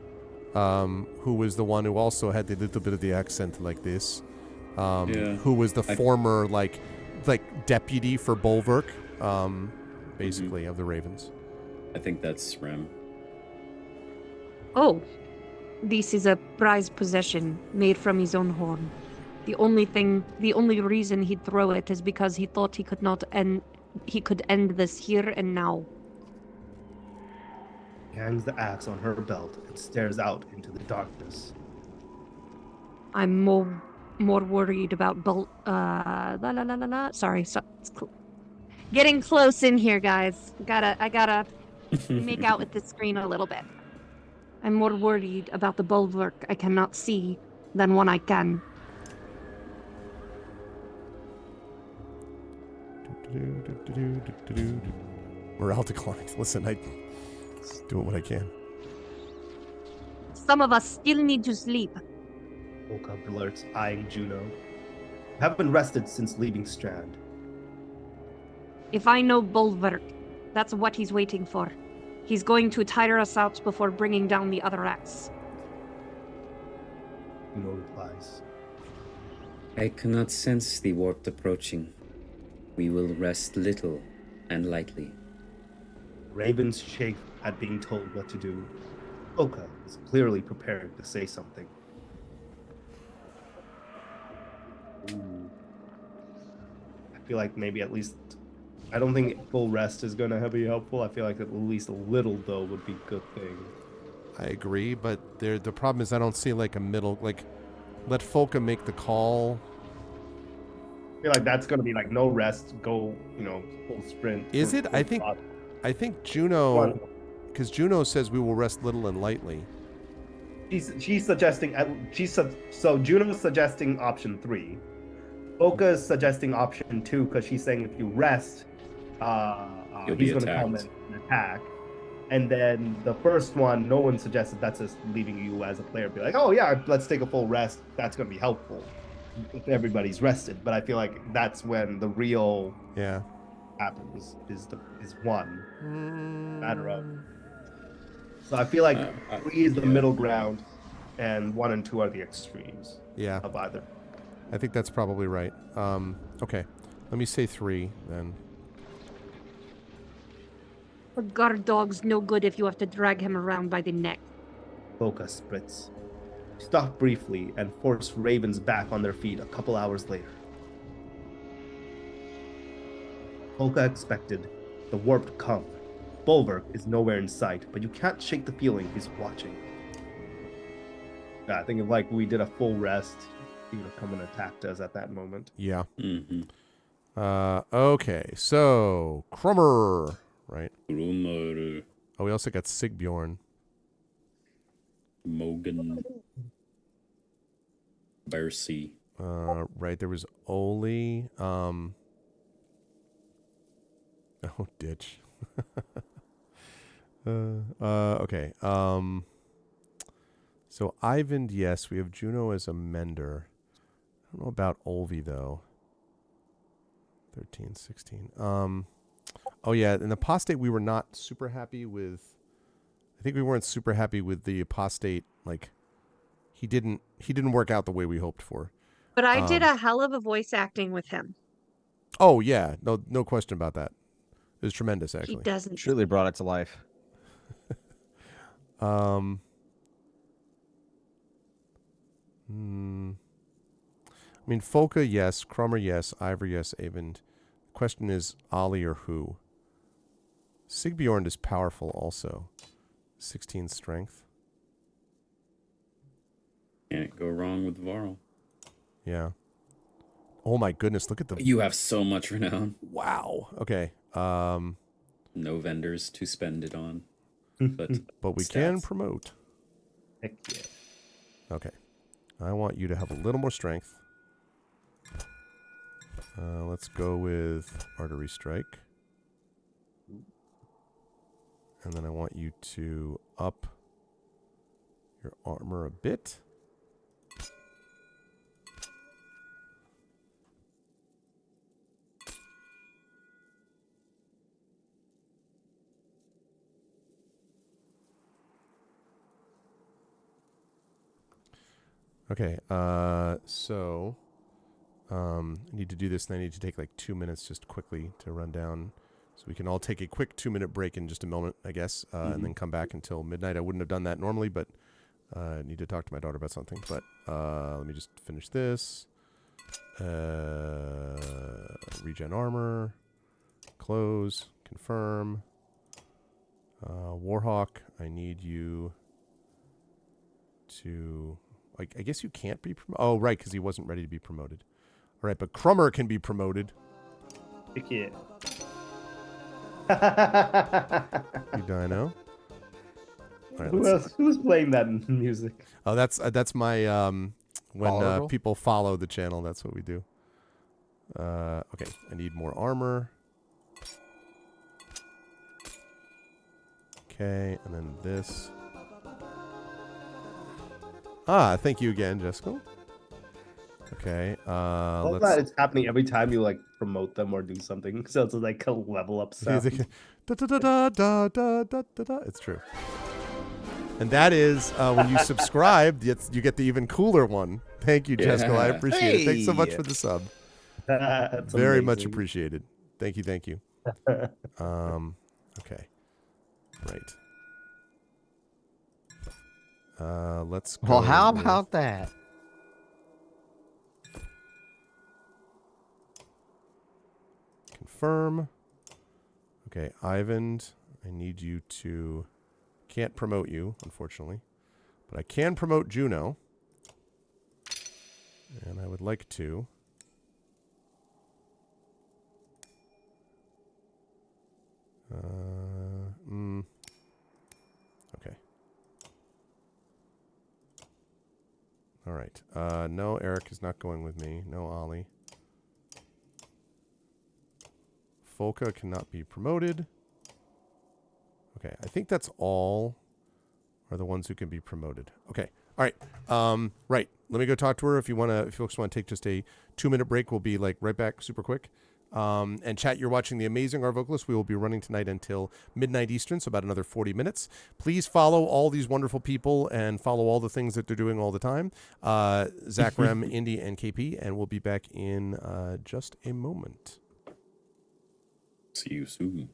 who was the one who also had a little bit of the accent like this. Who was the former, like deputy for Bolverk, basically, of the Ravens. I think that's Rem. Oh, this is a prized possession made from his own horn. The only reason he'd throw it is because he thought he could end this here and now. He hangs the axe on her belt and stares out into the darkness. I'm more worried about Sorry, getting close in here, guys. I gotta make out with the screen a little bit. I'm more worried about the bulwark I cannot see than one I can. Morale declines. Listen, I doing what I can. Some of us still need to sleep. Volka blurts, eyeing Juno. You haven't rested since leaving Strand. If I know Bulwark, that's what he's waiting for. He's going to tire us out before bringing down the other rats. No replies. I cannot sense the warp approaching. We will rest little and lightly. Ravens shake at being told what to do. Oka is clearly prepared to say something. Ooh. I feel like maybe at least... I don't think full rest is going to be helpful. I feel like at least a little, though, would be a good thing. I agree, but the problem is I don't see like a middle, like, let Folka make the call. I feel like that's going to be like no rest, go, full sprint. Is it? I think Juno, because Juno says we will rest little and lightly. She's suggesting, so Juno's suggesting option 3. Oka is suggesting option 2 because she's saying if you rest, he's going to come and attack. And then the first one, no one suggested, that's just leaving you as a player be like, oh yeah, let's take a full rest. That's going to be helpful if everybody's rested. But I feel like that's when the real happens is one matter of. So I feel like 3 is the middle ground, and 1 and 2 are the extremes. Yeah. Of either. I think that's probably right. Okay, let me say 3 then. A guard dog's no good if you have to drag him around by the neck. Focus, Spritz. Stop briefly and force ravens back on their feet a couple hours later. Polka expected the warp to come. Bulwark is nowhere in sight, but you can't shake the feeling he's watching. I think if we did a full rest, he would have come and attacked us at that moment. Yeah. Mm-hmm. Okay, so Krummer, right? Krummer. Oh, we also got Sigbjorn. Mogan. Bercy. Right, there was Oli. Oh, ditch. Okay. So Ivan, yes, we have Juno as a mender. I don't know about Olvi though. 13, 16. Oh yeah, in the apostate we were not super happy with. I think we weren't super happy with the apostate. Like, he didn't work out the way we hoped for. But I did a hell of a voice acting with him. Oh yeah, no question about that. It was tremendous, actually. He doesn't. Truly brought it to life. I mean, Folka, yes. Krummer, yes. Ivor, yes. Avon. The question is Ollie or who? Sigbjorn is powerful also. 16 strength. Can't go wrong with Varl. Yeah. Oh my goodness, look at the... You have so much renown. Wow. Okay. No vendors to spend it on. But we stats. can promote. Heck yeah. Okay. I want you to have a little more strength. Let's go with Artery Strike. And then I want you to up your armor a bit. Okay, so I need to do this, and I need to take like 2 minutes just quickly to run down. So we can all take a quick 2-minute break in just a moment, I guess, and then come back until midnight. I wouldn't have done that normally, but I need to talk to my daughter about something. But let me just finish this. Regen armor. Close. Confirm. Warhawk, I need you to... I guess you can't be promoted. Oh, right, because he wasn't ready to be promoted. All right, but Krummer can be promoted. Heck yeah. You dino. All right, Who's playing that music? Oh, that's my when people follow the channel. That's what we do. Okay, I need more armor. Okay, and then this. Thank you again, Jessica. Okay, I love that it's happening every time you promote them or do something. So it's like a level up sound. It's true. And that is when you subscribe, you get the even cooler one. Thank you, Jessica. I appreciate it. Thanks so much for the sub. That's Very much amazing. appreciated. Thank you. Okay. Right. Let's go. Well, how with- about that? Confirm. Okay, Ivan, I need you to... Can't promote you, unfortunately. But I can promote Juno. And I would like to... Okay. All right. No, Eric is not going with me. No, Ollie. Folka cannot be promoted. Okay, I think that's all are the ones who can be promoted. Okay. All right. Right. Let me go talk to her. If folks want to take just a 2-minute break, we'll be like right back super quick. And chat, you're watching the amazing Arvocalists. We will be running tonight until midnight Eastern, so about another 40 minutes. Please follow all these wonderful people and follow all the things that they're doing all the time. Zach, Rem, Indy, and KP, and we'll be back in just a moment. See you soon.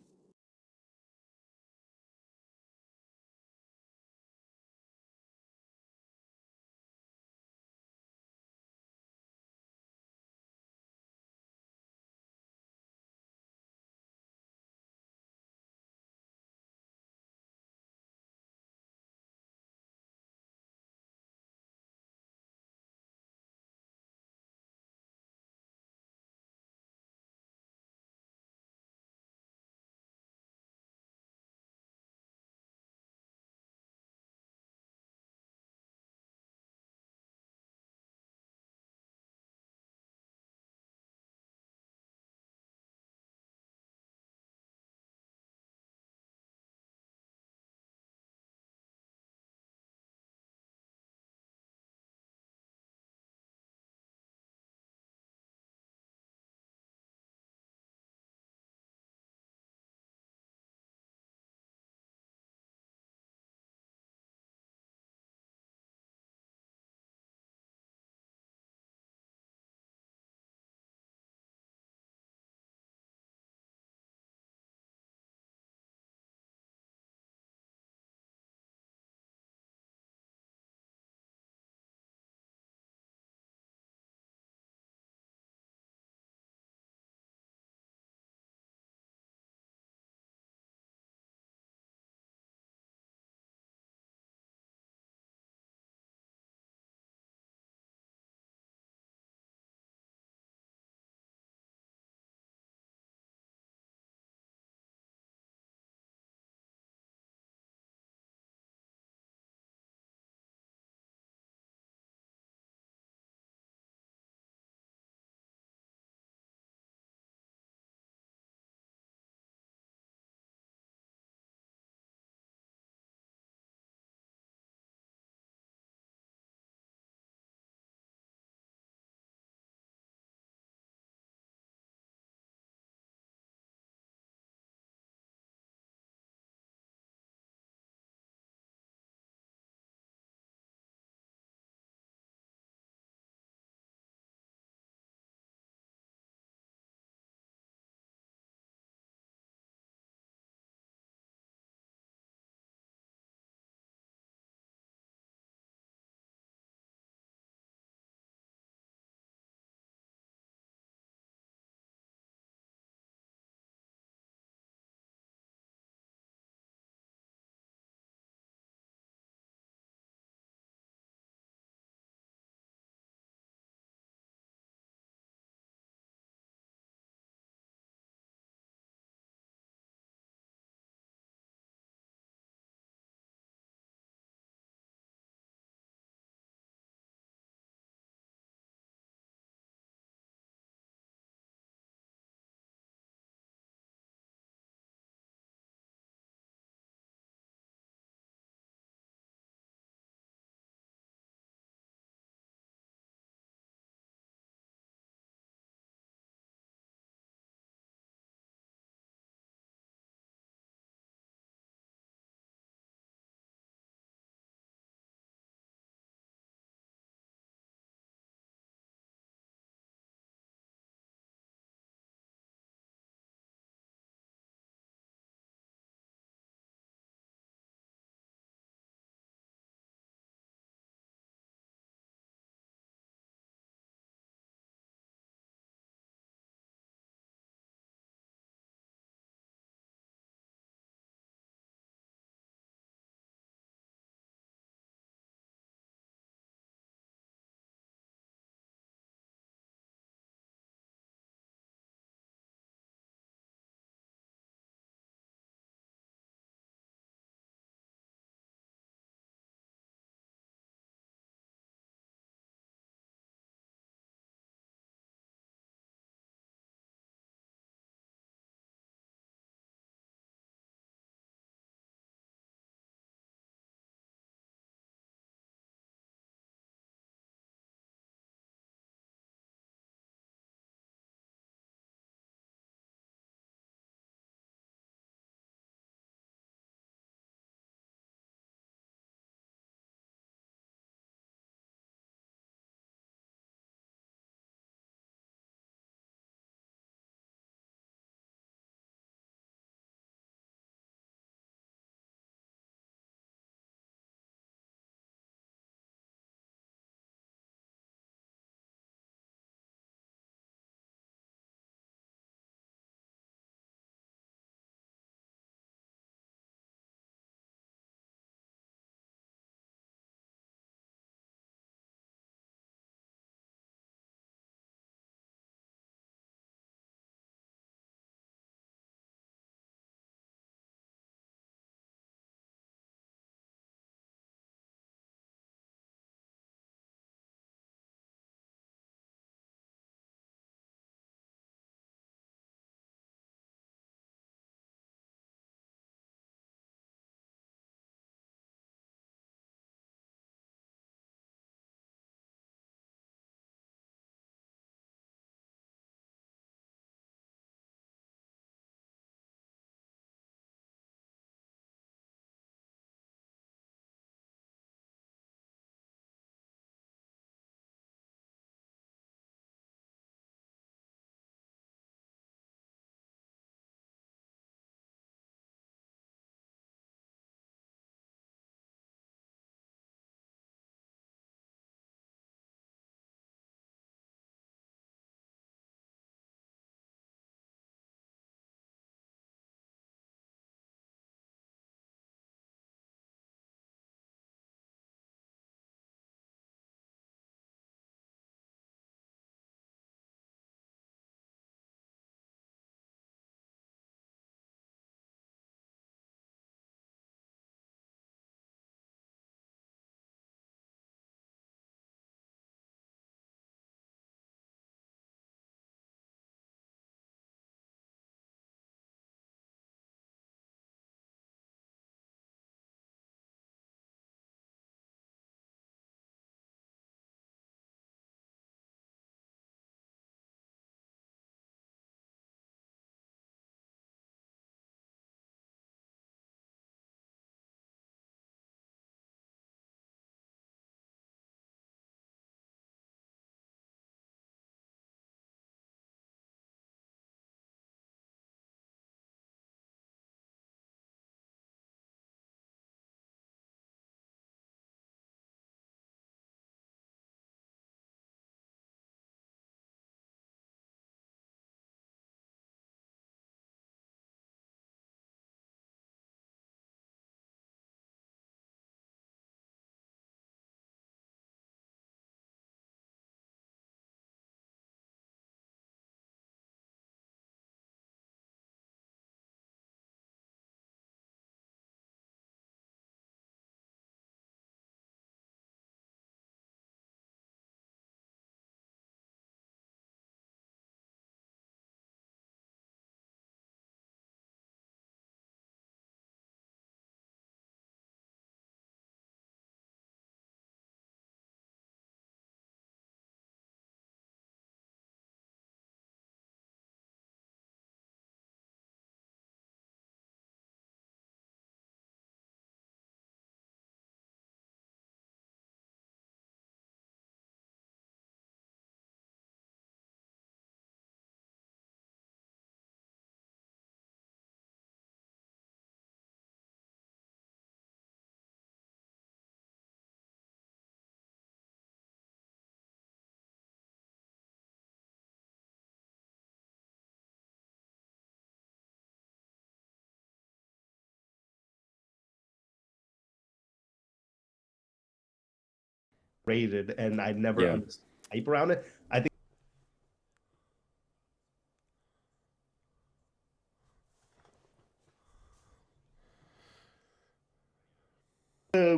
rated, and I never understood the hype around it. I think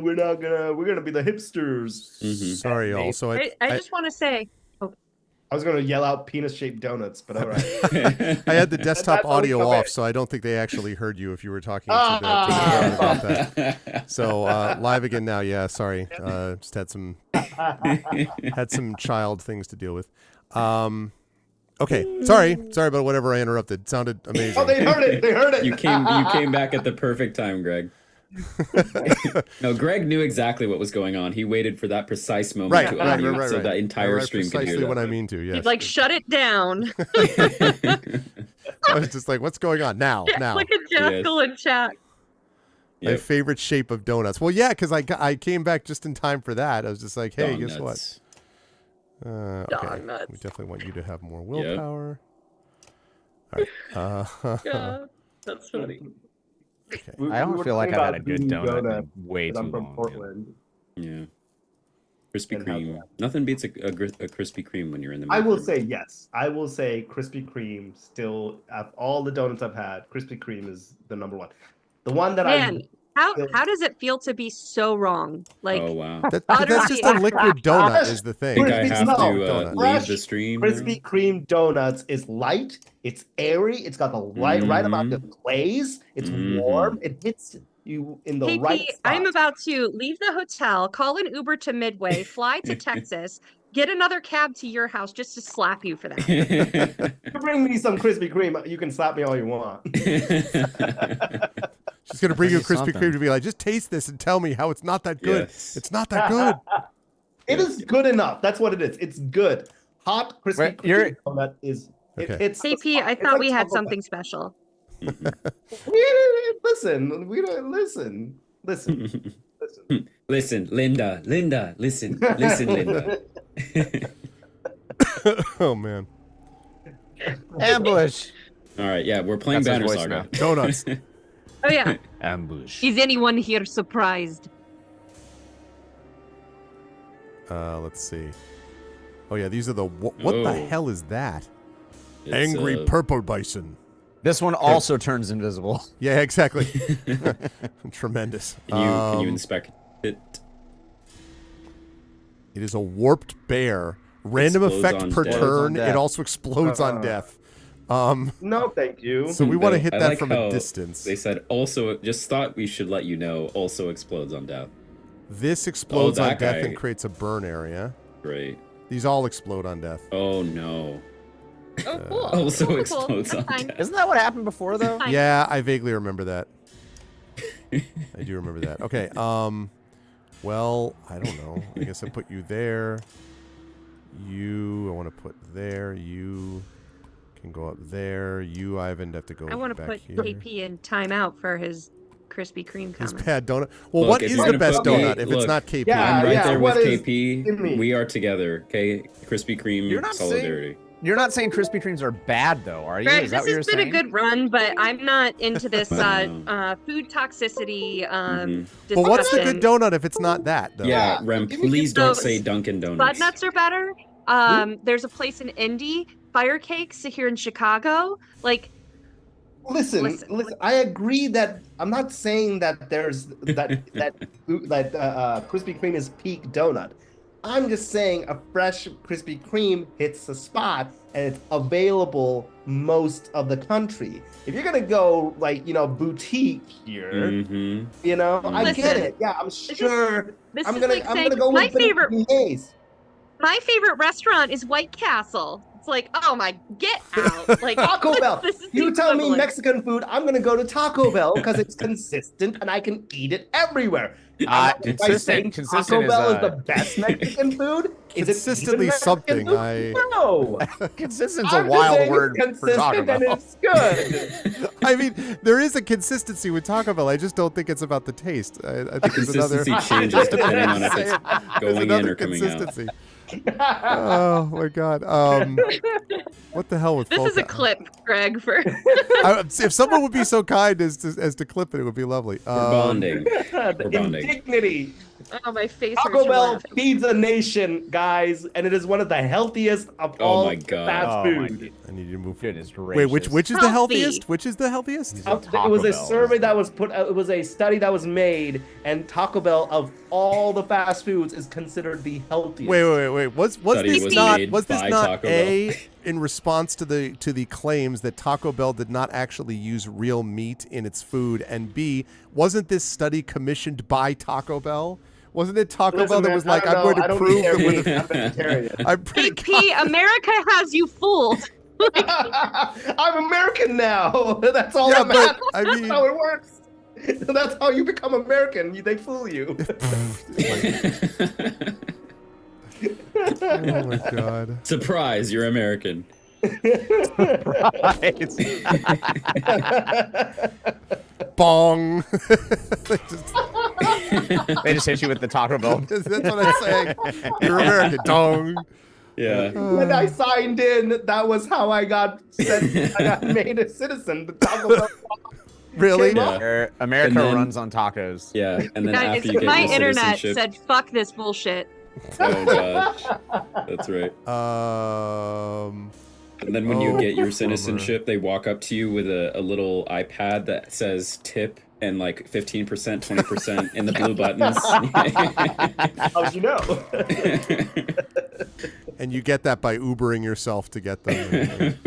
we're gonna be the hipsters. Mhm. Sorry, y'all. So I just want to say, I was gonna yell out penis-shaped donuts, but all right. I had the desktop That's always audio come off, in. so I don't think they actually heard you if you were talking to the about that. So live again now. Yeah, sorry. Just had some child things to deal with. Okay, sorry about whatever I interrupted. It sounded amazing. Oh, they heard it. They heard it. You came back at the perfect time, Greg. No, Greg knew exactly what was going on. He waited for that precise moment to unmute, so that entire stream could hear precisely that. what I mean to. Yes. he'd like shut it down. I was just like, what's going on now? Now. Look at Jackal in chat. My favorite shape of donuts. Well, yeah, because I came back just in time for that. I was just like, hey, guess what? Okay. We definitely want you to have more willpower. All right. Yeah, that's funny. Okay. I don't feel like I've had a good donut in way too I'm from long. Portland. Yeah. Krispy Kreme. Nothing beats a Krispy Kreme when you're in the mood. I will say yes. I will say Krispy Kreme still, of all the donuts I've had, Krispy Kreme is the number one. The one that how does it feel to be so wrong? Like, oh wow, that's just a liquid donut is the thing. I think I have to leave the stream. Krispy Kreme donuts is light, it's airy, it's got the right amount of glaze, it's warm, it hits you in the right spot. I'm about to leave the hotel, call an Uber to Midway, fly to Texas, get another cab to your house just to slap you for that. You bring me some Krispy Kreme, you can slap me all you want. She's gonna bring you a Krispy Kreme to be like, just taste this and tell me how it's not that good. Yes. It's not that good. It is good enough. That's what it is. It's good. Hot Krispy Kreme donut is. Okay. It's KP, I thought we had something special. Listen, we don't listen. Listen, Linda, listen, Linda. Oh man. Ambush. All right, yeah, we're playing Banner Saga. Donuts. Oh yeah. Ambush. Is anyone here surprised? Let's see. Oh yeah, these are the what the hell is that? It's, Angry purple bison. This one also turns invisible. Yeah, exactly. Tremendous. Can you inspect it? It is a warped bear. Random effect per turn. It also explodes on death. No, thank you. So we want to hit that like from a distance. They said also, just thought we should let you know, also explodes on death. This explodes on death guy. and creates a burn area. Great. These all explode on death. Oh no. Oh, cool. Also explodes on fine. death. Isn't that what happened before, though? Yeah, I vaguely remember that. I do remember that. Okay. Well, I don't know. I guess I put you there. I want to put there. You can go up there. Ivan, have to go. I want to put here. KP in timeout for his Krispy Kreme His comment. bad donut. Well, what is the best donut if it's not KP? I'm right there with what KP. We are together. Okay, Krispy Kreme solidarity. You're not saying Krispy Kremes are bad, though, are you? Greg, Is that this what you're has been saying? a good run, but I'm not into this Wow. food toxicity. But what's the discussion. good donut if it's not that, though? Yeah, Rem, please don't say Dunkin' Bud Donuts. nuts are better. There's a place in Indy, Fire Cakes here in Chicago. Like, Listen. I agree that I'm not saying that there's that Krispy Kreme is peak donut. I'm just saying a fresh Krispy Kreme hits the spot and it's available most of the country. If you're gonna go boutique here, I get it. Yeah, I'm sure. I'm gonna go my with favorite. beignets. My favorite restaurant is White Castle. It's like, oh my, get out! Like Taco Bell. This is You tell me equivalent. Mexican food, I'm gonna go to Taco Bell because it's consistent and I can eat it everywhere. Consistent Taco Bell is the best Mexican food. Is it Consistently even something. Mexican food? No. Consistent's a I'm just wild saying word it's for Taco consistent Bell. and it's good. I mean, there is a consistency with Taco Bell. I just don't think it's about the taste. I think there's another Consistency changes depending on if it's going in or coming out. consistency. Oh my god. What the hell with This is a Folka? clip, Greg. For If someone would be so kind as to clip it, it would be lovely. We're bonding. The We're bonding. indignity. Oh, my face Taco hurts from Bell laughing. feeds a nation, guys, and it is one of the healthiest of Oh all my God. fast Oh my food. I need you to move. Goodness Wait, gracious. which is the Healthy. healthiest? Which is the healthiest? He said It Taco was a Bell survey is that was put. It was a study that was made, and Taco Bell of all the fast foods is considered the healthiest. Wait. Was Study this was not made was this by not Taco a Bell. in response to the claims that Taco Bell did not actually use real meat in its food, and B, wasn't this study commissioned by Taco Bell? Wasn't it Taco Listen, Bell that man, was I like, don't I'm going know. I to don't prove eat that we're meat. the I'm vegetarian. I'm pretty P, America has you fooled. I'm American now. That's all Yeah, that but, matters. I That's mean- how it works. That's how you become American. They fool you. Oh my god. Surprise, you're American. Bong. They just hit you with the Taco Bell. That's what I'm saying. You're American. Dong. Yeah. When I signed in, that was how I got sent. I got made a citizen. The Taco Bell. Really? Came up. America And then- runs on tacos. Yeah, and then Guys, after you get my your internet citizenship, said, "Fuck this bullshit." oh gosh, that's right. And then when you get your citizenship, they walk up to you with a little iPad that says tip and like 15%, 20% in the blue buttons. How'd you know? And you get that by Ubering yourself to get them.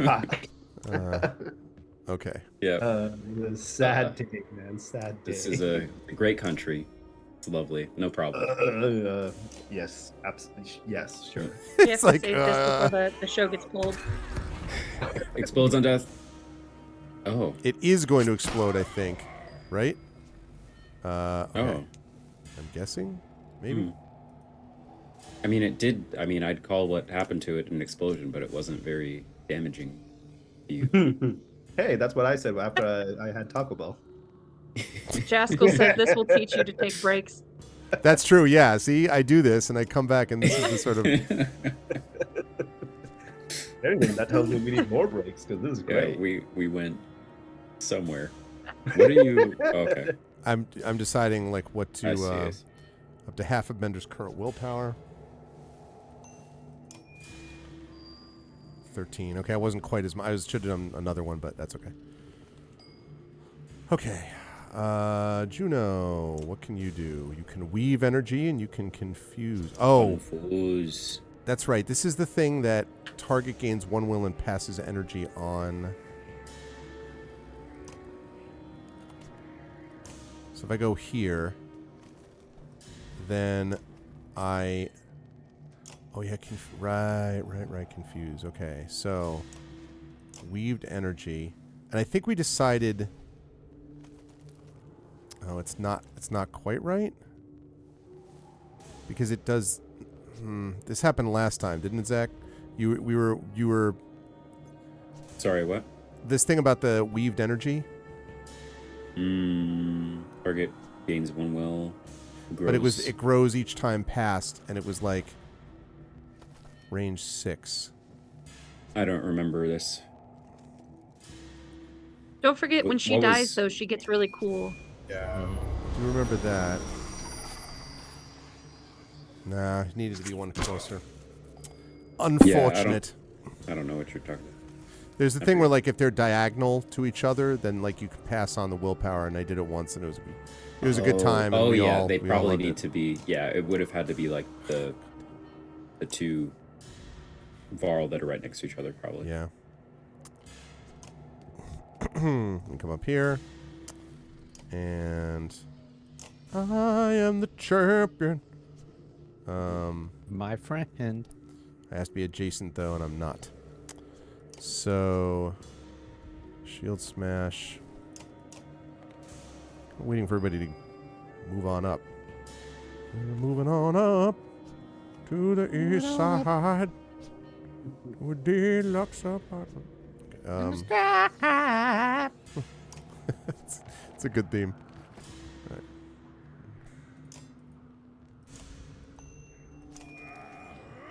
Okay. Yeah. Sad day, man. Sad day. This is a great country. It's lovely. No problem. Yes, absolutely. Yes, sure. You have It's to like, save this before the show gets pulled. Explodes on death. Oh. It is going to explode, I think. Right? Okay. Oh. I'm guessing? Maybe? I mean, it did. I mean, I'd call what happened to it an explosion, but it wasn't very damaging to you. Hey, that's what I said after I had Taco Bell. Jaskell said this will teach you to take breaks. That's true, yeah. See, I do this and I come back and this is the sort of... Anything that tells me we need more breaks because this is great. Yeah, we went somewhere. What are you? Okay. I'm deciding like what to I see, I see. up to half of Bender's current willpower. 13. Okay, I wasn't quite as much. I should have done another one, but that's okay. Okay. Juno, what can you do? You can weave energy and you can confuse. Oh, Confuse. that's right. This is the thing that target gains 1 will and passes energy on. So if I go here, then I... Oh, yeah, right, confuse. Okay, so weaved energy. And I think we decided... Oh, it's not quite right? Because it does... this happened last time, didn't it, Zach? You were... Sorry, what? This thing about the weaved energy? Target gains 1 will. Grows. But it grows each time passed, and it was like range 6. I don't remember this. Don't forget when she What dies, was- though, she gets really cool. Yeah. Do you remember that? Nah, it needed to be one closer. Unfortunate. I don't know what you're talking about. There's the thing where, like, if they're diagonal to each other, then, like, you can pass on the willpower, and I did it once, and it was a good time. And Oh, we yeah, all, they we all probably loved need it. to be... Yeah, it would have had to be, like, the two Varl that are right next to each other, probably. Yeah. And come up here. And... I am the champion. My friend. I have to be adjacent, though, and I'm not. So... Shield smash. I'm waiting for everybody to move on up. We're moving on up to the east side. With deluxe apartment. It's a good theme. All right.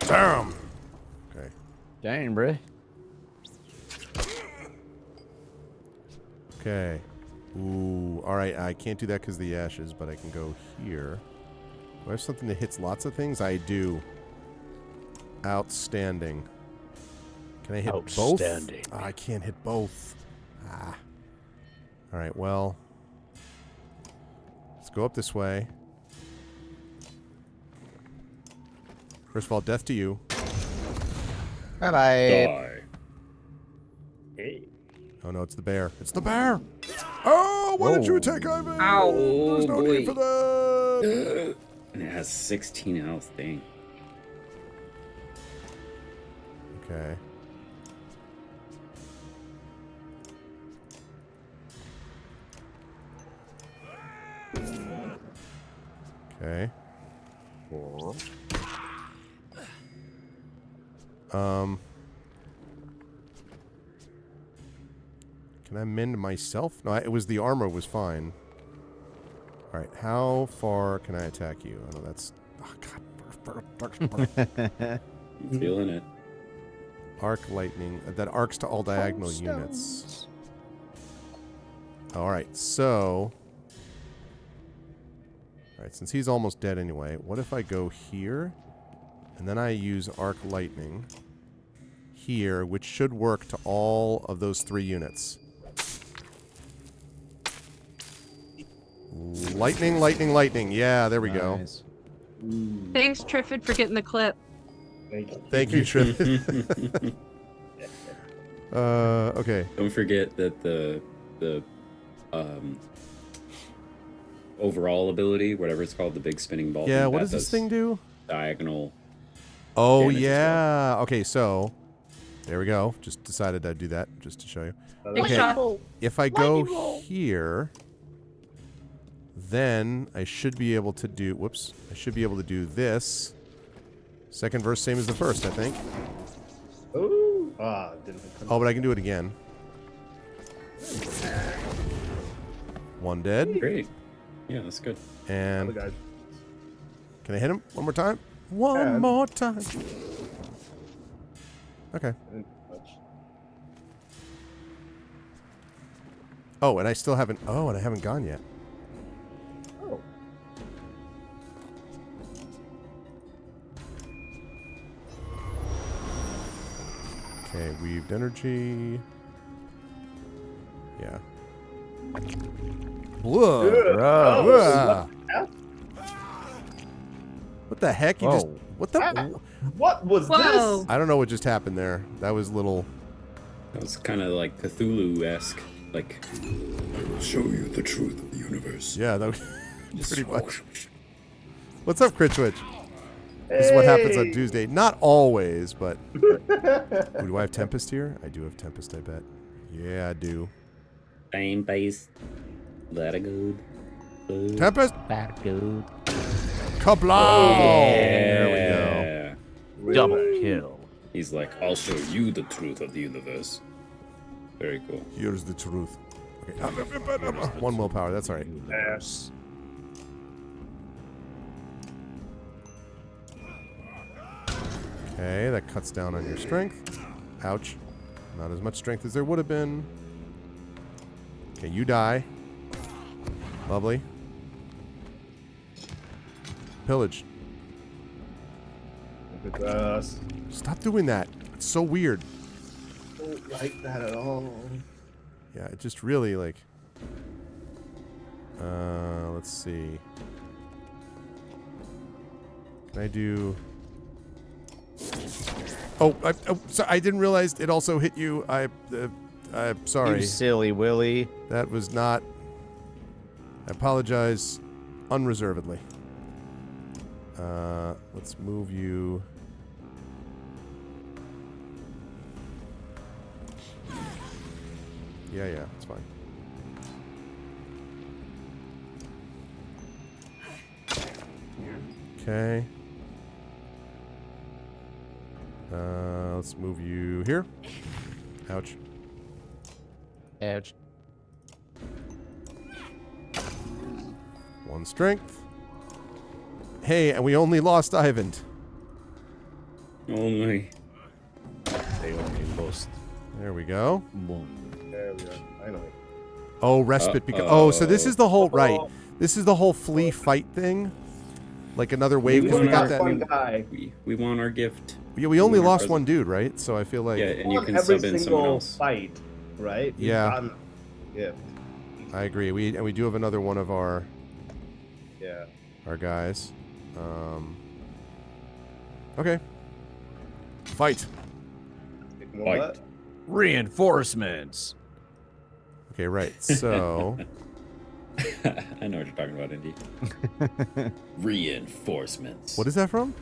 Damn. Okay. Dang, bruh. Okay. Ooh. All right. I can't do that because of the ashes, but I can go here. I have something that hits lots of things? I do. Outstanding. Can I hit both? Outstanding. Oh, I can't hit both. Ah. All right, well. Let's go up this way. First of all, death to you. Bye-bye. Die. Hey. Oh, no, it's the bear. It's the bear! Oh, why did you attack Ivan? Ow, There's no need for that! And it has 16 health. Dang. Okay. Okay. Can I mend myself? No, it was the armor was fine. All right, how far can I attack you? I know that's... Oh, God. I'm feeling it. Arc lightning. That arcs to all diagonal units. All right, so... All right, since he's almost dead anyway, what if I go here, and then I use arc lightning here, which should work to all of those 3 units. Lightning, lightning, lightning. Yeah, there we go. Thanks, Triffid, for getting the clip. Thank you, Triffid. Okay. Don't forget that the overall ability, whatever it's called, the big spinning ball. Yeah, thing, what that does this thing do? Diagonal. Oh, damage as yeah. Okay, so there we go. Just decided I'd do that just to show you. Big Okay, shot. if I go here, then I should be able to do... Whoops. I should be able to do this. Second verse, same as the first, I think. Ooh. Oh, but I can do it again. One dead. Great. Yeah, that's good. And guys. can I hit him one more time? One more time. Okay. Oh, and I still haven't... Oh, and I haven't gone yet. Oh. Okay, weaved energy. Yeah. Whoa. Oh, What the heck? You just... What the... What was Whoa. this? I don't know what just happened there. That was little... That was kind of like Cthulhu-esque. Like, I will show you the truth of the universe. Yeah, that was pretty much. What's up, Critchwitch? This is what happens on Tuesday. Not always, but... Ooh, do I have Tempest here? I do have Tempest, I bet. Yeah, I do. same base. Let it go. Tempest! Bad dude. Kablam! There we go. Double kill. He's like, I'll show you the truth of the universe. Very cool. Here's the truth. Okay. One willpower, that's alright. Yes. Okay, that cuts down on your strength. Ouch. Not as much strength as there would have been. Okay, you die. Lovely. Pillage. Look at us. Stop doing that. It's so weird. Don't like that at all. Yeah, it just really like... let's see. Can I do... Oh, I didn't realize it also hit you. I'm sorry. You silly Willy. That was not... I apologize unreservedly. Let's move you... Yeah, it's fine. Okay. Let's move you here. Ouch. Ouch. One strength. Hey, and we only lost Ivan. Only. They only lost. There we go. There we go. Finally. Oh, respite. So this is the whole... Right. This is the whole flea fight thing. like another wave We because we only got got one that. guy. We want our gift. Yeah, we only want our lost present. one dude, right? So I feel like Yeah, and you can every sub in someone single else. fight, right? We've Yeah. gotten a gift. I agree. We do have another one of our Yeah. guys. Okay. Fight. Kick more Fight. butt. Reinforcements. Okay, right. So I know what you're talking about, Indy. Reinforcements. what is that from?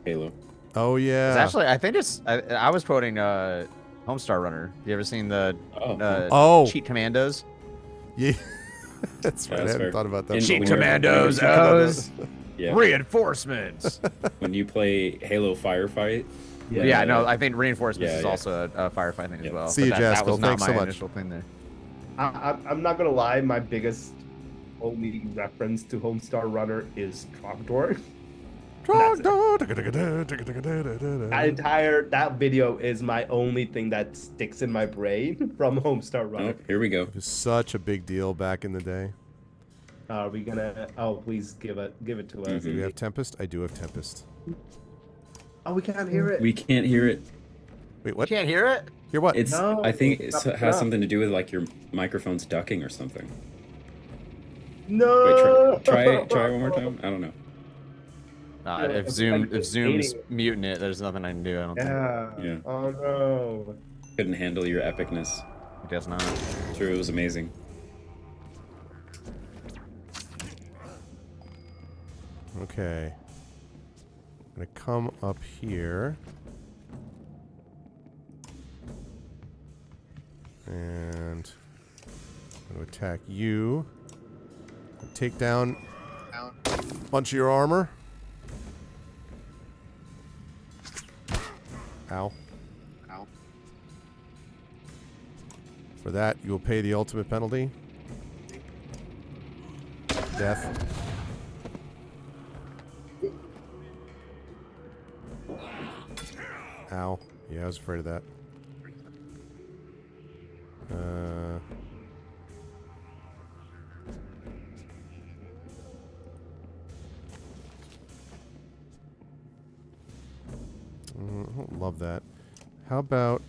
Halo? Oh yeah. It's actually, I think it's. I was quoting Homestar Runner. You ever seen the Oh. Cheat Commandos? Yeah. That's right. Yeah, I that's hadn't fair. thought about that. And Cheat when you're- Commandos, Those. Yeah. Reinforcements. When you play Halo Firefight. Yeah, no, I think reinforcements Yeah, is yeah. also a firefight thing Yeah. as well. See but you, that was Jaskell. not Thanks my so much. initial thing there. I'm not gonna lie. My biggest only reference to Homestar Runner is Trogdor. That video is my only thing that sticks in my brain from Homestar Runner. Oh, here we go. It was such a big deal back in the day. Are we gonna? Oh, please give it to us. Do you have Tempest? I do have Tempest. Oh, we can't hear it. We can't hear it. Wait, what? Can't hear it? Hear what? It's. No, I think it's it not has up. something to do with like your microphone's ducking or something. No. Wait, try one more time. I don't know. Nah, Yeah, if it's Zoom like if Zoom's hating it. muting it, there's nothing I can do. I don't think Yeah. Yeah. Oh no. Couldn't handle your epicness. it does not. True, it was amazing. Okay. I'm gonna come up here. And I'm gonna attack you. Take down a bunch of your armor. Ow. Ow. For that, you will pay the ultimate penalty. Death. Ow. Yeah, I was afraid of that. I don't love that. How about,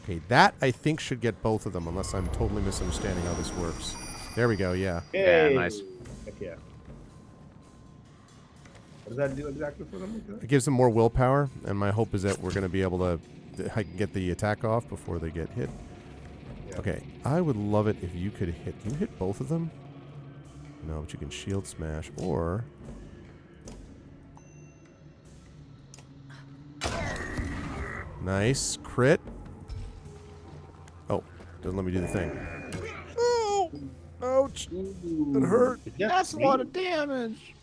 okay, that I think should get both of them, unless I'm totally misunderstanding how this works. There we go, yeah. Yeah, nice. Heck yeah. What does that do exactly for them? It gives them more willpower, and my hope is that we're going to be able to I can get the attack off before they get hit. Yeah. Okay, I would love it if you could hit. Can you hit both of them? No, but you can shield smash, or... Nice. Crit. Oh, doesn't let me do the thing. Oh! Ouch! It hurt. Yeah, That's a lot of damage.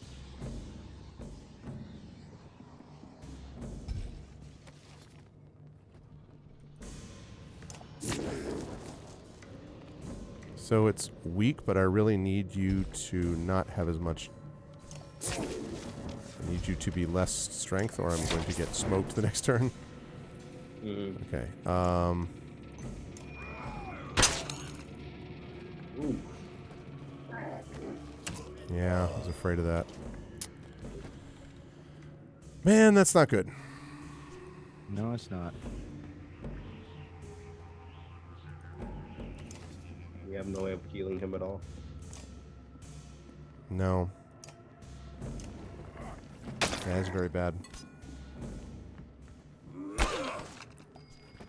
So it's weak, but I really need you to not have as much... I need you to be less strength, or I'm going to get smoked the next turn. Okay. Yeah, I was afraid of that. Man, that's not good. No, it's not. We have no way of healing him at all. No. That is very bad.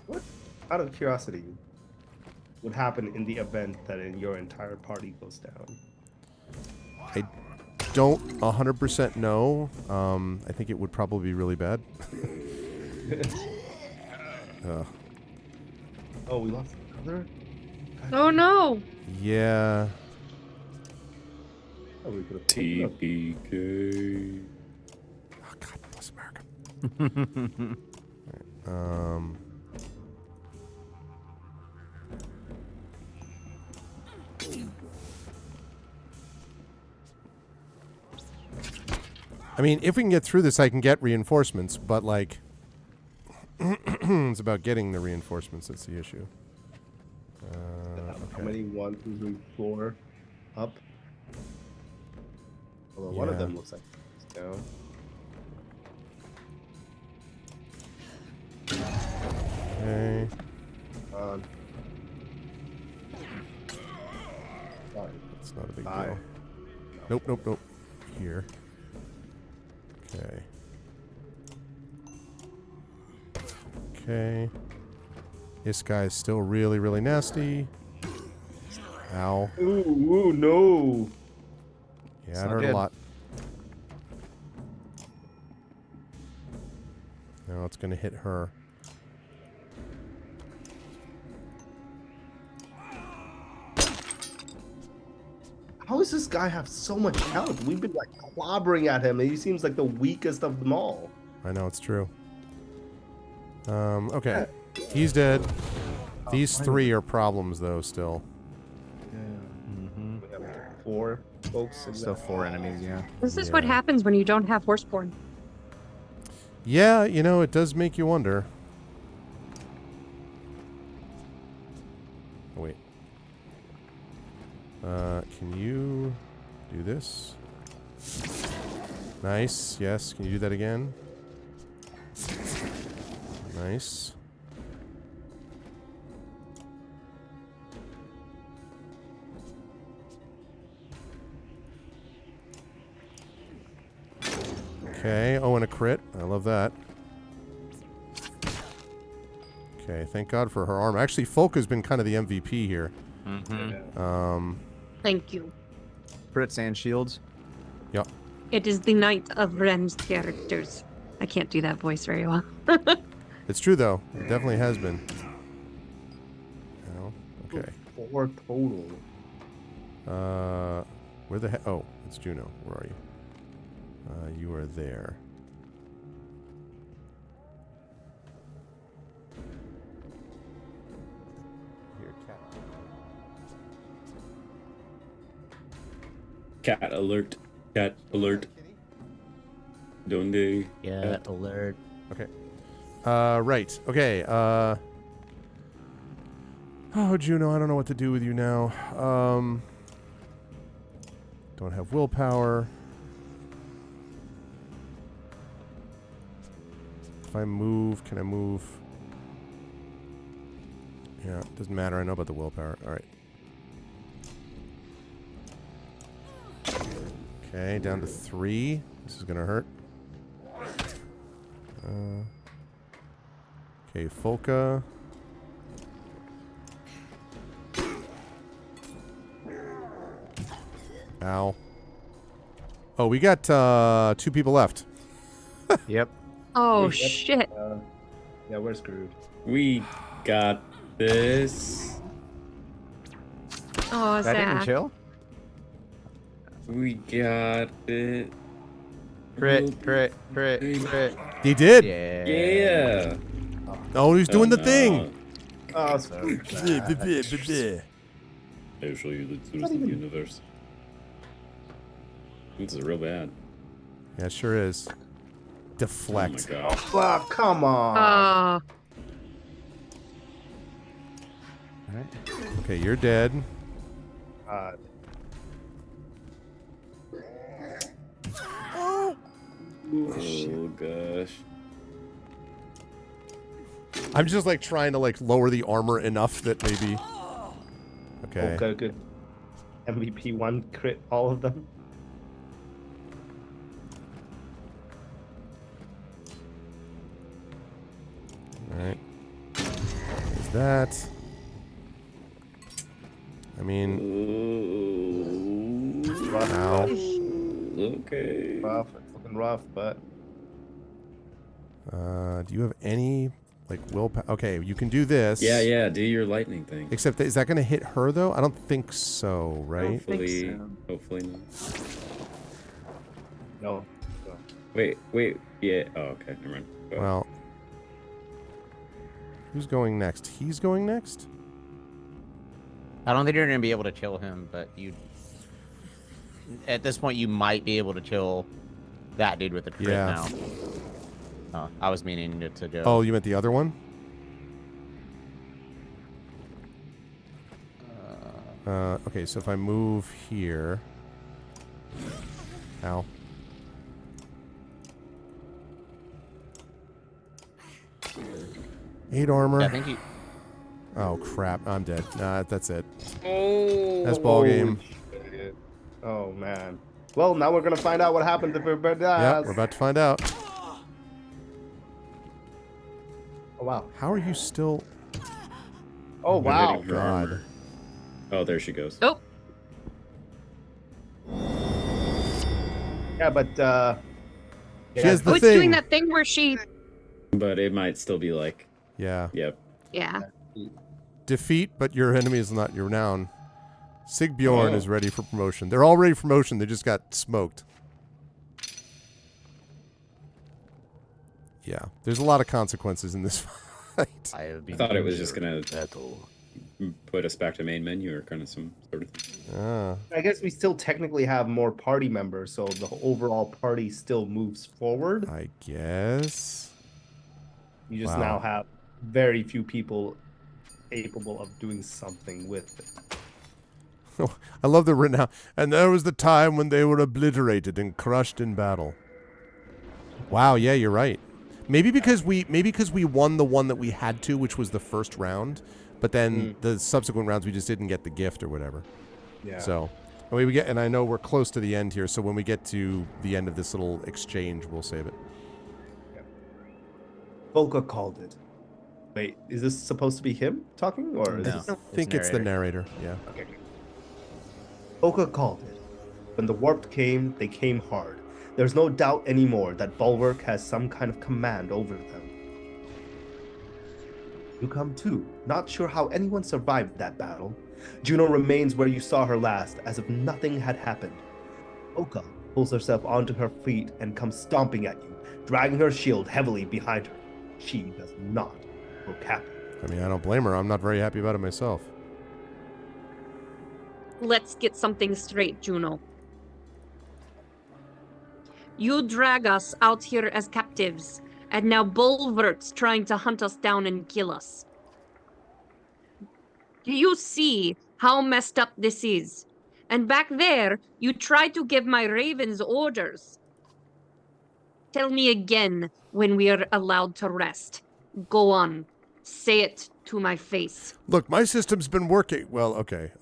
What, out of curiosity, would happen in the event that your entire party goes down? I don't 100% know. I think it would probably be really bad. Oh, we lost another? Oh no! Yeah. Oh, we could have TPK. Oh, God bless America. Alright, I mean, if we can get through this, I can get reinforcements, but, like, it's about getting the reinforcements that's the issue. How many? 1, 2, 3, 4 up? Although one of Yeah. them looks like it's down. Okay. Sorry. It's not a big Bye. deal. Nope, nope, nope. Here. Okay. Okay. This guy's still really, really nasty. Ow. Ooh, no. Yeah, it not hurt a good. lot. Now it's going to hit her. How does this guy have so much health? We've been like clobbering at him, and he seems like the weakest of them all. I know, it's true. Okay. He's dead. These three are problems, though, still. Mm-hmm. We have 4 folks. In Still there. 4 enemies, yeah. This is what Yeah. happens when you don't have horseborn. Yeah, you know, it does make you wonder. Oh, wait. Can you do this? Nice. Yes. Can you do that again? Nice. Okay. Oh, and a crit. I love that. Okay. Thank God for her arm. Actually, Folka's been kind of the MVP here. Mm-hmm. Thank you. Crits and shields. Yep. It is the night of Ren's characters. I can't do that voice very well. It's true, though. It definitely has been. Oh, okay. 4 total. Where the heck? Oh, it's Juno. Where are you? You are there. Here, cat. Cat alert. Cat alert. Donde? Yeah, alert. Okay. Right. Okay. Oh, Juno, I don't know what to do with you now. Don't have willpower. If I move, can I move? Yeah, it doesn't matter. I know about the willpower. All right. Okay, down to 3. This is gonna hurt. Okay, Folka. Ow. Oh, we got 2 people left. Yep. Oh, Yep. shit. Yeah, we're screwed. We got this. Oh, That didn't Zach. chill. We got it. Crit, crit, crit, crit. He did. Yeah. Yeah. Oh, he's doing the no. thing. Oh, so I'll show you the truth of the universe. This is real bad. Yeah, it sure is. Oh Deflect. my god. oh, come on. Alright. Okay, you're dead. Oh gosh. I'm just like trying to like lower the armor enough that maybe. Okay. Okay, good. MVP 1 crit all of them. All right. There's that. I mean, Rough. ow. Okay. Rough. It's looking rough, but Do you have any like willpower? Okay, you can do this. Yeah, yeah. Do your lightning thing. Except that, is that going to hit her though? I don't think so, right? Hopefully, hopefully not. no. Wait. Yeah. Oh, okay. Never mind. Go ahead. Well, who's going next? He's going next? I don't think you're gonna be able to kill him, but you. At this point, you might be able to kill that dude with the crit Yeah. now. Oh, I was meaning to go. Oh, you meant the other one? Okay, so if I move here. Ow. 8 armor. Yeah, I think you. Oh crap! I'm dead. Nah, that's it. Oh, That's ball game. Shit. Oh man. Well, now we're gonna find out what happens if everybody Yep, dies. we're about to find out. Oh wow. How are you still? Oh I'm wow. hitting her God. armor. Oh, there she goes. Oh, Yeah, but She has the it's thing. doing that thing where she. But it might still be like, Yeah. yep. Yeah. Defeat, but your enemy is not your noun. Sigbjorn Oh. is ready for promotion. They're all ready for promotion. They just got smoked. Yeah. There's a lot of consequences in this fight. I thought it was just gonna put us back to main menu or kind of some sort of thing. Ah. I guess we still technically have more party members, so the overall party still moves forward. I guess. You just Wow. now have very few people capable of doing something with it. Oh, I love the written out. And there was the time when they were obliterated and crushed in battle. Wow, yeah, you're right. Maybe because we won the one that we had to, which was the first round, but then the subsequent rounds we just didn't get the gift or whatever. Yeah. So, and I know we're close to the end here, so when we get to the end of this little exchange, we'll save it. Volka called it. Wait, is this supposed to be him talking, or is No. this... I think it's the narrator. Yeah. Okay. Volka called it. When the warped came, they came hard. There's no doubt anymore that Bulwark has some kind of command over them. You come too, not sure how anyone survived that battle. Juno remains where you saw her last, as if nothing had happened. Volka pulls herself onto her feet and comes stomping at you, dragging her shield heavily behind her. She does not look happy. I mean, I don't blame her. I'm not very happy about it myself. Let's get something straight, Juno. You drag us out here as captives, and now Bulwark's trying to hunt us down and kill us. Do you see how messed up this is? And back there, you tried to give my ravens orders. Tell me again when we are allowed to rest. Go on. Say it to my face. Look, my system's been working. Well, okay.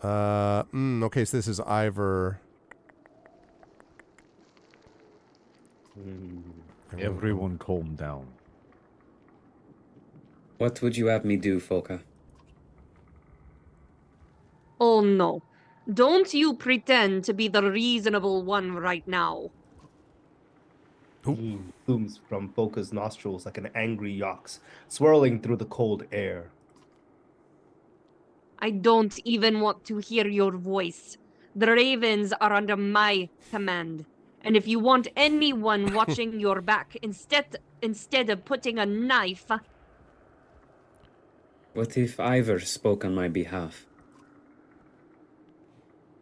Okay, so this is Ivor. Everyone calm down. What would you have me do, Folka? Oh no. Don't you pretend to be the reasonable one right now. Steam plumes from Volka's nostrils like an angry ox, swirling through the cold air. I don't even want to hear your voice. The ravens are under my command. And if you want anyone watching your back instead of putting a knife... What if Ivor spoke on my behalf?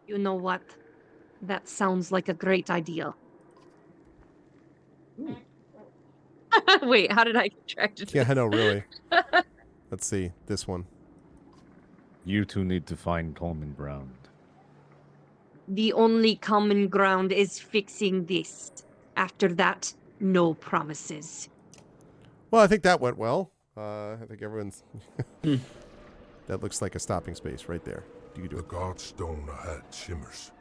You know what? That sounds like a great idea. Wait, how did I get attracted to Yeah, this? I know, really. Let's see. This one. You two need to find common ground. The only common ground is fixing this. After that, no promises. Well, I think that went well. I think everyone's... That looks like a stopping space right there. You can do The it. Godstone ahead shimmers.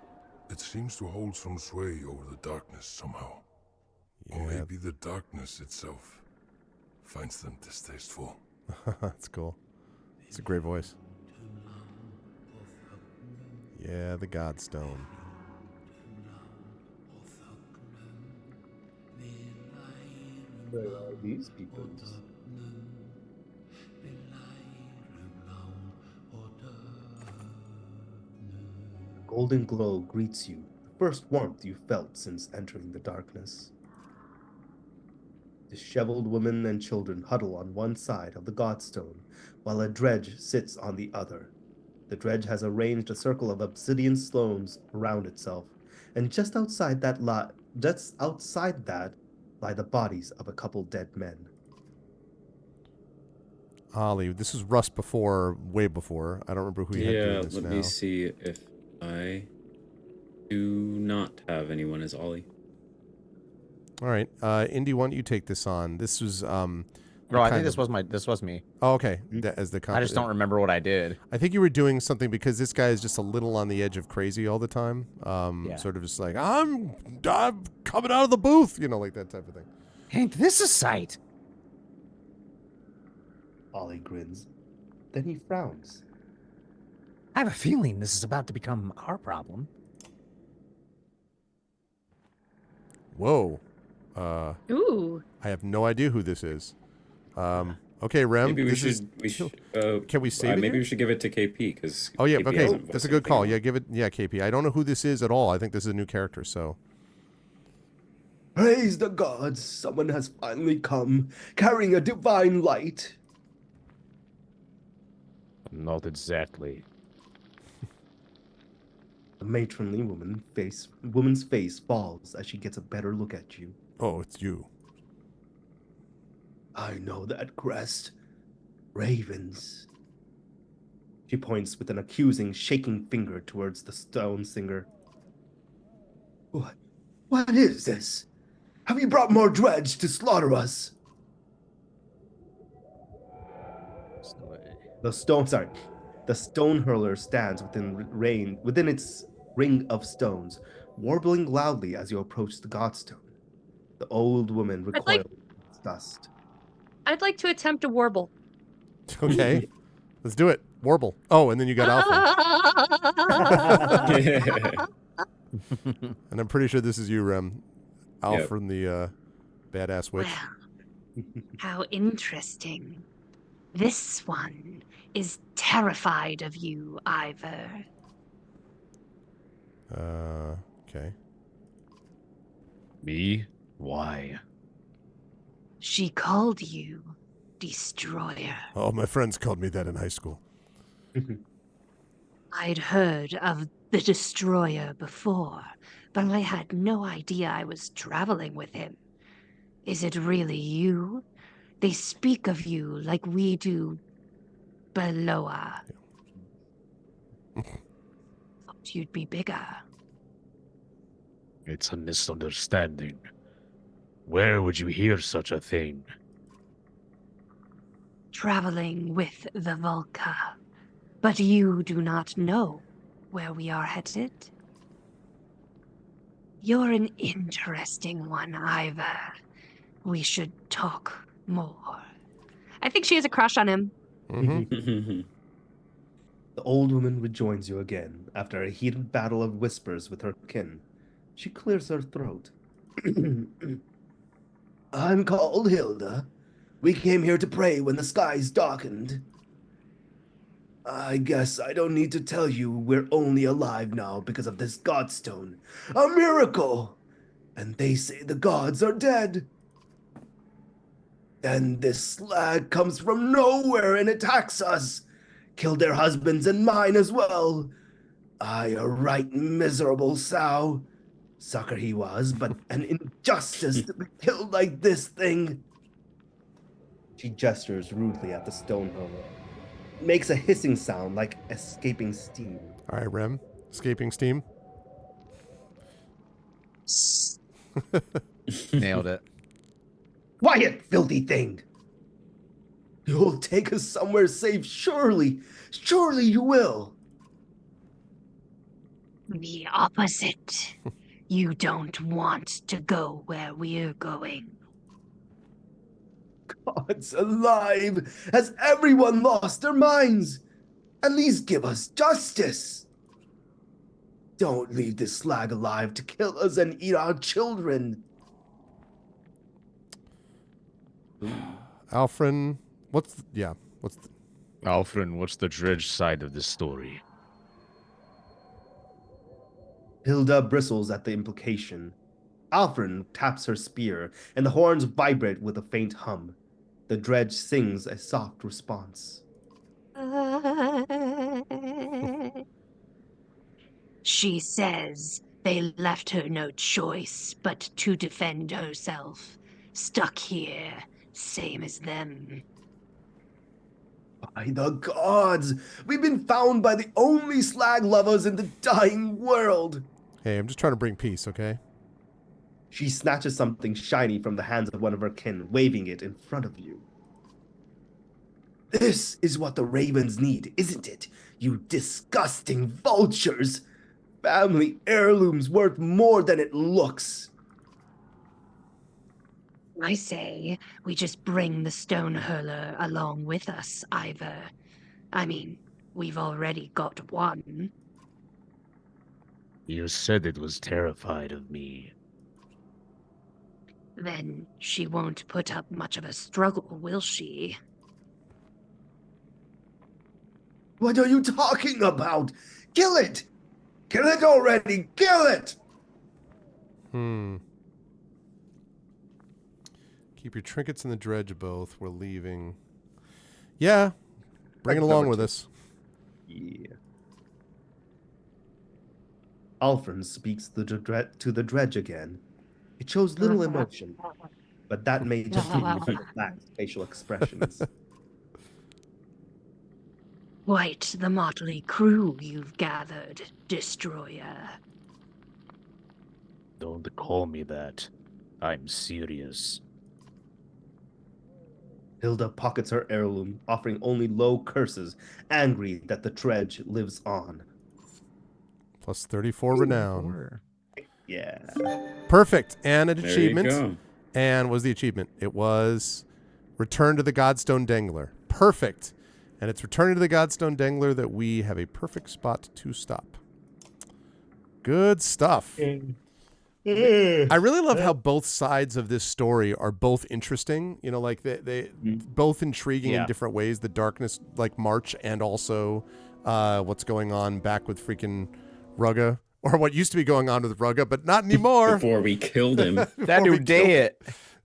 It seems to hold some sway over the darkness somehow. Or Yeah, maybe the darkness itself finds them distasteful. that's cool. It's a great voice. Yeah, the Godstone. Where are these people? Golden glow greets you, the first warmth you felt since entering the darkness. Disheveled women and children huddle on one side of the Godstone, while a dredge sits on the other. The dredge has arranged a circle of obsidian stones around itself, and just outside that lie the bodies of a couple dead men. Ollie, this was Rust before, way before. I don't remember who you had Yeah, doing this let now. me see if I... Do not have anyone as Ollie. All right, Indy, why don't you take this on? This was No, I think this was me. Oh, okay. As the I just don't remember what I did. I think you were doing something because this guy is just a little on the edge of crazy all the time. Sort of just like I'm coming out of the booth, like that type of thing. Ain't this a sight? Ollie grins. Then he frowns. I have a feeling this is about to become our problem. Whoa. Ooh. I have no idea who this is. Okay, Rem. Maybe we should. Can we save it? Maybe here? we should give it to KP because. Oh yeah. KP Okay, hasn't that's a voiced good call. anything. Yeah, give it. Yeah, KP. I don't know who this is at all. I think this is a new character. So. Praise the gods! Someone has finally come, carrying a divine light. Not exactly. The matronly woman's face falls as she gets a better look at you. Oh, it's you. I know that crest. Ravens. She points with an accusing, shaking finger towards the stone singer. What is this? Have you brought more dredge to slaughter us? The stone hurler stands within its ring of stones, warbling loudly as you approach the godstone. The old woman recoils in disgust. I'd like to attempt a warble. Okay, let's do it. Warble. Oh, and then you got Alfred. And I'm pretty sure this is you, Rem. Alfred, the badass witch. Well, how interesting. This one is terrified of you, Ivor. Okay. Me? Why? She called you Destroyer. Oh, my friends called me that in high school. I'd heard of the Destroyer before, but I had no idea I was traveling with him. Is it really you? They speak of you like we do Beloa. Thought you'd be bigger. It's a misunderstanding. Where would you hear such a thing? Traveling with the Volca. But you do not know where we are headed. You're an interesting one, Ivor. We should talk more. I think she has a crush on him. Mm-hmm. The old woman rejoins you again after a heated battle of whispers with her kin. She clears her throat. I'm called Hilda. We came here to pray when the skies darkened. I guess I don't need to tell you we're only alive now because of this godstone. A miracle! And they say the gods are dead. Then this slag comes from nowhere and attacks us. Killed their husbands and mine as well. Aye, a right miserable sow. Sucker he was, but an injustice to be killed like this thing. She gestures rudely at the stone hurler. Makes a hissing sound like escaping steam. All right, Rem. Escaping steam. Nailed it. Quiet, filthy thing! You'll take us somewhere safe, surely. Surely you will. The opposite. You don't want to go where we're going. Gods alive! Has everyone lost their minds? At least give us justice. Don't leave this slag alive to kill us and eat our children. Alfred, what's Alfred, what's the dredge side of this story? Hilda bristles at the implication. Alfred taps her spear, and the horns vibrate with a faint hum. The dredge sings a soft response. She says they left her no choice but to defend herself. Stuck here, same as them. By the gods! We've been found by the only slag lovers in the dying world! Hey, I'm just trying to bring peace, okay? She snatches something shiny from the hands of one of her kin, waving it in front of you. This is what the ravens need, isn't it? You disgusting vultures! Family heirlooms worth more than it looks. I say we just bring the stone hurler along with us, Ivor. I mean, we've already got one. You said it was terrified of me. Then she won't put up much of a struggle, will she? What are you talking about? Kill it! Kill it already! Kill it! Keep your trinkets in the dredge both. We're leaving. Yeah. Bring it That's along number with 2. us. Yeah. Alfred speaks to the dredge again. It shows little emotion, but that may just be because it lacks facial expressions. Quite the motley crew you've gathered, Destroyer. Don't call me that. I'm serious. Hilda pockets her heirloom, offering only low curses, angry that the dredge lives on. Plus 34 renown. Yeah. Perfect. And an There achievement. you go. And what was the achievement? It was Return to the Godstone Dangler. Perfect. And it's returning to the Godstone Dangler that we have a perfect spot to stop. Good stuff. I really love how both sides of this story are both interesting. You know, like they both intriguing in different ways. The darkness, like March, and also what's going on back with freaking Rugga, or what used to be going on with Rugga, but not anymore. Before we killed him. That dude dead.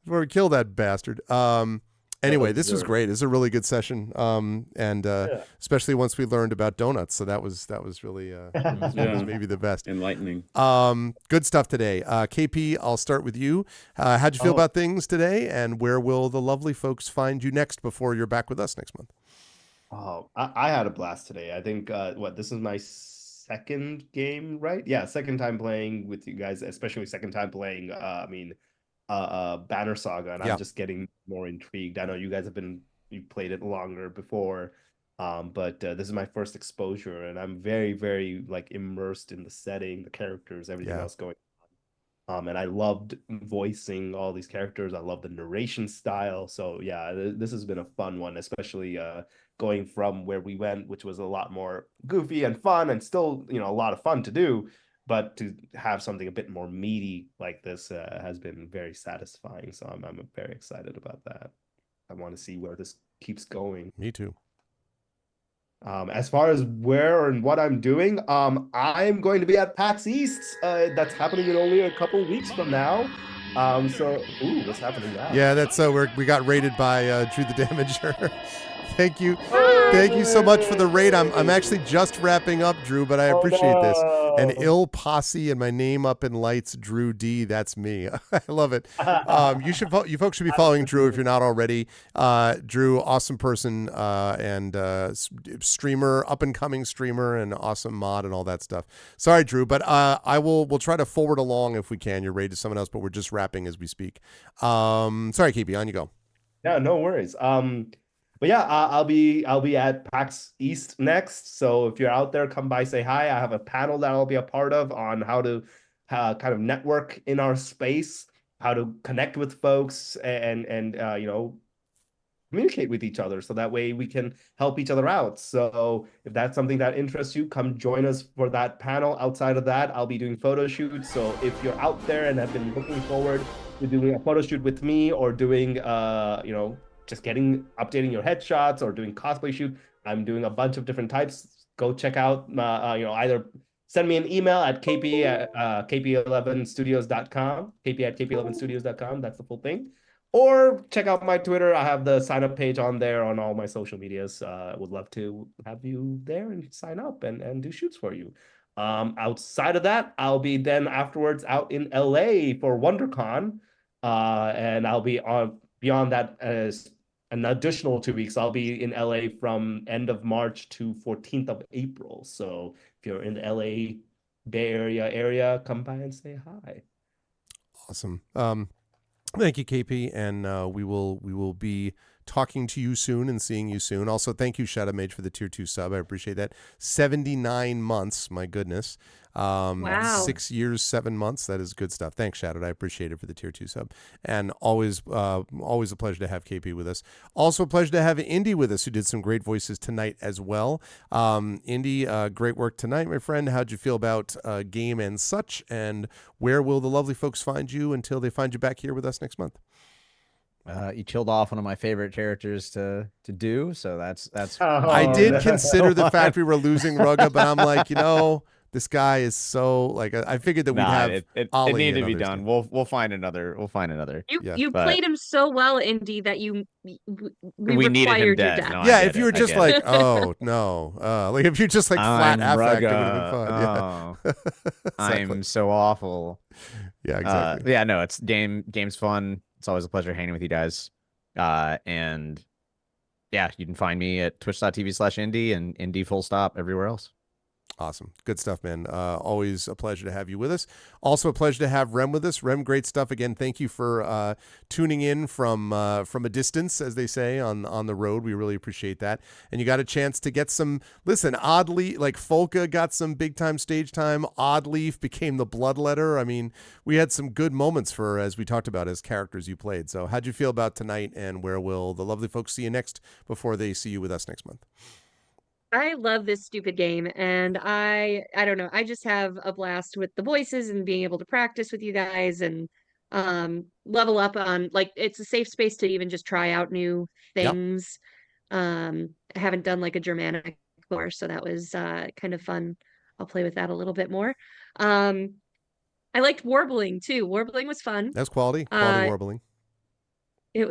Before we kill that bastard. Anyway, this was great. This is a really good session, and especially once we learned about donuts. So that was really was maybe the best. Enlightening. Good stuff today. KP, I'll start with you. How'd you feel about things today, and where will the lovely folks find you next before you're back with us next month? Oh, I had a blast today. I think this is my second game, right? Yeah, second time playing with you guys, especially second time playing. Banner Saga, and I'm just getting more intrigued. I know you guys you played it longer before, but this is my first exposure, and I'm very, very like immersed in the setting, the characters, everything else going on. And I loved voicing all these characters. I love the narration style. So yeah, this has been a fun one, especially going from where we went, which was a lot more goofy and fun, and still a lot of fun to do. But to have something a bit more meaty like this has been very satisfying. So I'm very excited about that. I want to see where this keeps going. Me too. As far as where and what I'm doing, I'm going to be at PAX East. That's happening in only a couple weeks from now. What's happening now? Yeah, that's we got raided by Drew the Damager. Thank you. Thank you so much for the raid. I'm actually just wrapping up, Drew, but I appreciate this. An ill posse and my name up in lights, Drew D. That's me. I love it. You folks should be following Drew if you're not already. Drew, awesome person and streamer, up and coming streamer, and awesome mod and all that stuff. Sorry, Drew, but we'll try to forward along if we can your raid to someone else, but we're just wrapping as we speak. Sorry, KP, on you go. Yeah, no worries. But yeah, I'll be at PAX East next. So if you're out there, come by, say hi. I have a panel that I'll be a part of on how to kind of network in our space, how to connect with folks, and communicate with each other, so that way we can help each other out. So if that's something that interests you, come join us for that panel. Outside of that, I'll be doing photo shoots. So if you're out there and have been looking forward to doing a photo shoot with me, or doing just updating your headshots, or doing cosplay shoot, I'm doing a bunch of different types. Go check out either send me an email at kp at kp11studios.com, kp at kp11studios.com. That's the full thing. Or check out my Twitter. I have the sign up page on there on all my social medias. Would love to have you there and sign up and do shoots for you. Outside of that, I'll be then afterwards out in LA for WonderCon. And I'll be beyond that as an additional 2 weeks. I'll be in LA from end of March to 14th of April. So if you're in the LA Bay area, come by and say hi. Awesome. Thank you, KP, and we will be talking to you soon and seeing you soon. Also, thank you, Shadow Mage, for the tier 2 sub. I appreciate that. 79 months, my goodness. Wow. 6 years, 7 months. That is good stuff. Thanks, Shadow. I appreciate it for the tier 2 sub. And always a pleasure to have KP with us. Also a pleasure to have Indy with us, who did some great voices tonight as well. Indy, great work tonight, my friend. How'd you feel about game and such? And where will the lovely folks find you until they find you back here with us next month? You killed off one of my favorite characters to do, so that's. I did consider the fact we were losing Rugga, but I'm like, this guy is so like I figured that we'd have it Ollie needed to and be others done. do. We'll find another. We'll find another. You played him so well, Indy, that we needed him required dead. your death. No, Yeah, if you were just like, oh no, like if you're just like flat I'm affect, it would Rugga. have been fun. Yeah, exactly. I'm so awful. Yeah, exactly. Yeah, no, it's game's fun. It's always a pleasure hanging with you guys. And yeah, you can find me at twitch.tv/Indy and Indy full stop everywhere else. Awesome. Good stuff, man. Always a pleasure to have you with us. Also a pleasure to have Rem with us. Rem, great stuff. Again, thank you for tuning in from a distance, as they say, on the road. We really appreciate that. And you got a chance to get some, listen, oddly, like Folka got some big time stage time. Oddleaf became the bloodletter. I mean, we had some good moments for, as we talked about, as characters you played. So how'd you feel about tonight, and where will the lovely folks see you next before they see you with us next month? I love this stupid game, and I don't know, I just have a blast with the voices and being able to practice with you guys and level up on, like, it's a safe space to even just try out new things. I haven't done like a Germanic before, so that was kind of fun. I'll play with that a little bit more. I liked warbling too. Warbling was fun. That's quality warbling. That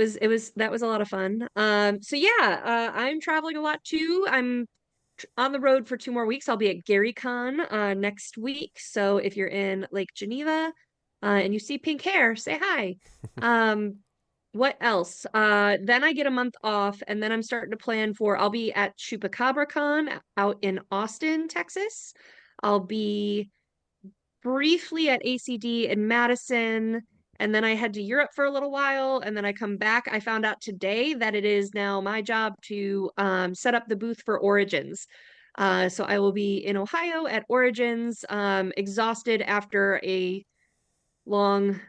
was a lot of fun. So yeah, I'm traveling a lot too. I'm on the road for 2 more weeks. I'll be at GaryCon next week. So if you're in Lake Geneva and you see pink hair, say hi. What else? Then I get a month off, and then I'm starting to plan for, I'll be at ChupacabraCon out in Austin, Texas. I'll be briefly at ACD in Madison, and then I head to Europe for a little while, and then I come back. I found out today that it is now my job to set up the booth for Origins. So I will be in Ohio at Origins, exhausted after a long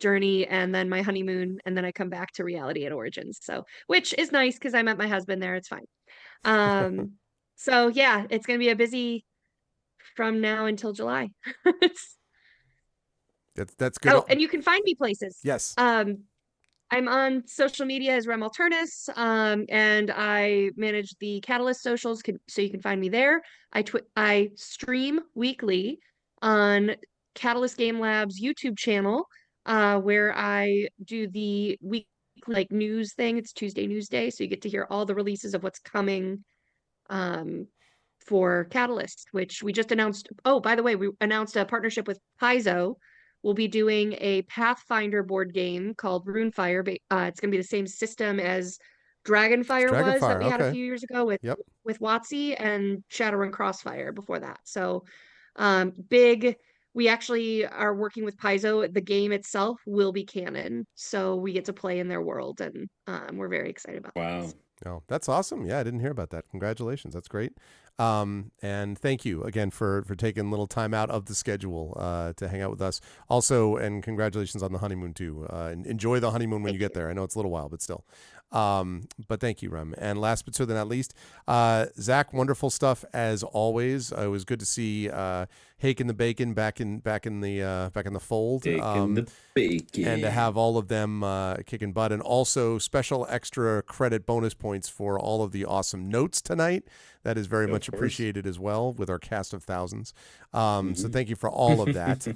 journey, and then my honeymoon, and then I come back to reality at Origins. So, which is nice because I met my husband there. It's fine. So yeah, it's gonna be a busy from now until July. That's good. Oh, and you can find me places. Yes. I'm on social media as Rem Alternus, and I manage the Catalyst socials, so you can find me there. I stream weekly on Catalyst Game Lab's YouTube channel, where I do the week like news thing. It's Tuesday News Day, so you get to hear all the releases of what's coming for Catalyst, which we just announced. Oh, by the way, we announced a partnership with Paizo. We'll be doing a Pathfinder board game called Runefire. It's going to be the same system as Dragonfire was that we had a few years ago with WotC, and Shadowrun Crossfire before that. So big. We actually are working with Paizo. The game itself will be canon, so we get to play in their world, and we're very excited about that. Wow. Oh, that's awesome. Yeah, I didn't hear about that. Congratulations. That's great. And thank you again for taking a little time out of the schedule to hang out with us. Also, and congratulations on the honeymoon too. Enjoy the honeymoon when you get there. I know it's a little while, but still. But thank you, Rem. And last but certainly not least, Zach, wonderful stuff as always. It was good to see Hake and the Bacon back in the fold. The bacon. And to have all of them kicking butt, and also special extra credit bonus points for all of the awesome notes tonight. That is very much appreciated as well with our cast of thousands. So thank you for all of that.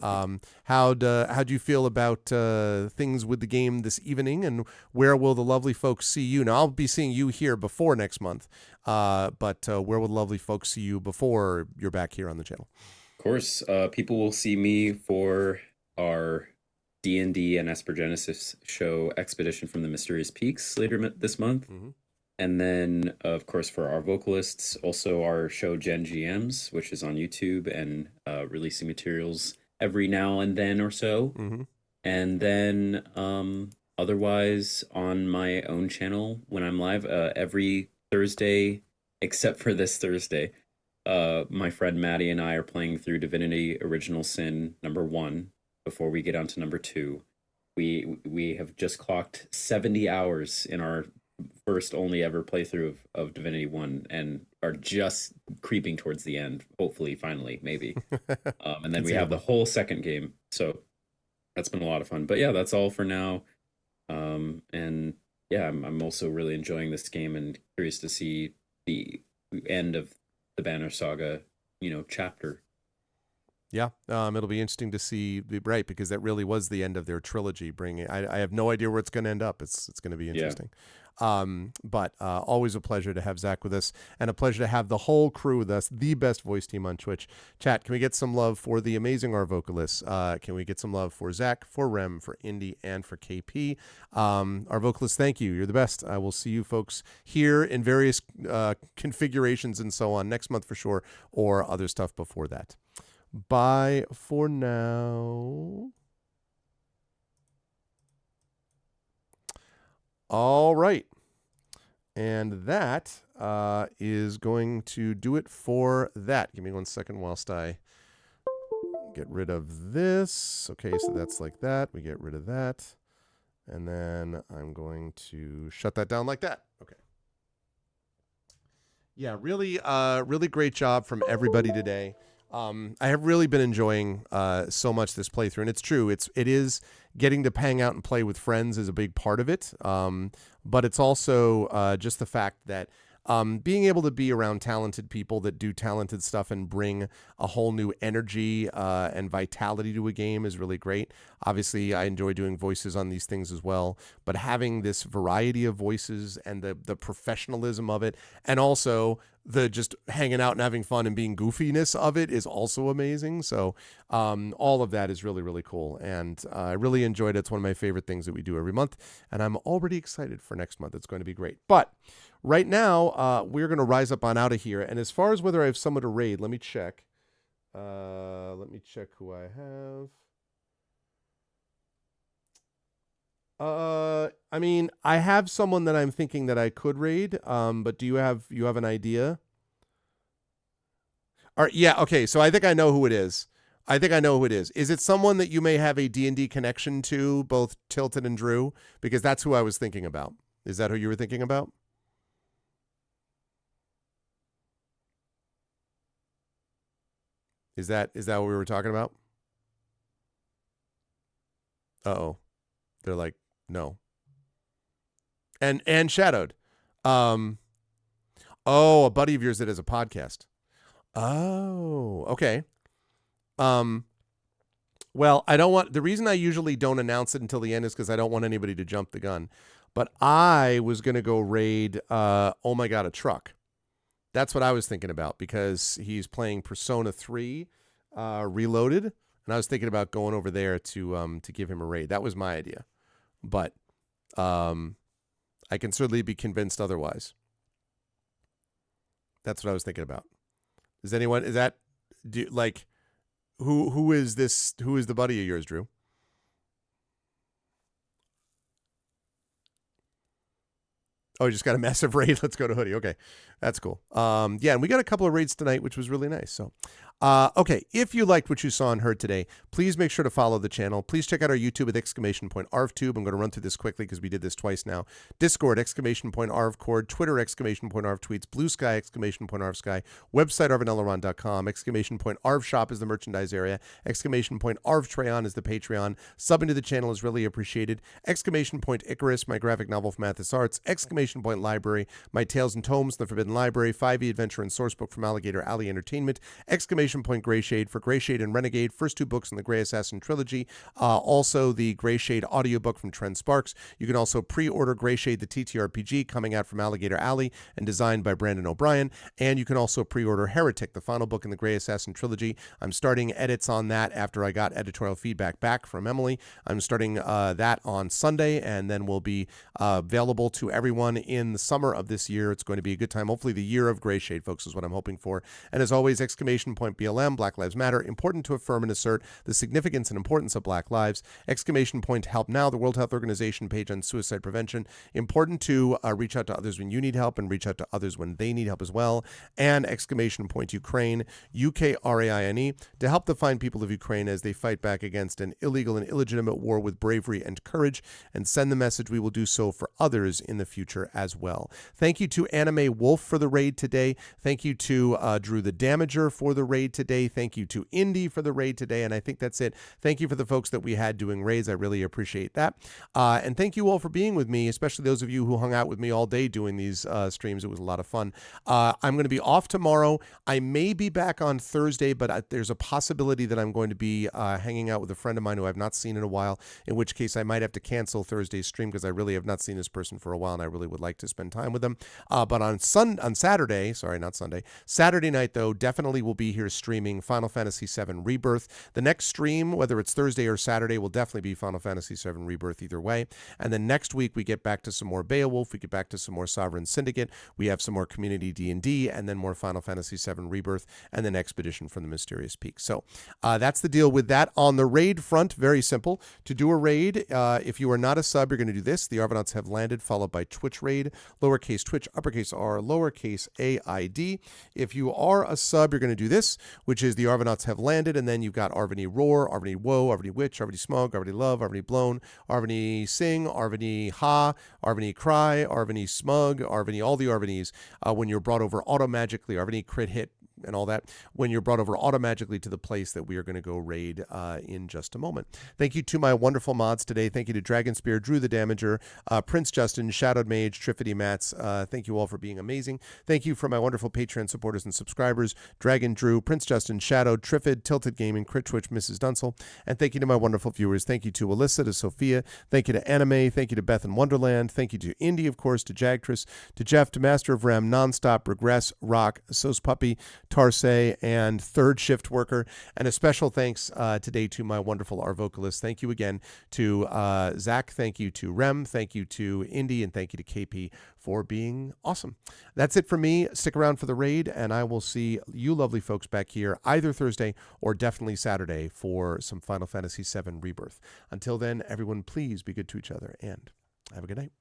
How'd you feel about things with the game this evening, and where will the lovely folks see you? Now, I'll be seeing you here before next month, but where will the lovely folks see you before you're back here on the channel? Of course, people will see me for our D&D and Espergenesis show Expedition from the Mysterious Peaks later this month. And then, of course, for our vocalists, also our show Gen GMs, which is on YouTube and releasing materials every now and then or so. Mm-hmm. And then otherwise on my own channel when I'm live every Thursday, except for this Thursday, my friend Maddie and I are playing through Divinity Original Sin #1 before we get on to #2. We have just clocked 70 hours in our first only ever playthrough of Divinity 1 and are just creeping towards the end, hopefully, finally, maybe. And then we have the whole second game. So that's been a lot of fun. But yeah, that's all for now. And yeah, I'm also really enjoying this game and curious to see the end of the Banner Saga, chapter. Yeah, it'll be interesting to see, right, because that really was the end of their trilogy. I have no idea where it's going to end up. It's going to be interesting. But always a pleasure to have Zach with us, and a pleasure to have the whole crew with us, the best voice team on Twitch. Chat, can we get some love for the amazing Arvocalists? Can we get some love for Zach, for Rem, for Indy, and for KP? Arvocalists, thank you. You're the best. I will see you folks here in various configurations and so on next month for sure, or other stuff before that. Bye for now. All right. And that is going to do it for that. Give me 1 second whilst I get rid of this. Okay, so that's like that. We get rid of that. And then I'm going to shut that down like that. Okay. Yeah, really, really great job from everybody today. I have really been enjoying so much this playthrough, and it's true. It is getting to hang out and play with friends is a big part of it, but it's also just the fact that being able to be around talented people that do talented stuff and bring a whole new energy and vitality to a game is really great. Obviously, I enjoy doing voices on these things as well, but having this variety of voices and the professionalism of it, and also the just hanging out and having fun and being goofiness of it is also amazing. So all of that is really, really cool. And I really enjoyed it. It's one of my favorite things that we do every month. And I'm already excited for next month. It's going to be great. But right now, we're going to rise up on out of here. And as far as whether I have someone to raid, let me check. Let me check who I have. I mean, I have someone that I'm thinking that I could raid. But do you have an idea? Yeah, okay. So I think I know who it is. Is it someone that you may have a D&D connection to, both Tilted and Drew? Because that's who I was thinking about. Is that who you were thinking about? Is that what we were talking about? Uh-oh. They're like, no. And Shadowed. Oh, a buddy of yours that has a podcast. Oh, okay. Well, the reason I usually don't announce it until the end is because I don't want anybody to jump the gun. But I was going to go raid, oh my God, a truck. That's what I was thinking about, because he's playing Persona 3 Reloaded. And I was thinking about going over there to give him a raid. That was my idea. But I can certainly be convinced otherwise. That's what I was thinking about. Who is this? Who is the buddy of yours, Drew? Oh, you just got a massive raid. Let's go to Hoodie. Okay, that's cool. Yeah, and we got a couple of raids tonight, which was really nice. So, okay, if you liked what you saw and heard today, please make sure to follow the channel. Please check out our YouTube at !ArvTube. I'm going to run through this quickly because we did this twice now. Discord, !ArvCord. Twitter, !ArvTweets. Blue Sky, !ArvSky. Website, arvanelleron.com. !ArvShop is the merchandise area. !ArvTrayon is the Patreon. Subbing to the channel is really appreciated. !Icarus, my graphic novel from Mathis Arts. !Library, my Tales and Tomes, The Forbidden Library. 5e Adventure and Sourcebook from Alligator Alley Entertainment. Exclamation point Gray Shade for Gray Shade and Renegade, first 2 books in the Gray Assassin trilogy. Also, the Gray Shade audiobook from Trent Sparks. You can also pre-order Gray Shade, the TTRPG, coming out from Alligator Alley and designed by Brandon O'Brien. And you can also pre-order Heretic, the final book in the Gray Assassin trilogy. I'm starting edits on that after I got editorial feedback back from Emily. I'm starting that on Sunday, and then will be available to everyone in the summer of this year. It's going to be a good time. Hopefully the year of Gray Shade, folks, is what I'm hoping for. And as always, exclamation point BLM, Black Lives Matter, important to affirm and assert the significance and importance of Black lives. Exclamation point Help Now, the World Health Organization page on suicide prevention. Important to reach out to others when you need help and reach out to others when they need help as well. And exclamation point Ukraine, UKRAINE, to help the fine people of Ukraine as they fight back against an illegal and illegitimate war with bravery and courage, and send the message we will do so for others in the future as well. Thank you to Anime Wolf for the raid today. Thank you to Drew the Damager for the raid today. Thank you to Indy for the raid today. And I think that's it. Thank you for the folks that we had doing raids. I really appreciate that. And thank you all for being with me, especially those of you who hung out with me all day doing these streams. It was a lot of fun. I'm going to be off tomorrow. I may be back on Thursday, but there's a possibility that I'm going to be hanging out with a friend of mine who I've not seen in a while, in which case I might have to cancel Thursday's stream because I really have not seen this person for a while and I really would like to spend time with them. But on Saturday, sorry, not Sunday, Saturday night, though, definitely will be here streaming Final Fantasy VII Rebirth. The next stream, whether it's Thursday or Saturday, will definitely be Final Fantasy VII Rebirth either way. And then next week, we get back to some more Beowulf, we get back to some more Sovereign Syndicate, we have some more Community D&D, and then more Final Fantasy VII Rebirth, and then Expedition from the Mysterious Peak. So that's the deal with that. On the raid front, very simple. To do a raid, if you are not a sub, you're going to do this. The Arvanauts have landed, followed by Twitch raid, lowercase Twitch, uppercase R, lowercase AID. If you are a sub, you're going to do this, which is the Arvanauts have landed, and then you've got Arvany Roar, Arvany Woe, Arvany Witch, Arvany Smug, Arvany Love, Arvany Blown, Arvany Sing, Arvany Ha, Arvany Cry, Arvany Smug, Arvany, all the Arvanys, when you're brought over automagically, Arvany Crit Hit, and all that, when you're brought over automagically to the place that we are going to go raid in just a moment. Thank you to my wonderful mods today. Thank you to Dragon Spear, Drew the Damager, Prince Justin, Shadowed Mage, Triffity Mats. Thank you all for being amazing. Thank you for my wonderful Patreon supporters and subscribers, Dragon Drew, Prince Justin, Shadowed, Triffid, Tilted Gaming, Crit Twitch, Mrs. Dunsel. And thank you to my wonderful viewers. Thank you to Alyssa, to Sophia. Thank you to Anime. Thank you to Beth in Wonderland. Thank you to Indy, of course, to Jagtress, to Jeff, to Master of Rem, Nonstop, Regress, Rock, Sos Puppy, Tarsay, and Third Shift Worker. And a special thanks today to my wonderful Arvocalists. Thank you again to Zach. Thank you to Rem. Thank you to Indy. And thank you to KP for being awesome. That's it for me. Stick around for the raid, and I will see you lovely folks back here either Thursday or definitely Saturday for some Final Fantasy VII Rebirth. Until then, everyone, please be good to each other, and have a good night.